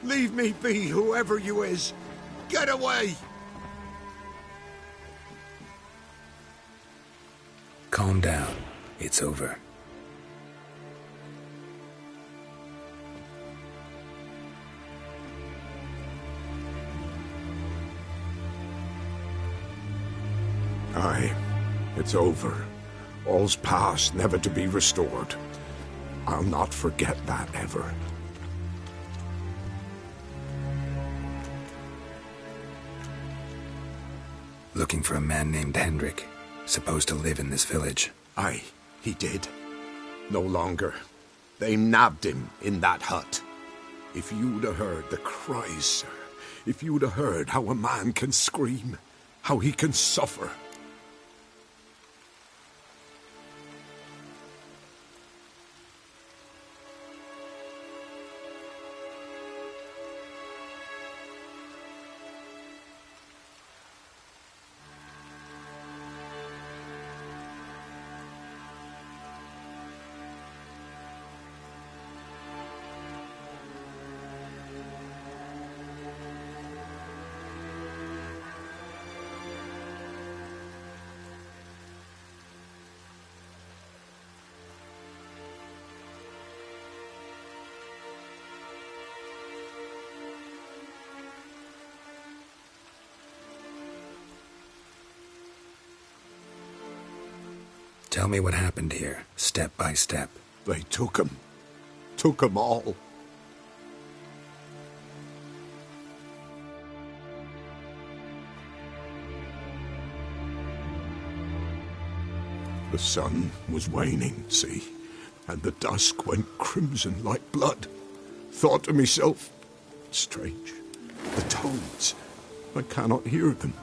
Leave me be, whoever you is! Get away! Calm down. It's over. Aye, it's over. All's past, never to be restored. I'll not forget that ever. Looking for a man named Hendrik, supposed to live in this village. Aye, he did. No longer. They nabbed him in that hut. If you'd have heard the cries, sir, if you'd have heard how a man can scream, how he can suffer. Tell me what happened here, step by step. They took him. Took him all. The sun was waning, see, and the dusk went crimson like blood. Thought to myself, strange, the toads, I cannot hear them.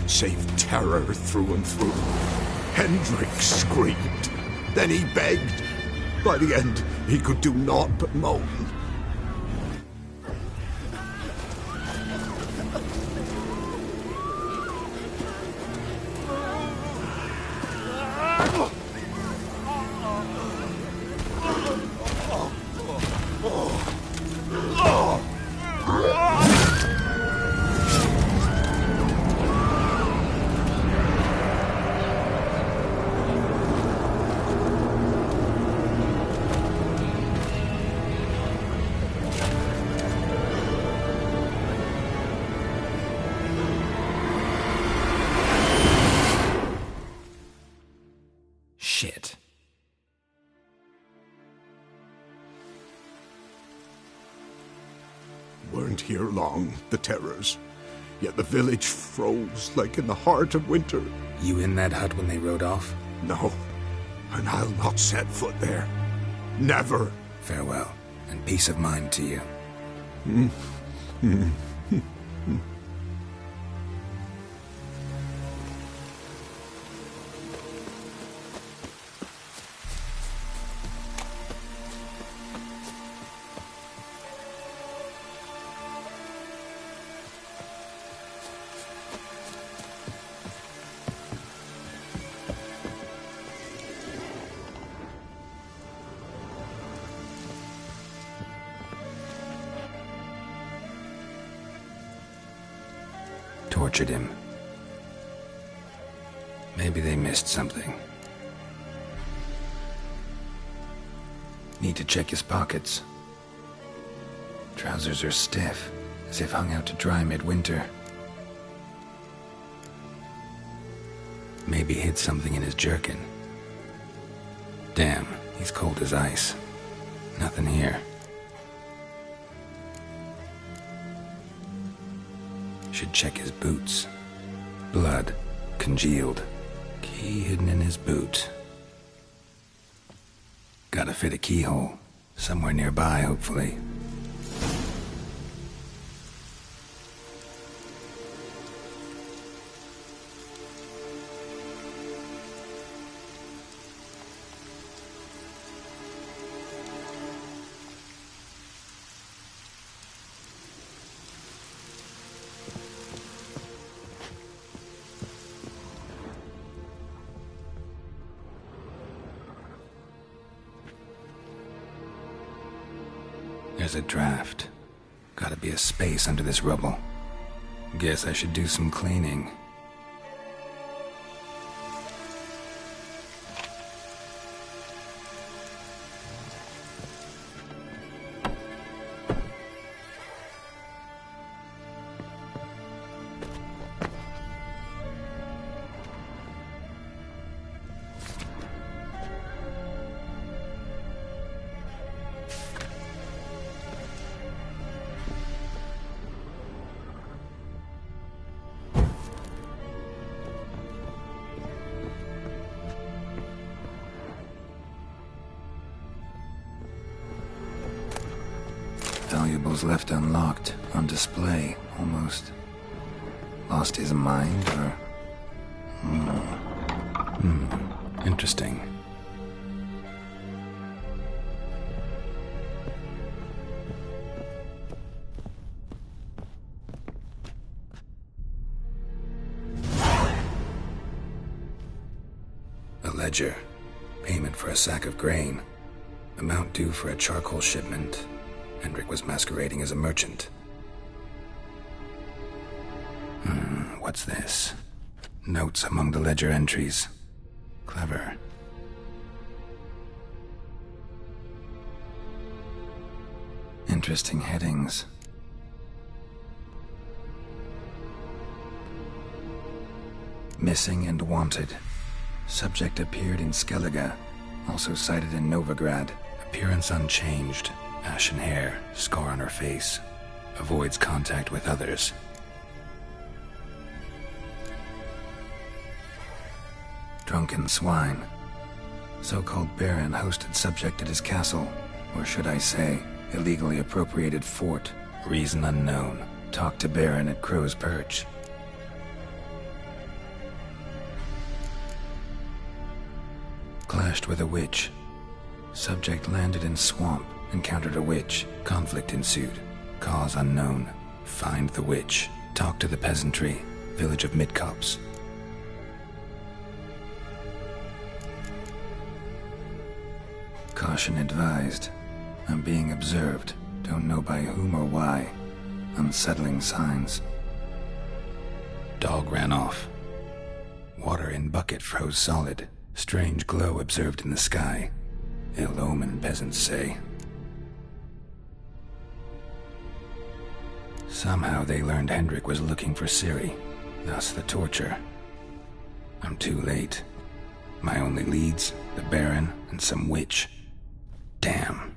Save terror through and through. Hendrik screamed. Then he begged. By the end, he could do naught but moan. weren't here long, the terrors. Yet the village froze like in the heart of winter. You in that hut when they rode off? No, and I'll not set foot there. Never. Farewell, and peace of mind to you. Tortured him. Maybe they missed something. Need to check his pockets. Trousers are stiff, as if hung out to dry midwinter. Maybe hid something in his jerkin. Damn, he's cold as ice. Nothing here. Should check his boots. Blood, congealed. Key hidden in his boot. Gotta fit a keyhole. Somewhere nearby, hopefully. There's a draft. Gotta be a space under this rubble. Guess I should do some cleaning. Valuables left unlocked, on display, almost. Lost his mind, or... Interesting. A ledger. Payment for a sack of grain. Amount due for a charcoal shipment. Hendrik was masquerading as a merchant. What's this? Notes among the ledger entries. Clever. Interesting headings. Missing and wanted. Subject appeared in Skellige. Also cited in Novigrad. Appearance unchanged. Ashen hair, scar on her face. Avoids contact with others. Drunken swine. So-called baron hosted subject at his castle. Or should I say, illegally appropriated fort. Reason unknown. Talked to baron at Crow's Perch. Clashed with a witch. Subject landed in swamp. Encountered a witch. Conflict ensued. Cause unknown. Find the witch. Talk to the peasantry. Village of Midcopse. Caution advised. I'm being observed. Don't know by whom or why. Unsettling signs. Dog ran off. Water in bucket froze solid. Strange glow observed in the sky. Ill omen, peasants say. Somehow they learned Hendrik was looking for Ciri, thus the torture. I'm too late. My only leads, the Baron and some witch. Damn.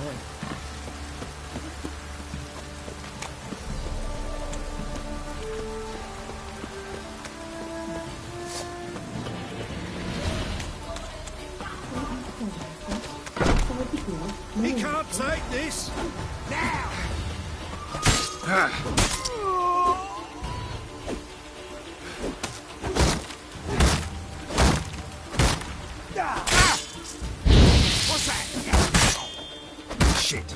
He can't take this! Now! What's that? Shit.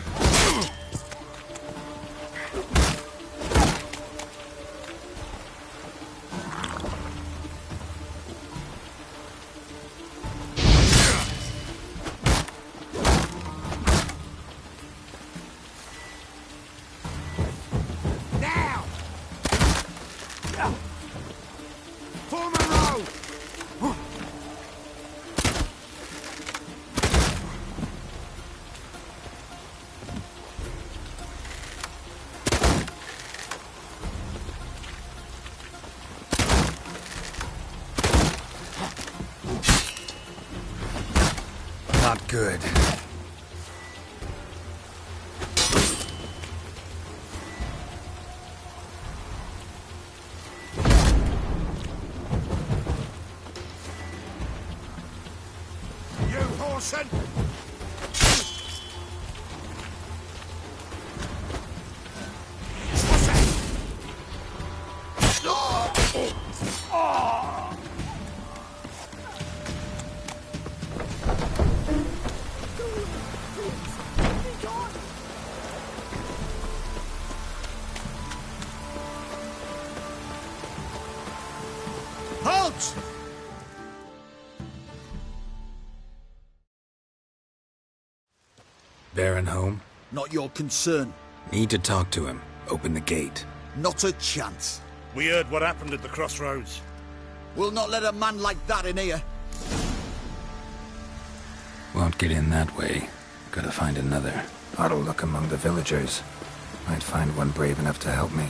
Now! Form a row! Not good. You Horson! What's that? Oh! Halt! Baron home? Not your concern. Need to talk to him. Open the gate. Not a chance. We heard what happened at the crossroads. We'll not let a man like that in here. Won't get in that way. Gotta find another. Ought to look among the villagers. Might find one brave enough to help me.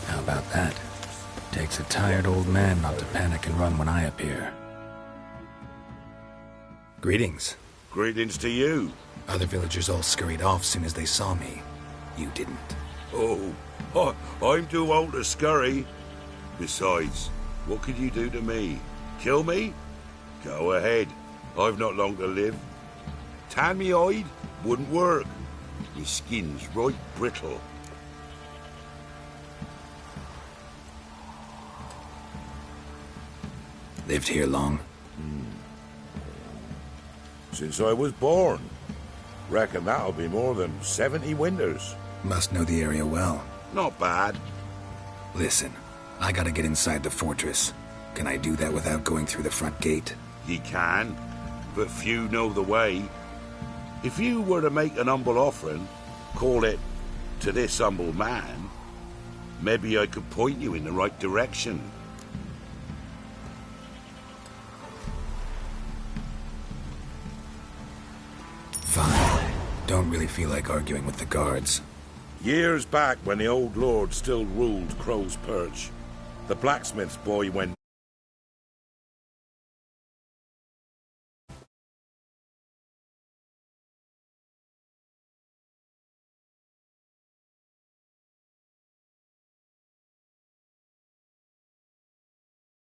How about that? Takes a tired old man not to panic and run when I appear. Greetings. Greetings to you. Other villagers all scurried off soon as they saw me. You didn't. Oh, I'm too old to scurry. Besides, what could you do to me? Kill me? Go ahead. I've not long to live. Tan me hide? Wouldn't work. My skin's right brittle. Lived here long? Since I was born. Reckon that'll be more than 70 winters. Must know the area well. Not bad. Listen, I gotta get inside the fortress. Can I do that without going through the front gate? Ye can, but few know the way. If you were to make an humble offering, call it to this humble man, maybe I could point you in the right direction. Fine. Don't really feel like arguing with the guards. Years back when the old lord still ruled Crow's Perch, the blacksmith's boy went